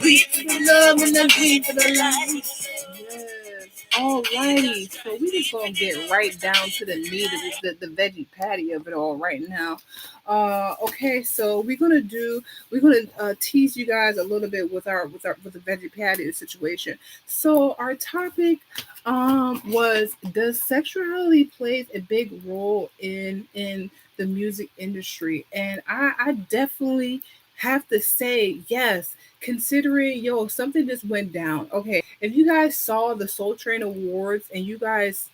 it for the love and I do it for the life. Yes. Alrighty. So we just gonna get right down to the meat of the veggie patty of it all right now. Okay, so we're gonna tease you guys a little bit with the veggie patty situation. So our topic was, does sexuality plays a big role in the music industry? And I definitely have to say yes, considering something just went down. Okay, if you guys saw the Soul Train Awards and you guys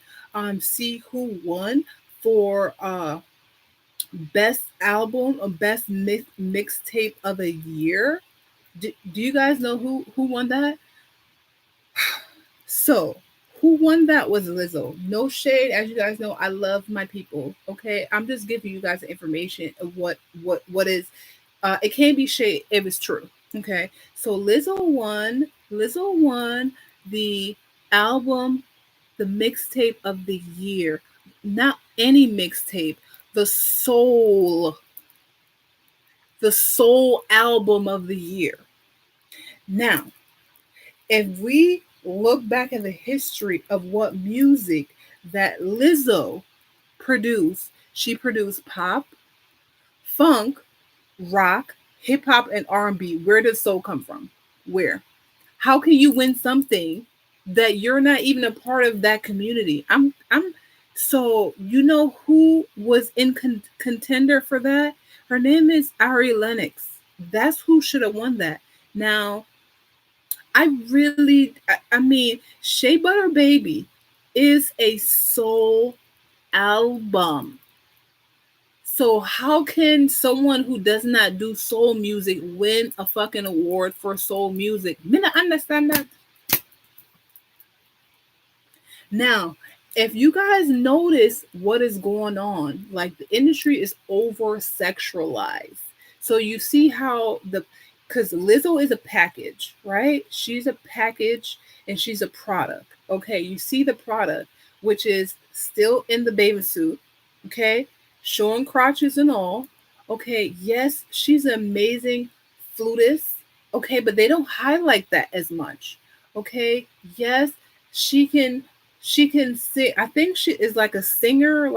see who won for best album or best mixtape of the year, do you guys know who won that? So who won that was Lizzo. No shade, as you guys know, I love my people. Okay, I'm just giving you guys the information of what is. It can't be shade if it's true. Okay, so Lizzo won the album, the mixtape of the year. Not any mixtape, the soul album of the year. Now, if we look back at the history of what music that Lizzo produced, she produced pop, funk, rock, hip hop, and R&B. Where does soul come from? Where? How can you win something that you're not even a part of that community? So you know who was in contender for that? Her name is Ari Lennox. That's who should have won that. Now, I mean, Shea Butter Baby is a soul album. So how can someone who does not do soul music win a fucking award for soul music? Me not understand that. Now, if you guys notice what is going on, like the industry is over sexualized. So you see how because Lizzo is a package, right? She's a package and she's a product. Okay, you see the product, which is still in the bathing suit, okay, showing crotches and all. Okay, yes, she's an amazing flutist. Okay, but they don't highlight that as much. Okay, yes, she can sing. I think she is like a singer,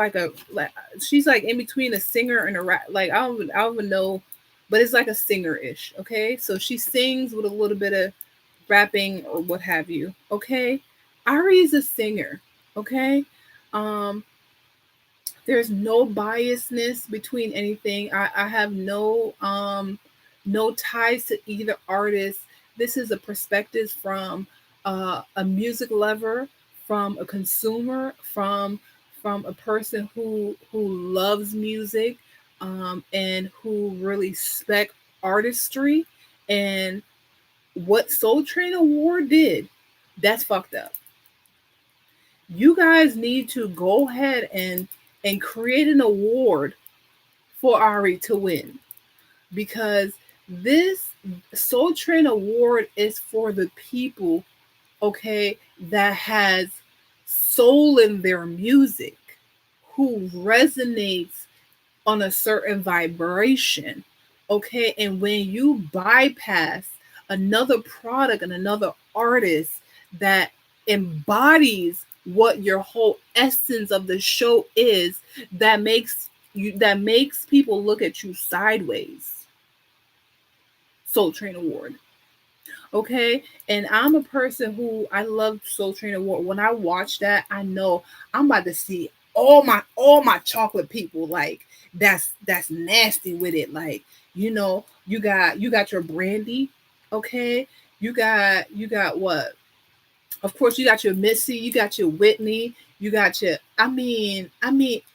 she's like in between a singer and a rap. Like I don't even know, but it's like a singer-ish. Okay, so she sings with a little bit of rapping or what have you. Okay, Ari is a singer. Okay, there's no biasness between anything. I have no ties to either artist. This is a perspective from a music lover, from a consumer, from a person who loves music, and who really respect artistry. And what Soul Train Award did, that's fucked up. You guys need to go ahead and create an award for Ari to win, because this Soul Train Award is for the people, okay, that has soul in their music, who resonates on a certain vibration, okay? And when you bypass another product and another artist that embodies what your whole essence of the show is, that makes people look at you sideways. Soul Train Award. Okay, and I'm a person who I love Soul Train Award. When I watch that, I know I'm about to see all my chocolate people, like that's nasty with it. Like, you got your Brandy, okay? You got what? Of course, you got your Missy, you got your Whitney, you got your I mean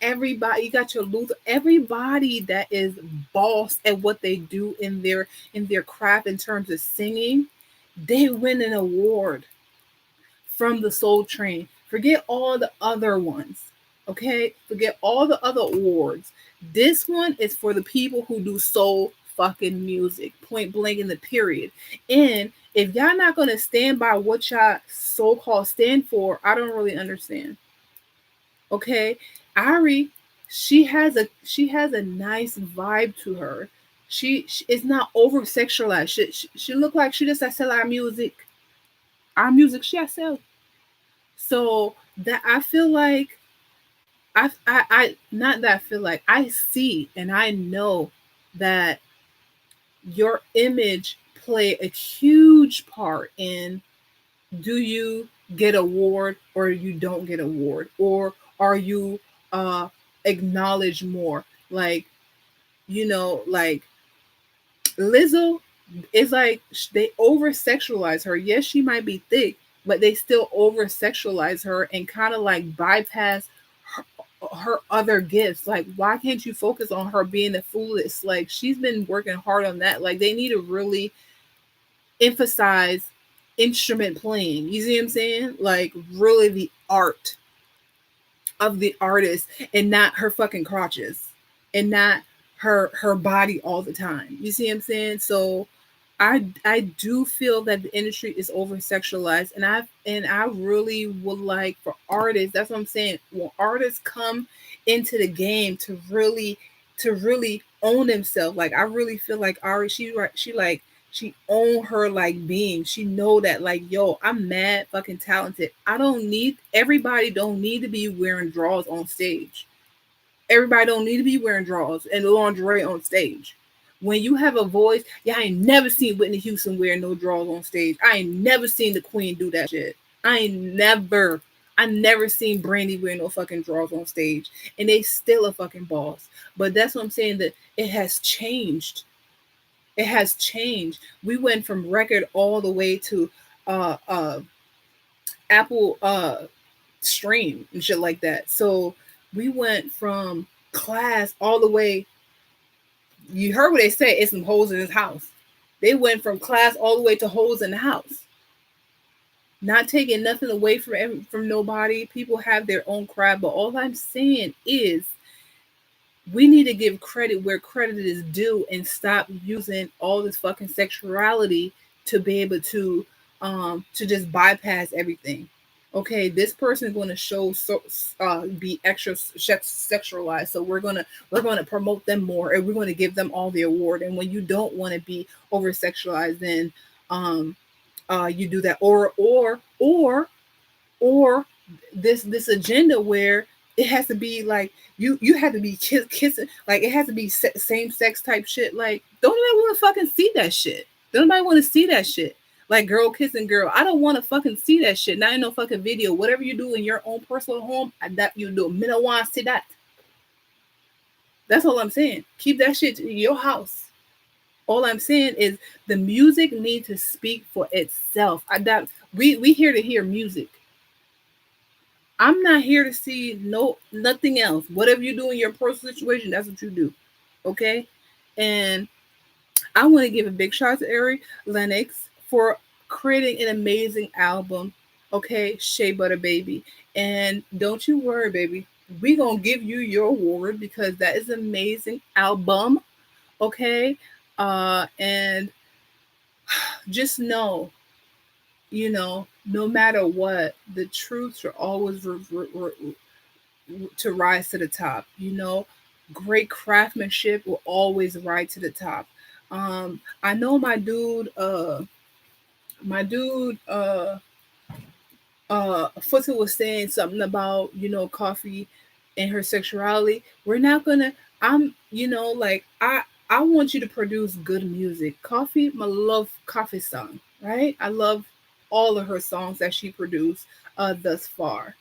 everybody, you got your Luther, everybody that is boss at what they do in their craft in terms of singing, they win an award from the Soul Train. Forget all the other ones. Okay? Forget all the other awards. This one is for the people who do soul fucking music. Point blank in the period. And if y'all not gonna stand by what y'all so-called stand for, I don't really understand. Okay? Ari, she has a nice vibe to her. She is not over sexualized. She look like she just sell our music. Our music she sell. So that I feel like I not that I feel like I see and I know that your image play a huge part in, do you get award or you don't get award, or are you uh acknowledged more, like, like Lizzo is like they over sexualize her. Yes, she might be thick, but they still over sexualize her and kind of like bypass her other gifts. Like, why can't you focus on her being the foolish? Like, she's been working hard on that. Like, they need to really emphasize instrument playing. You see what I'm saying? Like, really the art of the artist, and not her fucking crotches, and not her body all the time. You see what I'm saying? So I do feel that the industry is over sexualized, and I really would like for artists. That's what I'm saying. When artists come into the game to really own themselves, like I really feel like Ari, she own her like being. She know that, like, yo, I'm mad fucking talented. I don't need everybody don't need to be wearing drawers on stage. Everybody don't need to be wearing drawers and lingerie on stage. When you have a voice, yeah, I ain't never seen Whitney Houston wear no drawers on stage. I ain't never seen the Queen do that shit. I never seen Brandy wear no fucking drawers on stage. And they still a fucking boss. But that's what I'm saying, that it has changed. It has changed. We went from record all the way to uh uh Apple stream and shit like that. So we went from class all the way. You heard what they said, it's some hoes in his house. They went from class all the way to hoes in the house. Not taking nothing away from nobody. People have their own craft, but all I'm saying is we need to give credit where credit is due and stop using all this fucking sexuality to be able to just bypass everything. Okay, this person is going to show be extra sexualized, so we're gonna promote them more, and we're going to give them all the award. And when you don't want to be over sexualized, then um you do that, or this agenda where it has to be like you have to be kissing, like it has to be same sex type shit. Like, don't nobody want to fucking see that shit. Don't nobody want to see that shit. Like girl kissing girl, I don't want to fucking see that shit. Not in no fucking video. Whatever you do in your own personal home, that you do. Me no want to see that. That's all I'm saying. Keep that shit in your house. All I'm saying is the music needs to speak for itself. We here to hear music. I'm not here to see nothing else. Whatever you do in your personal situation, that's what you do. Okay? And I want to give a big shout out to Ari Lennox for creating an amazing album. Okay, Shea Butter Baby. And don't you worry, baby. We gonna give you your award because that is an amazing album. Okay. And just know, no matter what, the truth should always to rise to the top. Great craftsmanship will always rise to the top. I know my dude Footer was saying something about, coffee and her sexuality. We're not gonna I'm like I want you to produce good music. Coffee, I love Coffee song, right? I love all of her songs that she produced thus far.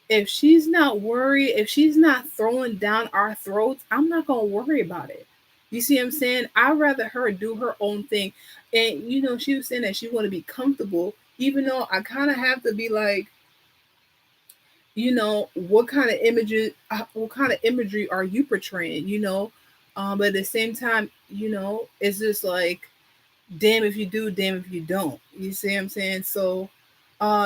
If she's not worried, if she's not throwing down our throats, I'm not gonna worry about it. You see what I'm saying? I'd rather her do her own thing. And she was saying that she want to be comfortable, even though I kind of have to be like, what kind of imagery are you portraying? But at the same time, it's just like, damn if you do, damn if you don't. You see what I'm saying? So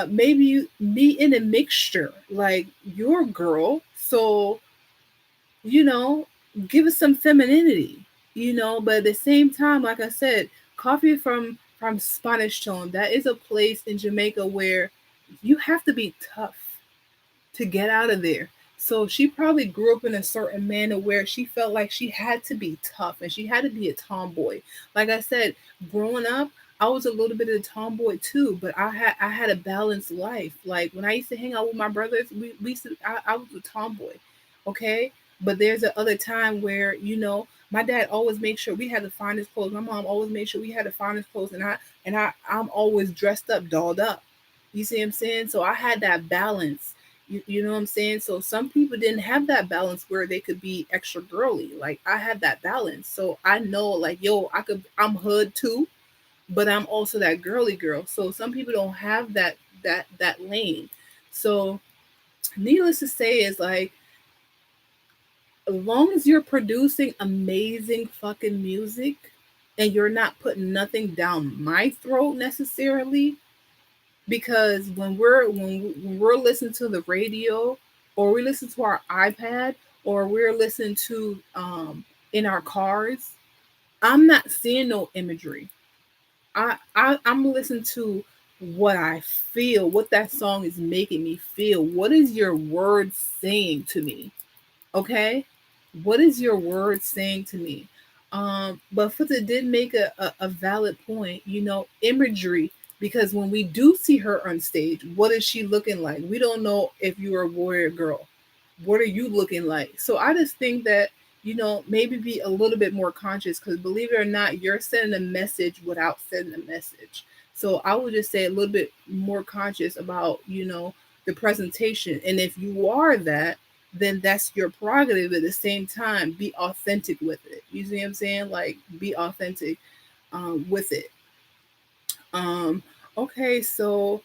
maybe you be in a mixture, like you're a girl, so you know, give us some femininity, but at the same time, like I said, coffee from Spanish Tone, that is a place in Jamaica where you have to be tough to get out of there. So she probably grew up in a certain manner where she felt like she had to be tough and she had to be a tomboy. Like I said, growing up, I was a little bit of a tomboy too, but I had a balanced life. Like when I used to hang out with my brothers, we used to, I was a tomboy, okay. But there's a other time where my dad always made sure we had the finest clothes. My mom always made sure we had the finest clothes, and I'm always dressed up, dolled up. You see what I'm saying? So I had that balance. You know what I'm saying? So some people didn't have that balance where they could be extra girly. Like I had that balance. So I know like, yo, I'm hood too, but I'm also that girly girl. So some people don't have that lane. So needless to say is like, as long as you're producing amazing fucking music and you're not putting nothing down my throat necessarily, because when we're listening to the radio, or we listen to our iPad, or we're listening to in our cars, I'm not seeing no imagery. I'm listening to what I feel, what that song is making me feel. What is your word saying to me? Okay, what is your word saying to me? But Futta did make a valid point, imagery, because when we do see her on stage, what is she looking like? We don't know if you're a warrior girl. What are you looking like? So I just think that, maybe be a little bit more conscious, because believe it or not, you're sending a message without sending a message. So I would just say a little bit more conscious about, the presentation. And if you are that, then that's your prerogative. At the same time, be authentic with it. You see what I'm saying? Like, be authentic with it. Um, okay, so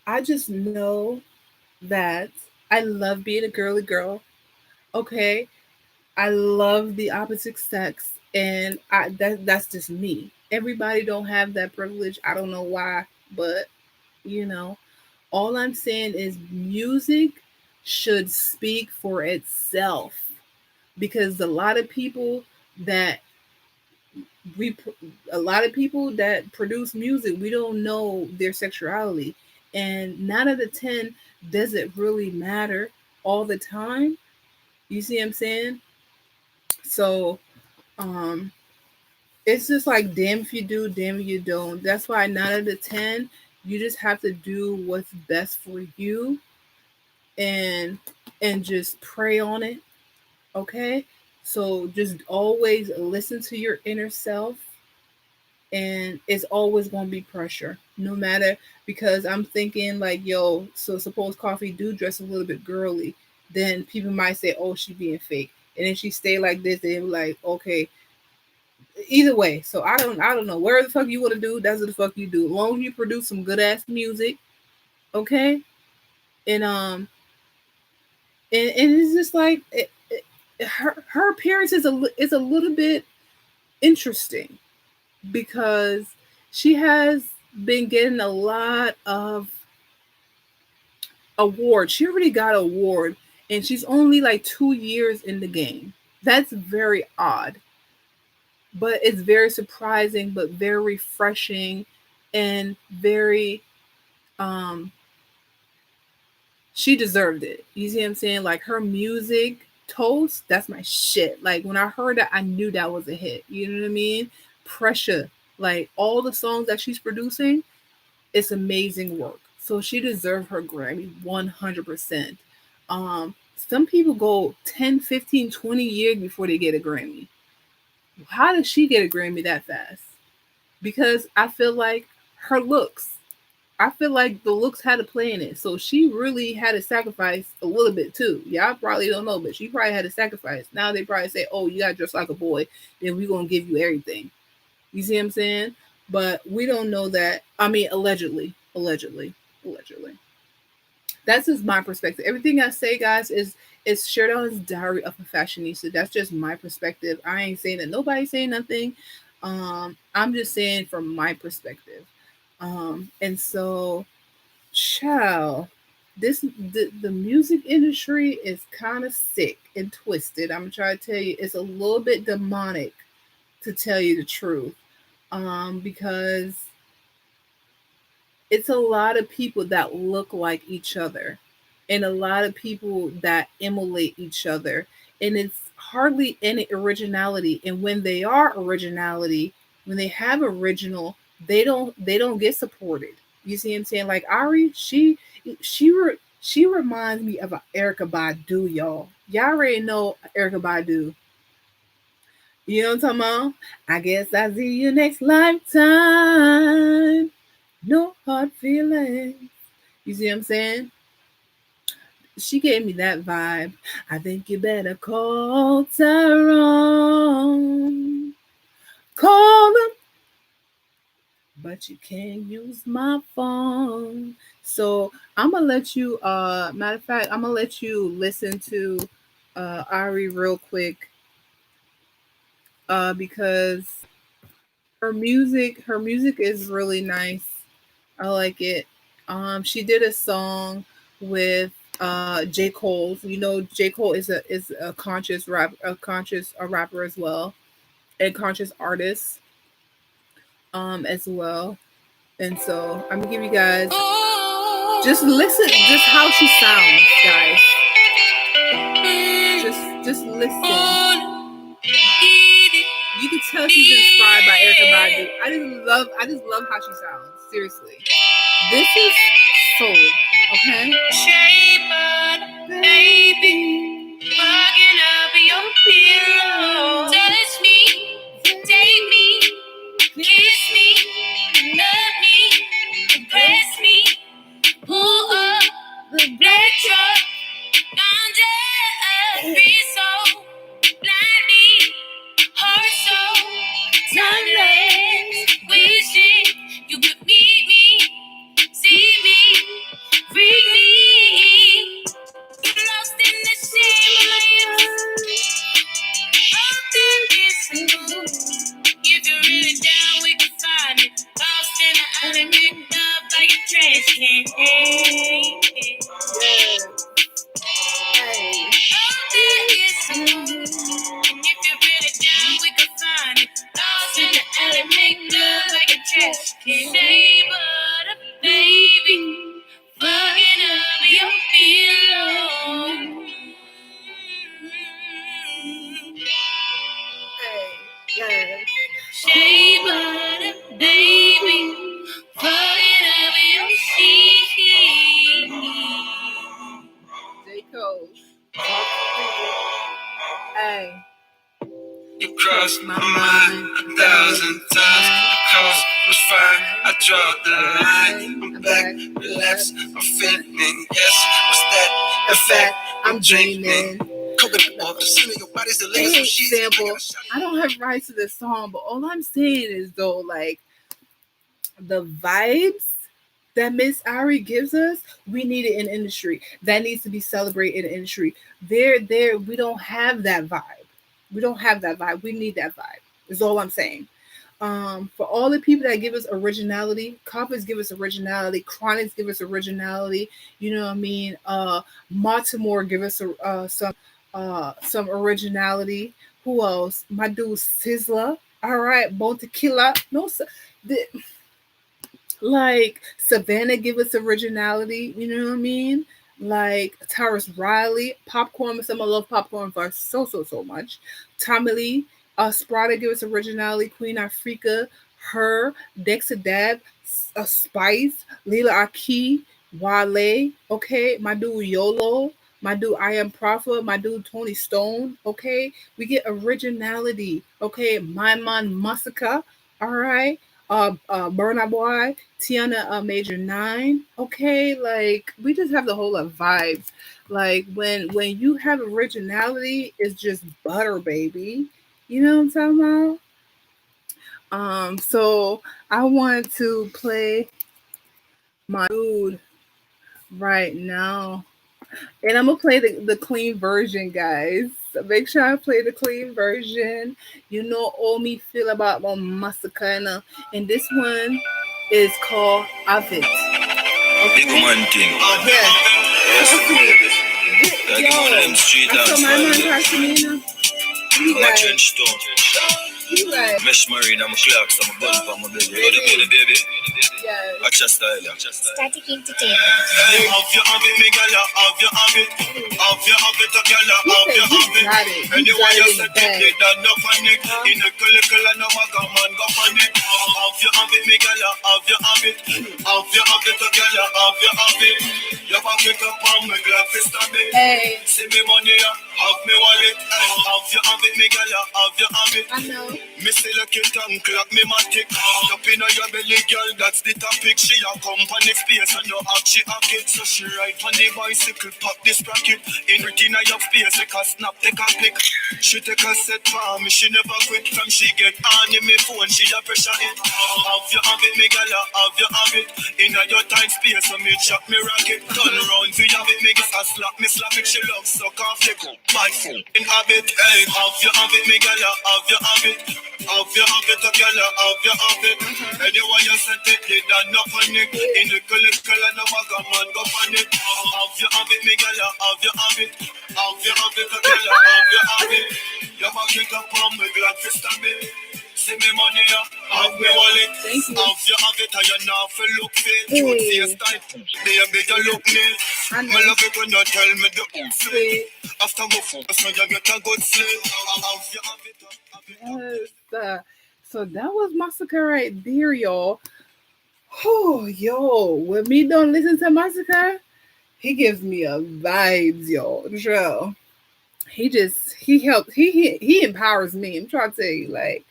I just know that I love being a girly girl. Okay, I love the opposite sex, and that's just me. Everybody don't have that privilege. I don't know why, but you know, all I'm saying is music should speak for itself, because that we a lot of people that produce music, we don't know their sexuality, and 9 out of 10 does it really matter all the time. You see what I'm saying? So um it's just like, damn if you do, damn if you don't. That's why 9 out of 10, you just have to do what's best for you, and just pray on it. Okay, so just always listen to your inner self, and it's always going to be pressure, no matter. Because I'm thinking like, yo, so suppose Coffee do dress a little bit girly, then people might say, oh, she being fake. And then she stay like this, they're like, okay, either way. So I don't know, where the fuck you want to do, that's what the fuck you do, as long as you produce some good ass music. Okay. And and it's just like her appearance is a little bit, interesting because she has been getting a lot of awards. She already got an award and she's only like 2 years in the game. That's very odd, but it's very surprising, but very refreshing and very, um, she deserved it. You see what I'm saying? Like her music, Toast, that's my shit. Like when I heard that, I knew that was a hit. You know what I mean? Pressure, like all the songs that she's producing, it's amazing work. So she deserved her Grammy 100%. Some people go 10, 15, 20 years before they get a Grammy. How does she get a Grammy that fast? Because I feel like her looks. I feel like the looks had a play in it. So she really had to sacrifice a little bit too. Y'all probably don't know, but she probably had to sacrifice. Now they probably say, oh, you got dressed like a boy, then we're going to give you everything. You see what I'm saying? But we don't know that. I mean, allegedly. Allegedly. That's just my perspective. Everything I say, guys, is SHERIDONNA'S Diary of a Fashionista. That's just my perspective. I ain't saying that nobody's saying nothing. I'm just saying from my perspective. And so, child, the music industry is kind of sick and twisted. I'm trying to tell you, it's a little bit demonic, to tell you the truth, because it's a lot of people that look like each other and a lot of people that emulate each other, and it's hardly any originality. And when they are originality, when they have original, they don't get supported. You see what I'm saying? Like Ari, she reminds me of a Erica Badu, y'all. Y'all already know Erica Badu. You know what I'm talking about? I guess I'll see you next lifetime. No hard feelings. You see what I'm saying? She gave me that vibe. I think you better call Tyrone. Call him, but you can't use my phone. So I'm gonna let you. Matter of fact, I'm gonna let you listen to Ari real quick. Because her music is really nice. I like it. She did a song with J. Cole. You know, J. Cole is a conscious a rapper as well, and conscious artist as well. And so I'm gonna give you guys just listen, just how she sounds, guys. Just listen. You can tell she's inspired by Erica Badu. I just love how she sounds. Seriously. This is soul, okay? Shape baby, bugging up your pillow. Touch me, take me, kiss me, love me, impress me, pull up the black truck, under every soul, blindly, heart so timeless, wishing you could meet me. See me, read me, lost in the shade. Hope that it's new. If you're really down, we can find it. Lost in the element up like a trash can. Hope that it's new. If you're really down, we can find it. Lost in the element up like a trash can. Save up, baby. Fucking up your pillow. Hey, shea butter, baby. Fucking up your sheet. J. Cole. Hey. You crossed my mind 1,000 times. The cost was fine. I draw the line. I'm back, relax. I'm feeling. Yes, what's that? The fact I'm dreaming. Coconut off the center of your body's the latest of sheets. Sample. I don't have rights to this song, but all I'm saying is though, like the vibes that Miss Ari gives us, we need it in industry. That needs to be celebrated in industry. We don't have that vibe. We don't have that vibe. We need that vibe. Is all I'm saying. For all the people that give us originality, Coppers give us originality, Chronics give us originality. You know what I mean? Baltimore give us some originality. Who else? My dude Sizzler. All right, Bon Tequila. No, the, like Savannah give us originality, you know what I mean? Like Tyrus Riley, Popcorn, some I love Popcorn for so much. Tommy Lee, Sprada give us originality, Queen Africa, her, Dexa Dab, Spice, Lila Aki, Wale, okay, my dude YOLO, my dude I Am Prophet, my dude Tony Stone, okay? We get originality, okay? My Man Massacre, all right? Burna Boy, Tiana Major 9. Okay, like we just have the whole of vibes. Like when you have originality, it's just butter, baby. You know what I'm talking about? So I want to play my dude right now. And I'm gonna play the clean version, guys. So make sure I play the clean version. You know all me feel about my massacre. And this one is called Avid. Big Okay? man thing. Yeah. Yes, Talk to me. like Yo, one of them street I saw dance my man vibes. talk to me, you know. He My like, trench tone. he like, Mesh marine, I'm a clerk, I'm a gun for my baby. What the baby? yeah. Watch your style. Static Entertainment. Hey, have you have it, me gala? Have you have it? Have you have it, gala? Have you have it? Got it. He Anyone got you it in said the bag. it, that no panic. In a color, no maga man, go panic. Have you have it, me gala? Have you have it? Have you have it, gala? Have you have it? You back it up on me, glad to stand it. Hey, See me money, have me wallet. Have you have it, me gala? Have you have it? I know. Me still a kill tongue, clap me matic. Up in your belly, girl, that's the topic. She a company space and no act, she hack it. So she ride on the bicycle, pop this bracket. In retina your face, like a snap, take a pic. She take a set for me, she never quit. From she get on in me phone, she a pressure it. Have you have it, me gala, have you have it? In your tight space, so me chop me rocket. Turn around, fi have it, me get a slap, me slap it. She love suck off the cook, my foot. In habit, hey, have you have it, me gala, have you have it? Have you have it, gala, have you have it? Anyone you set it, they done no panic. In the color, no maga man, go panic. Have you have it, me gala, have you have it? Have you have it, gala, have you have it? You back it up on me, glad to stab it. See me money, have me wallet. Thank you. Have you have it, and you now for look fit. Cute face type, baby, you look me. I Me know. love it when you tell me the sweet. After my foot, so you get a good sleep. Have you have it, have you have it? Yes. So that was Massacre right there, y'all. Oh, yo, when me don't listen to Massacre, he gives me a vibes, yo. Joe. He just he helps he empowers me. I'm trying to tell you, like,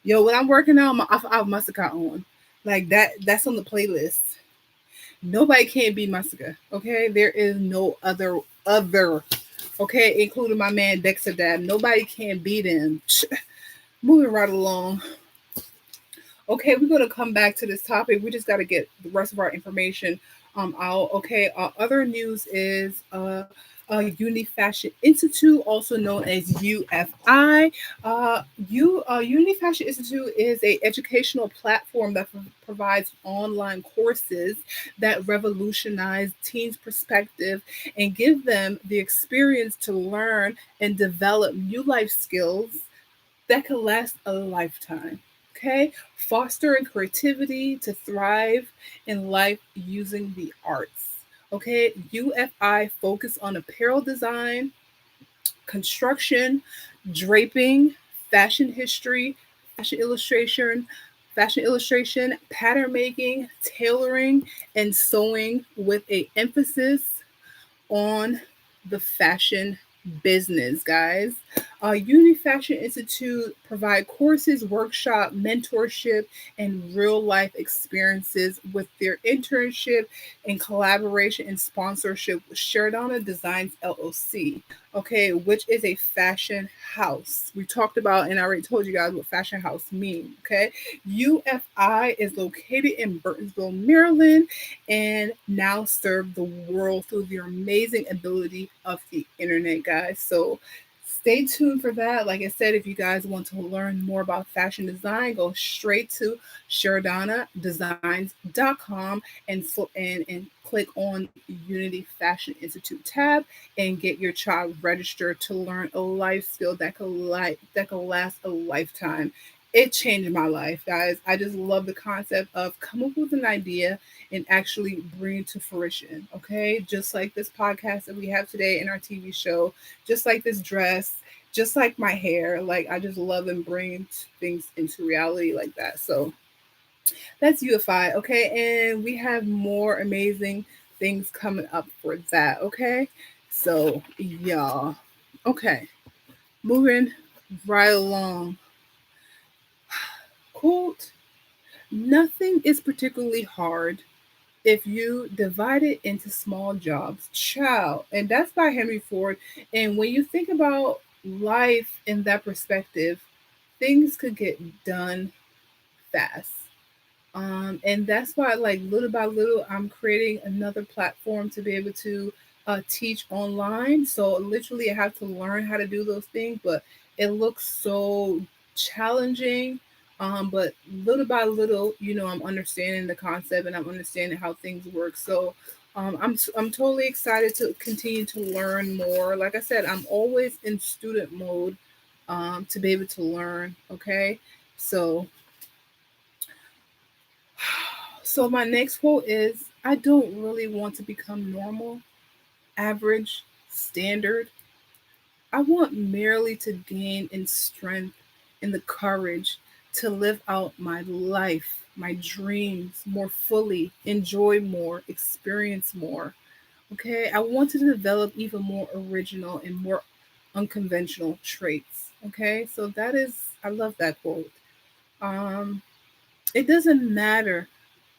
yo, when I'm working out, I have Massacre on. Like that's on the playlist. Nobody can beat Massacre. Okay, there is no other. Okay, including my man Dexter Dab. Nobody can beat him. Moving right along. Okay, we're gonna come back to this topic. We just got to get the rest of our information out. Okay, other news is Uni Fashion Institute, also known as UFI. Uni Fashion Institute is a educational platform that provides online courses that revolutionize teens' perspective and give them the experience to learn and develop new life skills that can last a lifetime. Okay, fostering creativity to thrive in life using the arts. Okay, UFI focus on apparel design, construction, draping, fashion history, fashion illustration, pattern making, tailoring, and sewing with a emphasis on the fashion business, guys. Uni Fashion Institute provide courses, workshop, mentorship, and real life experiences with their internship and collaboration and sponsorship with Sheridonna Designs LLC, okay, which is a fashion house. We talked about and I already told you guys what fashion house means, okay? UFI is located in Burtonsville, Maryland, and now serve the world through the amazing ability of the internet, guys. So stay tuned for that. Like I said, if you guys want to learn more about fashion design, go straight to sheridonnadesigns.com and click on Unity Fashion Institute tab and get your child registered to learn a life skill that could last a lifetime. It changed my life, guys. I just love the concept of come up with an idea and actually bring it to fruition. Okay, just like this podcast that we have today in our TV show, just like this dress, just like my hair. Like I just love and bring things into reality like that. So that's UFI, okay? And we have more amazing things coming up for that, okay? So, y'all, okay, moving right along. Quote, nothing is particularly hard if you divide it into small jobs. Ciao. And that's by Henry Ford. And when you think about life in that perspective, things could get done fast. And that's why, like, little by little, I'm creating another platform to be able to teach online. So literally, I have to learn how to do those things, but it looks so challenging. But little by little, I'm understanding the concept and I'm understanding how things work. So I'm totally excited to continue to learn more. Like I said, I'm always in student mode to be able to learn. Okay, so so my next quote is I don't really want to become normal, average, standard. I want merely to gain in strength and the courage to live out my life, my dreams more fully, enjoy more, experience more. Okay, I want to develop even more original and more unconventional traits. Okay, so that is, I love that quote. Um, it doesn't matter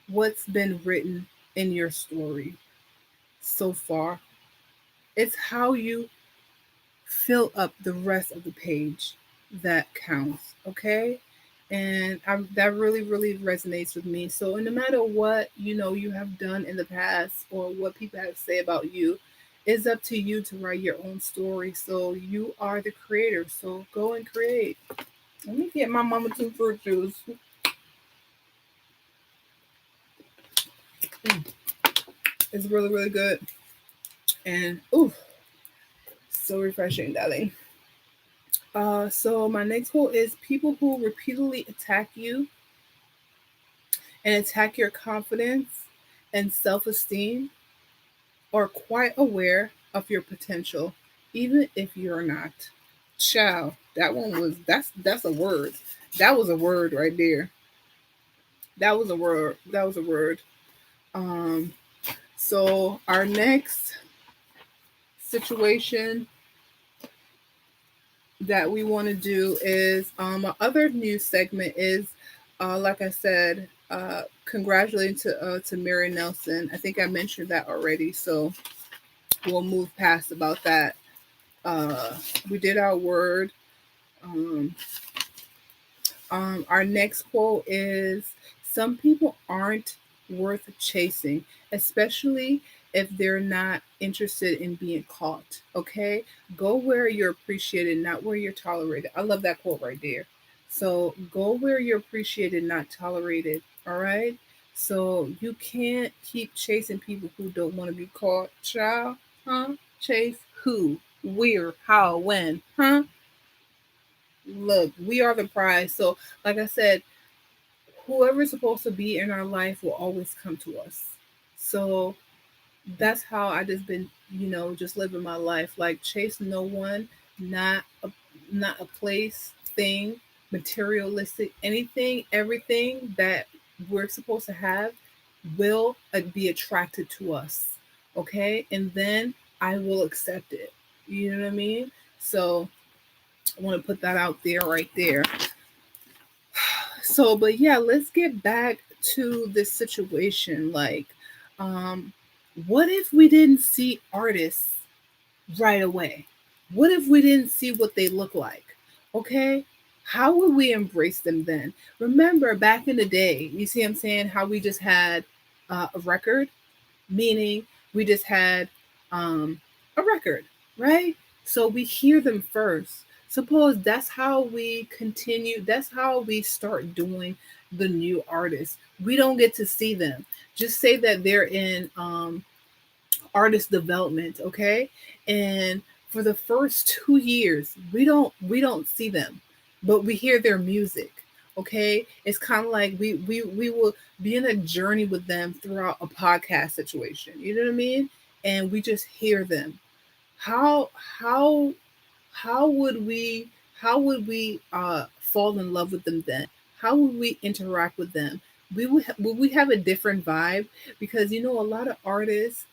what's been written in your story so far. It's how you fill up the rest of the page that counts, okay? And that really, really resonates with me. So, no matter what you have done in the past or what people have to say about you, it's up to you to write your own story. So you are the creator. So go and create. Let me get my mama some fruit juice. Mm, it's really, really good. And ooh, so refreshing, darling. So my next quote is people who repeatedly attack you and attack your confidence and self-esteem are quite aware of your potential, even if you're not. Child, that's a word. That was a word right there. That was a word. That was a word. Um, so our next situation that we want to do is our other news segment is like I said, congratulating to Mary Nelson. I think I mentioned that already, so we'll move past about that. uh we did our word. um our next quote is some people aren't worth chasing, especially if they're not interested in being caught. Okay? Go where you're appreciated, not where you're tolerated. I love that quote right there. So go where you're appreciated, not tolerated. All right? So you can't keep chasing people who don't want to be caught. Child, huh? Chase who? Where? How? When? Huh? Look, we are the prize. So, like I said, whoever's supposed to be in our life will always come to us. So that's how I just been, just living my life. Like chase no one, not a not a place, thing, materialistic, anything, everything that we're supposed to have will be attracted to us. Okay? And then I will accept it. You know what I mean? So I want to put that out there right there. So, but yeah, let's get back to this situation. Like, um, what if we didn't see artists right away? What if we didn't see what they look like? Okay, how would we embrace them then? Remember back in the day, you see what I'm saying? How we just had a record, meaning we just had a record, right? So we hear them first. Suppose that's how we continue, that's how we start doing the new artists. We don't get to see them. Just say that they're in artist development, okay? And for the first 2 years, we don't see them, but we hear their music. Okay, it's kind of like we will be in a journey with them throughout a podcast situation. You know what I mean? And we just hear them. How how how would we fall in love with them then? How would we interact with them? Would we have a different vibe? Because a lot of artists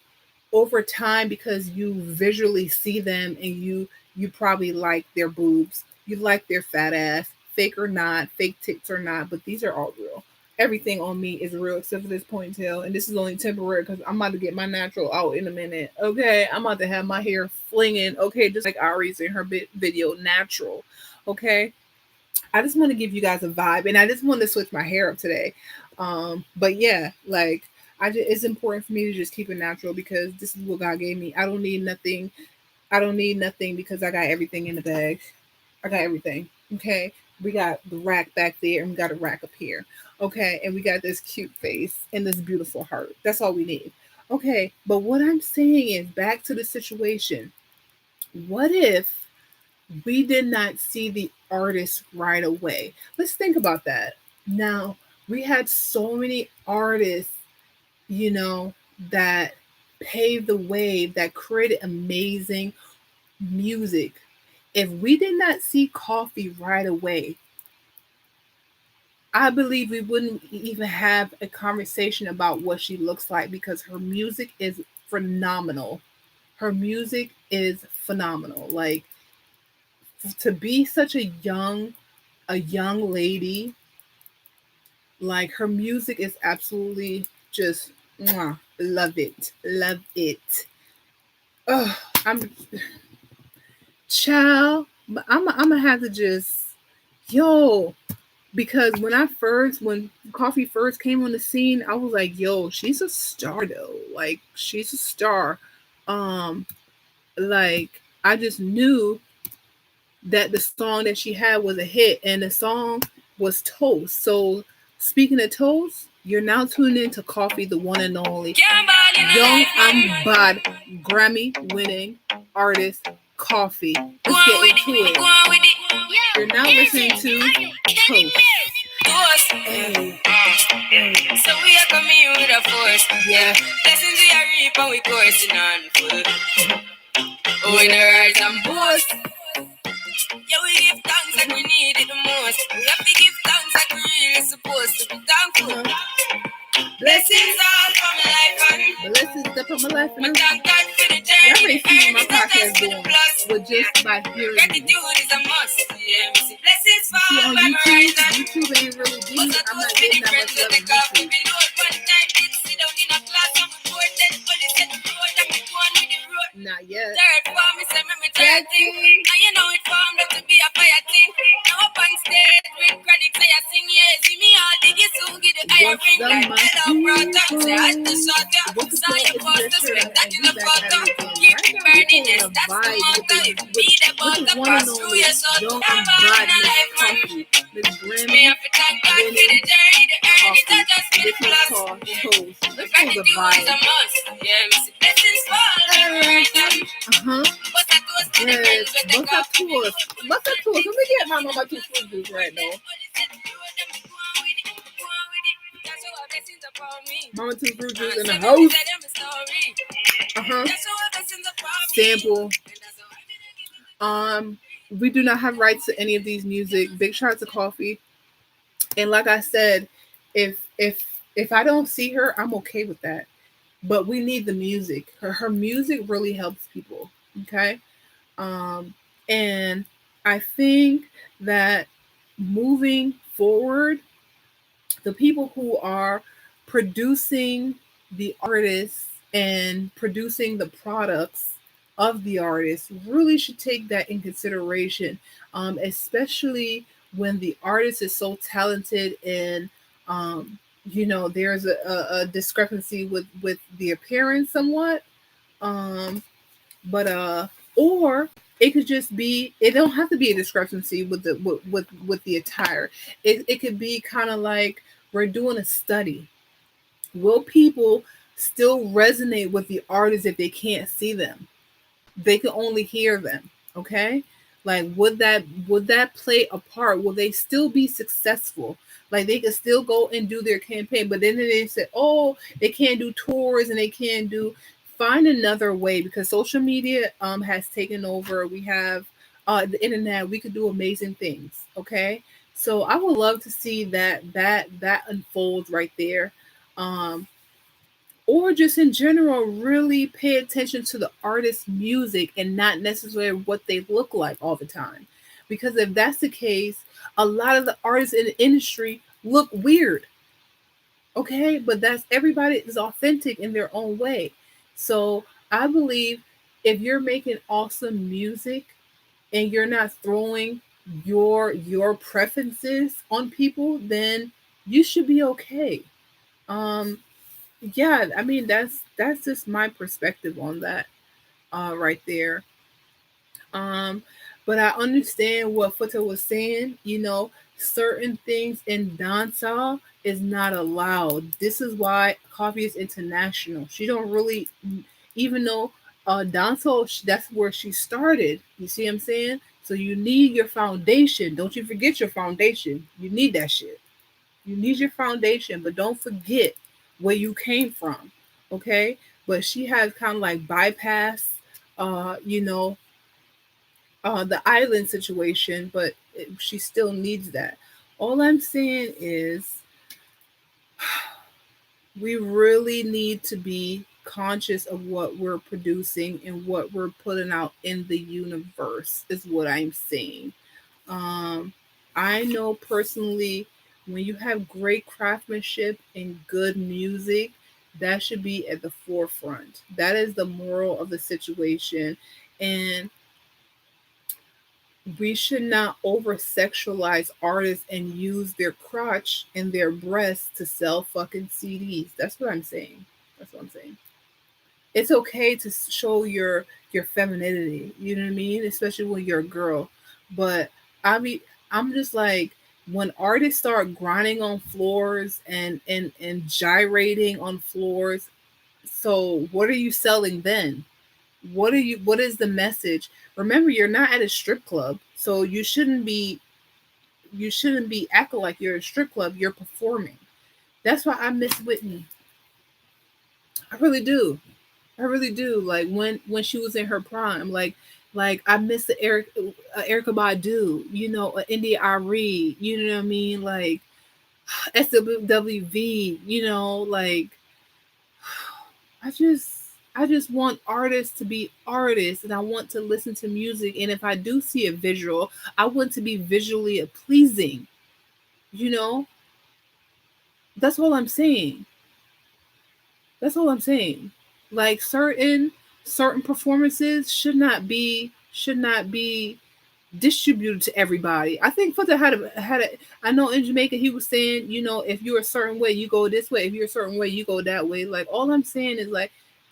over time, because you visually see them and you probably like their boobs, you like their fat ass, fake or not, fake tits or not, but these are all real. Everything on me is real except for this ponytail, and this is only temporary because I'm about to get my natural out in a minute. Okay, I'm about to have my hair flinging. Okay, just like Ari's in her video, natural. Okay, I just want to give you guys a vibe, and I just want to switch my hair up today. But yeah, like it's important for me to just keep it natural because this is what God gave me. I don't need nothing. I don't need nothing because I got everything in the bag. I got everything. Okay, we got the rack back there, and we got a rack up here. Okay, and we got this cute face and this beautiful heart. That's all we need. Okay, but what I'm saying is back to the situation. What if we did not see the artist right away? Let's think about that. Now, we had so many artists, you know, that paved the way, that created amazing music. If we did not see Coffee right away, I believe we wouldn't even have a conversation about what she looks like because her music is phenomenal. Her music is phenomenal. Like, to be such a young lady, like her music is absolutely just mwah, love it. Love it. Oh, I'm child, but I'm gonna have to just yo, because when Coffee first came on the scene, I was like, yo, she's a star though. Like she's a star. Um like I just knew that the song that she had was a hit, and the song was Toast. So speaking of Toast, you're now tuned in to Coffee, the one and only young bad Grammy winning artist Coffee. Let's get into it. You're now listening to Toast. Hey. So we are coming with a force. Yeah. Blessings we are reaping, we coursing on full. Oh, in the rise and boast. Yeah, we give thanks like we need it the most. We have to give thanks like we really supposed to be thankful. Blessings all from my life and blessings up from my life. We thank God for the Y'all journey. may see my podcast doing with just by hearing me. Gratitude is a must. Yeah, we see blessings See, fall on by my right hand. YouTube ain't really deep. I'm not getting that much love on YouTube. We know it one time did sit down in a class and we poured that police set the road and we go on with the road. Not yet. Third form, me say me third thing. And you know it formed up to be a fire thing. Now up on stage with chronic say I sing, yeah. See me all diggy soon, get the higher ring like hello, brother. Say I just shot ya. Saw your poster, spectacular photo. Keep it burning, yes, that's the motto. If you be the butter, pass through your soul. I'm on a life, man. Me have to thank God for the journey, the earnings, I just been plus. Gratitude is a must. Yeah, me see blessings fall. But I toast to the friends with the coffee. What's that toast? Let me get my mama two fruit juice right now. Mama two fruit juice in the house. Sample. We do not have rights to any of these music. Big shout out to Coffee. And like I said, if I don't see her, I'm okay with that. But we need the music. Her music really helps people. Okay. And I think that moving forward, the people who are producing the artists and producing the products of the artist really should take that in consideration, especially when the artist is so talented and there's a discrepancy with the appearance somewhat, but Or it could just be, it don't have to be a discrepancy with the with the attire. It could be kind of like we're doing a study. Will people still resonate with the artist if they can't see them? They can only hear them. Okay, like would that play a part? Will they still be successful? Like they could still go and do their campaign, but then they said, oh, they can't do tours and they can't do. Find another way, because social media has taken over. We have the internet. We could do amazing things. Okay, so I would love to see that unfolds right there. Um, or just in general, really pay attention to the artist's music and not necessarily what they look like all the time. Because if that's the case, a lot of the artists in the industry look weird. Okay, but that's, everybody is authentic in their own way. So I believe if you're making awesome music and you're not throwing your preferences on people, then you should be okay. Um, yeah, I mean that's just my perspective on that right there. um but I understand what Futa was saying. Certain things in dancehall is not allowed. This is why Coffee is international. She don't really, even though dancehall, that's where she started. You see what I'm saying? So you need your foundation. Don't you forget your foundation. You need that shit. You need your foundation, but don't forget where you came from. Okay? But she has kind of like bypassed, uh, you know, the island situation, but she still needs that. All I'm saying is we really need to be conscious of what we're producing and what we're putting out in the universe, is what I'm saying. Um, I know personally, when you have great craftsmanship and good music, that should be at the forefront. That is the moral of the situation. And we should not over sexualize artists and use their crotch and their breasts to sell fucking CDs. That's what I'm saying. That's what I'm saying. It's okay to show your femininity. You know what I mean? Especially when you're a girl. But I mean, I'm just like, when artists start grinding on floors and gyrating on floors. So what are you selling then? What is the message? Remember, you're not at a strip club, so you shouldn't be acting like you're a strip club. You're performing. That's why I miss Whitney. I really do. I really do. Like when she was in her prime, like I miss the Erica Badu, India Ari, you know what I mean, like SWWV, like I just I just want artists to be artists, and I want to listen to music, and if I do see a visual, I want to be visually pleasing, you know? That's all I'm saying. That's all I'm saying. Like certain performances should not be distributed to everybody. I think Futta had a. I know in Jamaica he was saying, if you're a certain way, you go this way. If you're a certain way, you go that way. Like all I'm saying is like,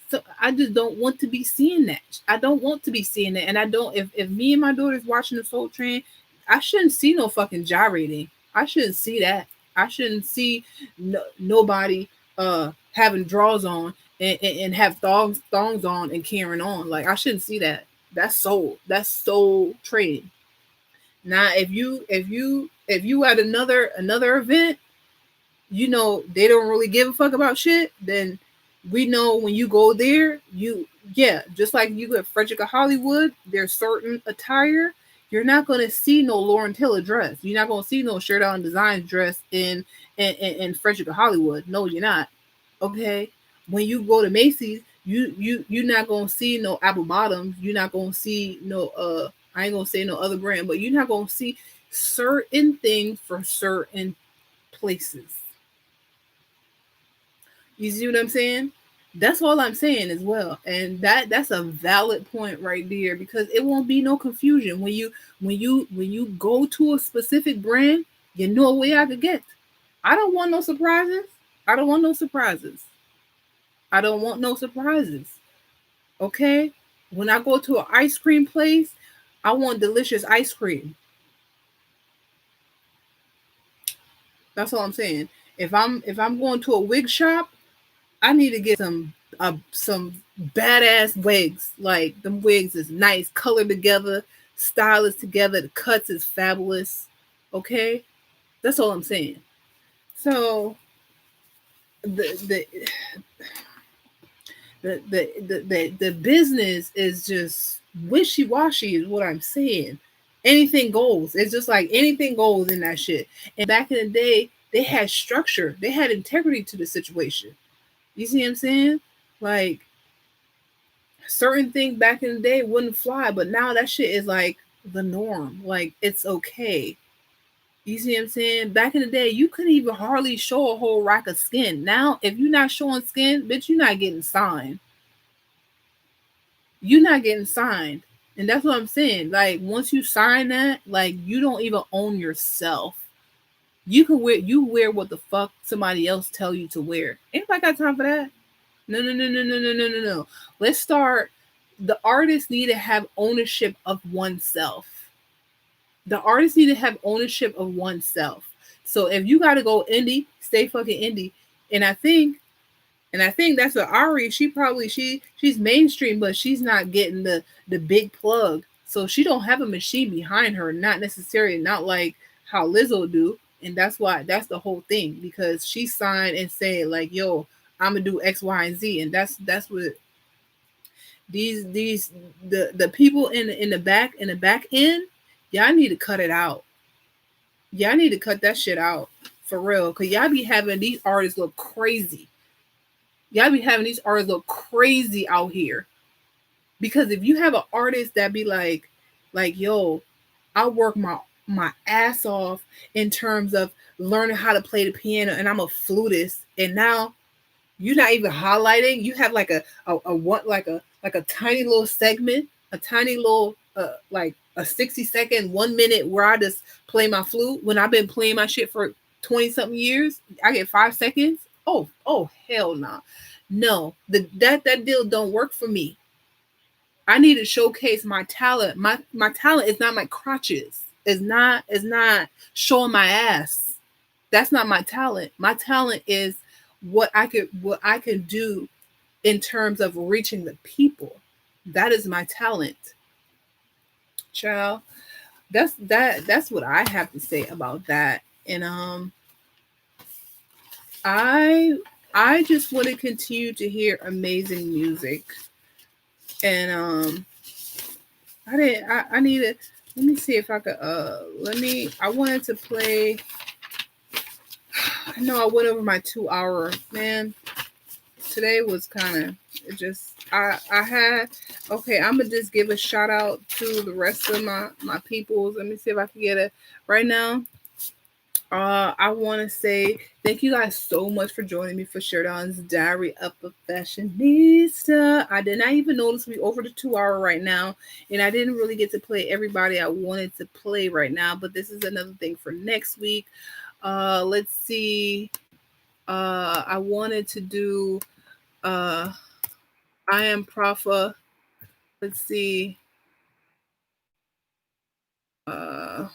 so I just don't want to be seeing that. I don't want to be seeing that, and I don't. If me and my daughter's watching the Soul Train, I shouldn't see no fucking gyrating. I shouldn't see that. I shouldn't see nobody having draws on and have thongs on and carrying on. Like I shouldn't see that. That's soul. That's soul trading. Now, if you at another event, they don't really give a fuck about shit, then we know when you go there, just like you go at Frederick Hollywood, there's certain attire. You're not gonna see no Lauren Taylor dress. You're not gonna see no Sheridan Design dress in Frederick Hollywood. No, you're not. Okay. When you go to Macy's, you're not gonna see no apple bottoms. You're not gonna see no I ain't gonna say no other brand, but you're not gonna see certain things for certain places. You see what I'm saying? That's all I'm saying as well. And that's a valid point right there, because it won't be no confusion when you go to a specific brand, you know where I could get. I don't want no surprises. I don't want no surprises. I don't want no surprises. Okay? When I go to an ice cream place, I want delicious ice cream. That's all I'm saying. If I'm going to a wig shop, I need to get some badass wigs. Like them wigs is nice, colored together, stylist together. The cuts is fabulous. Okay, that's all I'm saying. So the the business is just wishy washy, is what I'm saying. Anything goes. It's just like anything goes in that shit. And back in the day, they had structure. They had integrity to the situation. You see what I'm saying? Like certain things back in the day wouldn't fly, but now that shit is like the norm. Like it's okay. You see what I'm saying? Back in the day, you couldn't even hardly show a whole rack of skin. Now, if you're not showing skin, bitch, you're not getting signed. You're not getting signed. And that's what I'm saying. Like once you sign that, like you don't even own yourself. You wear what the fuck somebody else tell you to wear. Anybody got time for that? No, no, no, no, no, no, no, no, no. Let's start. The artists need to have ownership of oneself. The artists need to have ownership of oneself. So if you got to go indie, stay fucking indie. And I think that's what Ari. She's mainstream, but she's not getting the big plug. So she don't have a machine behind her. Not necessarily, not like how Lizzo do. And that's the whole thing, because she signed and said like, "Yo, I'm gonna do X, Y, and Z," and that's what these the people in the back end, y'all need to cut it out. Y'all need to cut that shit out for real, cause y'all be having these artists look crazy. Y'all be having these artists look crazy out here. Because if you have an artist that be like, yo, I work my ass off in terms of learning how to play the piano, and I'm a flutist, and now you're not even highlighting. You have like a what like a tiny little segment, a tiny little like a 60-second, 1 minute where I just play my flute when I've been playing my shit for 20 something years. I get 5 seconds. Oh hell nah. No, that deal don't work for me. I need to showcase my talent. My talent is not my crotches. It's not showing my ass. That's not my talent. My talent is what I can do in terms of reaching the people. That is my talent, child. That's what I have to say about that. And I I just want to continue to hear amazing music. And I need to, let me see if I could I wanted to play. I know I went over my 2 hour, man. Today was kind of, it just, I had, okay, I'm gonna just give a shout out to the rest of my peoples. Let me see if I can get it right now. I want to say thank you guys so much for joining me for Sheridonna's Diary of a Fashionista. I did not even notice we over the 2 hour right now, and I didn't really get to play everybody I wanted to play right now. But this is another thing for next week. Let's see. I wanted to do. I am Profa. Let's see. Uh,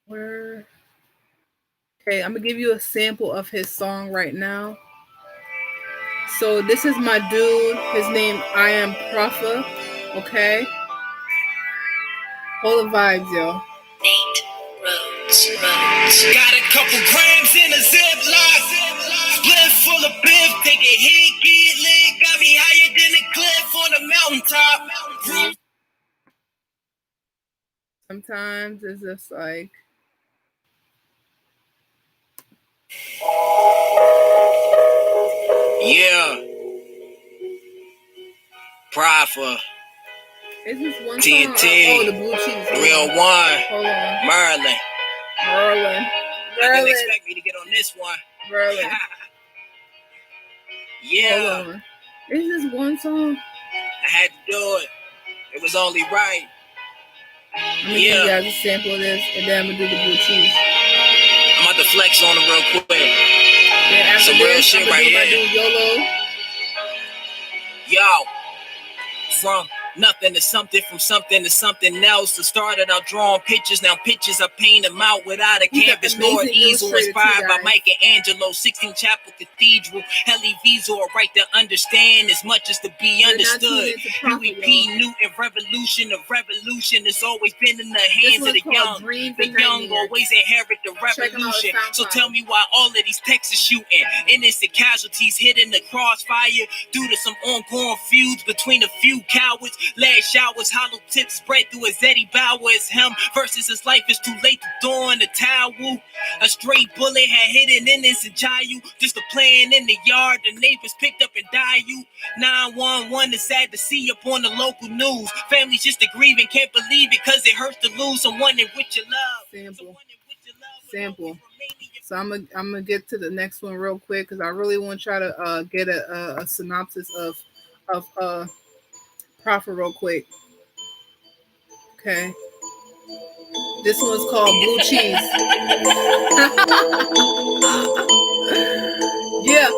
where? Okay, I'm gonna give you a sample of his song right now. So this is my dude. His name I am Profa. Okay, hold the vibes, yo. Nate Rhodes. Got a couple grams in a ziplock. Split full of beef, think it heat get lit. Got me higher than a cliff on the mountaintop. Sometimes it's just like, Yeah. Profa. is this one TNT. song? Oh, the blue cheese. Real one. Hold on. Merlin. You didn't expect me to get on this one. Merlin. Yeah. Hold on. Is this one song? I had to do it. It was only right. I'm gonna give you guys a sample of this, and then I'm gonna do the blue cheese. I'm about to flex on them real quick. Yeah, after Some real this, shit I'm gonna right do my here. dude YOLO. Yo, from nothing to something, from something to something else. To started out drawing pictures, now pictures I paint them out without a canvas nor an easel. Inspired by Michelangelo, 16 Chapel Cathedral, Heli Visual, right to understand as much as to be understood. UEP, Newton, revolution of revolution has always been in the hands of the young. The young always inherit the revolution. So tell me why all of these texts are shooting. Innocent casualties hit in the crossfire due to some ongoing feuds between a few cowards. Last showers, hollow tips spread through his Eddie Bauer. Him versus his life is too late to throw in the towel. A straight bullet had hit an innocent child. Just a playing in the yard, the neighbors picked up and died. You 911 is sad to see up on the local news. Families just a grieving, can't believe it, cause it hurts to lose someone in which you love. Sample. So I'm gonna get to the next one real quick because I really want y'all to get a synopsis of Prophet real quick. Okay. This one's called Blue Cheese. Yeah.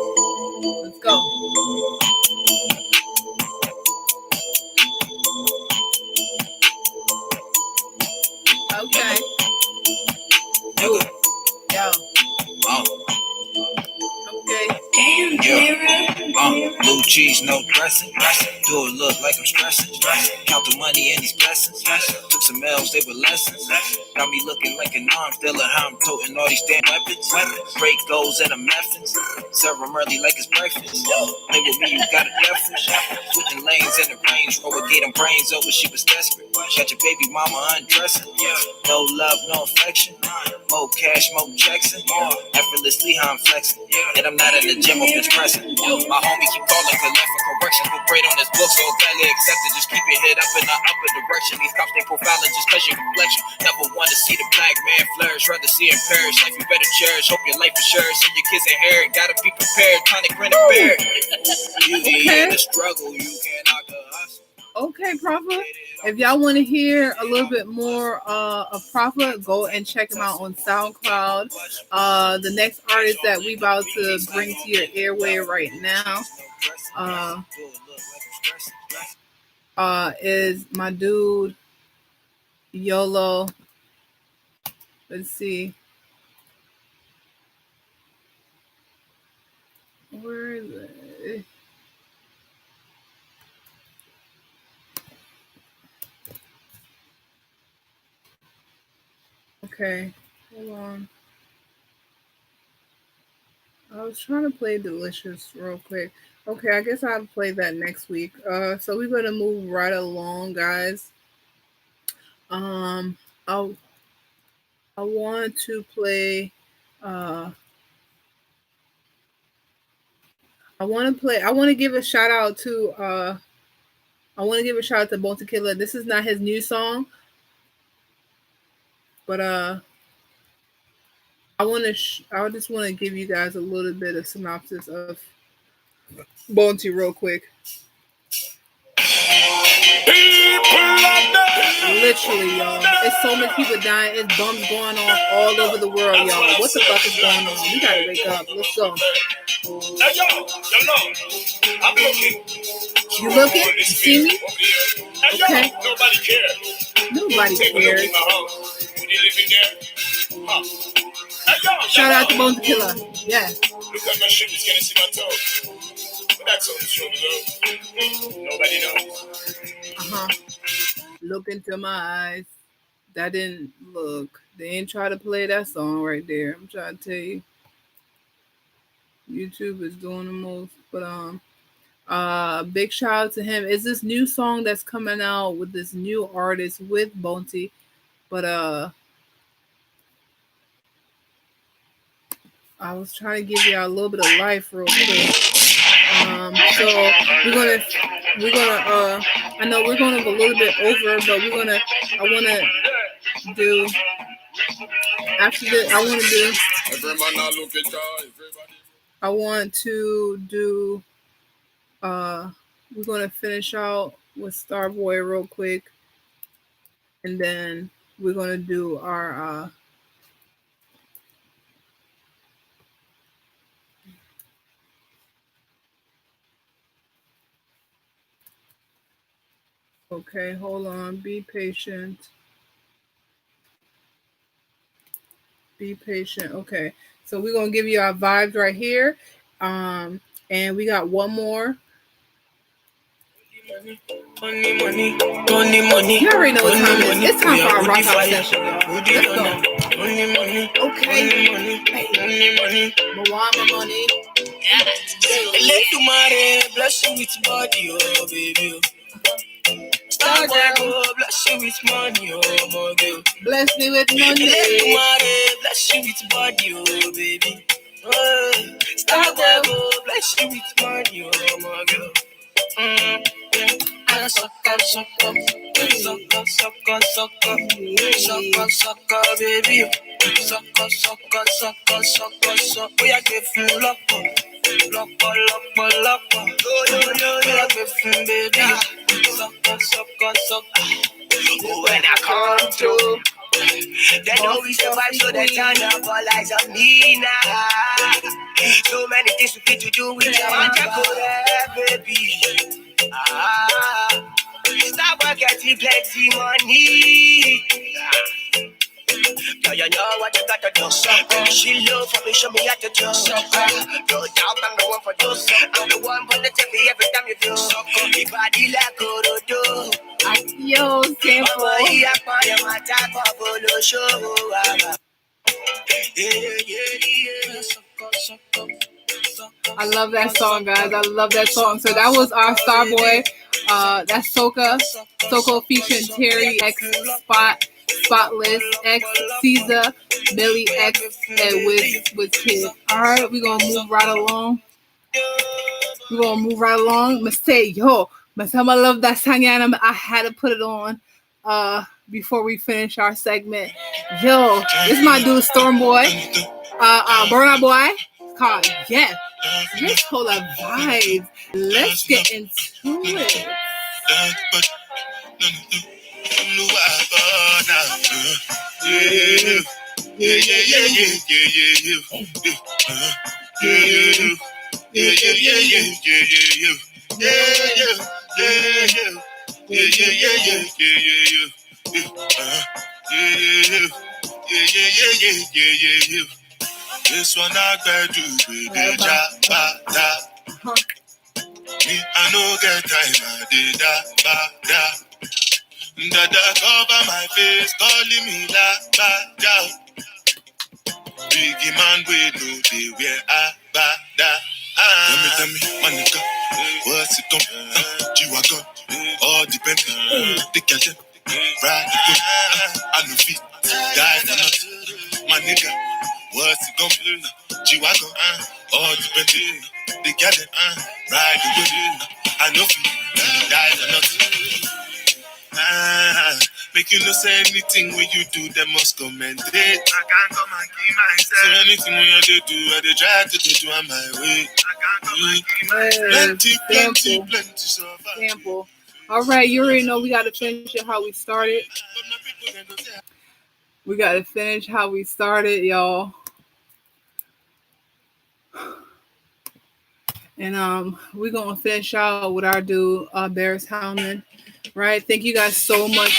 Let's go. Okay. Yo. Okay. Blue cheese, no dressing. Do it look like I'm stressing. Count the money and these blessings. Took some L's, they were lessons. Got me looking like an arms dealer. How I'm toting all these damn weapons. Break goals and I'm muffins. Serve them early like it's breakfast. Play with me, you got a death wish. Switching lanes in the range. Rover gave them brains over, she was desperate. Got your baby mama undressing. No love, no affection. More cash, more checks. Effortlessly, how I'm flexing. And I'm not in the gym, I'm just pressing. My homie keep calling for left for corrections. Look great on this book, so gladly accepted. Just keep your head up in the upper direction. These cops, they profiling just cause your complexion. Never want to see the black man flourish, rather see him perish. Life you better cherish, hope your life is sure. Send your kids inherit, gotta be prepared. Trying to grin and bear it. You in the struggle, you cannot the hustle. Okay, Prophet. If y'all want to hear a little bit more of Prophet, go and check him out on SoundCloud. The next artist that we about to bring to your airway right now is my dude YOLO. Let's see. Where is it? Okay, hold on. I was trying to play Delicious real quick. Okay, I guess I'll play that next week. So we're gonna move right along, guys. Um, I I want to play. Uh, I want to play. I want to give a shout out to. I want to give a shout out to Bonta Killer. This is not his new song, but I want to. I just want to give you guys a little bit of synopsis of Bonta real quick. Literally, y'all. It's so many people dying. It's bombs going off all over the world, y'all. What the fuck is going on? We gotta wake up. Let's go. Hey, yo, I'm looking. You looking? You see me? Okay. Nobody cares. Nobody Take a look cares. in my house. You living there? Huh. Hey, yo, Shout out to Bonta Killer. Yeah. Look at my shoes. Can you see my toes? But that's on the shoulder, though. Nobody knows. Look into my eyes. That didn't look. They ain't try to play that song right there. I'm trying to tell you. YouTube is doing the most. But big shout out to him. It's this new song that's coming out with this new artist with Bonta. But I was trying to give y'all a little bit of life real quick. So we're gonna I know we're gonna go a little bit over, but I wanna do after this I want to do we're gonna finish out with Starboy real quick, and then we're gonna do our Okay, hold on. Be patient. Be patient. Okay. So we're gonna give you our vibes right here. And we got one more. Money, money, money, money. You already know what time it is. It's time for our rock out session, y'all. Let's go. Money, money. Okay. Money, money, money. Moama money. Let tomorrow bless you with body, oh baby. Star girl, bless you with money, oh my girl. Bless me with money. Let tomorrow bless you with body, oh baby. Star girl, bless you with money, oh my girl. Suck up, suck up, suck up, suck up, suck up, suck up, suck up, baby. Suck up, suck up, suck up, suck up, suck up. We are giving lock up, lock up, lock up, lock up. We are giving baby. Suck up, suck up, suck up. When I come through, they know we survive, so they turn up all eyes on me now. So many things we need to do with your man, baby. Stop getting plenty money. Now you know what you gotta do. She love for me, show me how to do. No doubt I'm the one for you. I'm the one for the TV every time you do. Your body like Orodo. Yo, sample. I love that song, guys. I love that song. So that was our star boy. That's Soka. Soka featuring Terry X Spotless X Caesar Billy X and with Kid. All right, we're gonna move right along. Mistake, yo. I love that song, and I had to put it on before we finish our segment. Yo, this is my dude Storm Boy. Burn Out Boy. Called Yeah. Let's hold up vibes. Let's get into it. This one I gotta do with the da. Me, I no get time, I did da. Dada cover my face, calling me la ba da. Biggie man, we know they wear a ba da. Tell me, my nigga, what's it come? G-Wagon, all depend. The kitchen, ride the boat. I know feet, die or not. My nigga, what's it come? G-Wagon, all depend. The kitchen, ride the boat. I know feet, die or not. Make you no say anything when you do, they must commend it. I can't come and keep myself. Say anything when you do, I try to do on my way. I can't come and keep myself. Plenty Sample. All right, you already know we got to finish it how we started. Y'all. And we're gonna finish out with our dude, Barris Howman. Right? Thank you guys so much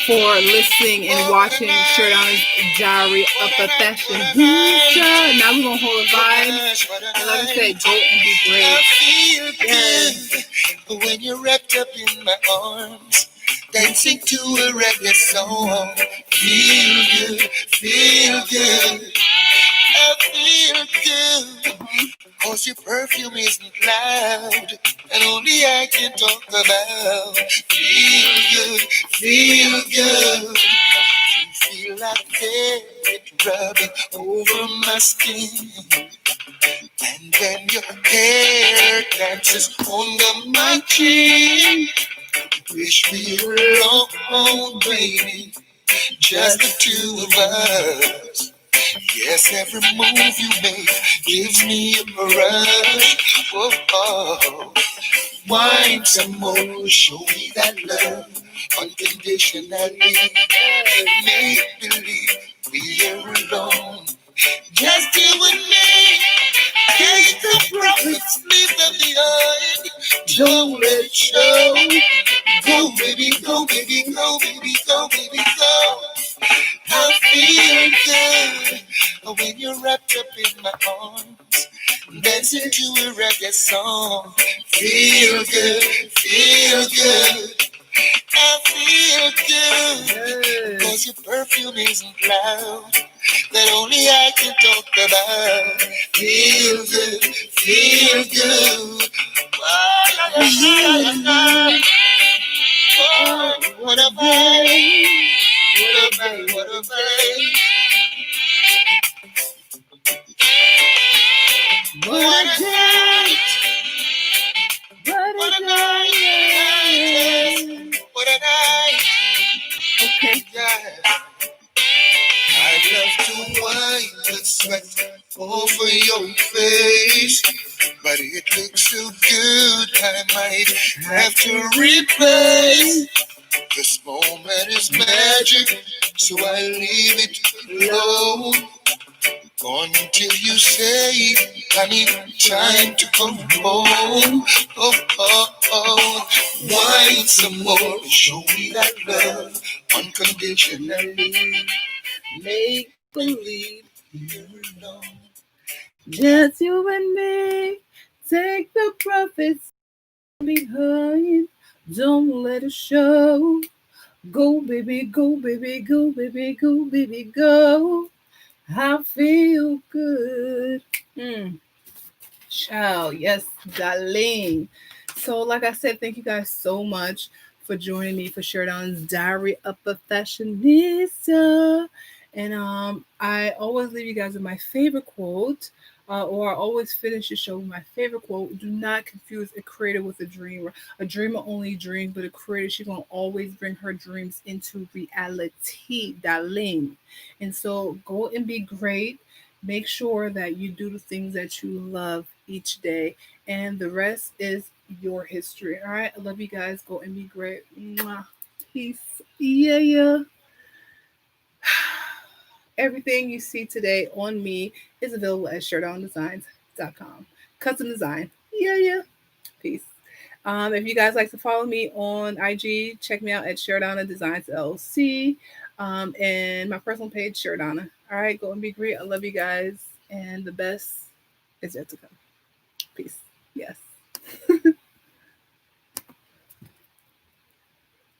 for listening and watching SHERIDONNA'S Diary of a Fashionista. Now we're gonna hold a vibe. And like I said, go and be great. I feel good when you're wrapped up in my arms, dancing to a reggae song. Feel good. I feel good. Cause your perfume isn't loud, and only I can talk about. Feel good. Feel like it rubbing over my skin. And then your hair dances under my chin. Wish we were alone, baby, just the two of us. Yes, every move you make gives me a rush. Oh. Wine some more, show me that love unconditionally. Make believe we are alone, just you and me. Take the prophets, leave them behind. Don't let it show. Go, baby, go, baby, go, baby, go, baby, go. I feel good when you're wrapped up in my arms, dancing to a reggae song. Feel good, feel good. I feel good because your perfume isn't loud, that only I can talk about. Feel good, feel good. Oh, la, la, la, la, la. Oh, what a vibe, what a vibe, what a vibe. What a night, what a night, what a night. Okay. Yeah. I'd love to wipe the sweat over your face, but it looks so good I might have to replace. This moment is magic, so I leave it alone until you say, honey, time to come home. Oh, oh, oh. Wine some more and show me that love unconditionally. Make believe you're alone. Just you and me. Take the profits behind. Don't let it show. Go, baby, go, baby, go, baby, go, baby, go. I feel good. Child, yes, darling. So, like I said, thank you guys so much for joining me for Sheridonna's Diary of a Fashionista. And I always leave you guys with my favorite quote, or I always finish the show with my favorite quote. Do not confuse a creator with a dreamer. A dreamer only dreams, but a creator, she's gonna always bring her dreams into reality, darling. And so, go and be great. Make sure that you do the things that you love each day, and the rest is your history. All right, I love you guys. Go and be great. Mwah. Peace. Yeah, yeah. Everything you see today on me is available at sheridonnadesigns.com. Custom design. Yeah, yeah. Peace. If you guys like to follow me on IG, check me out at Sheridonna Designs LC, and my personal page, Sheridonna. All right, go and be great. I love you guys, and the best is yet to come. Peace. Yes.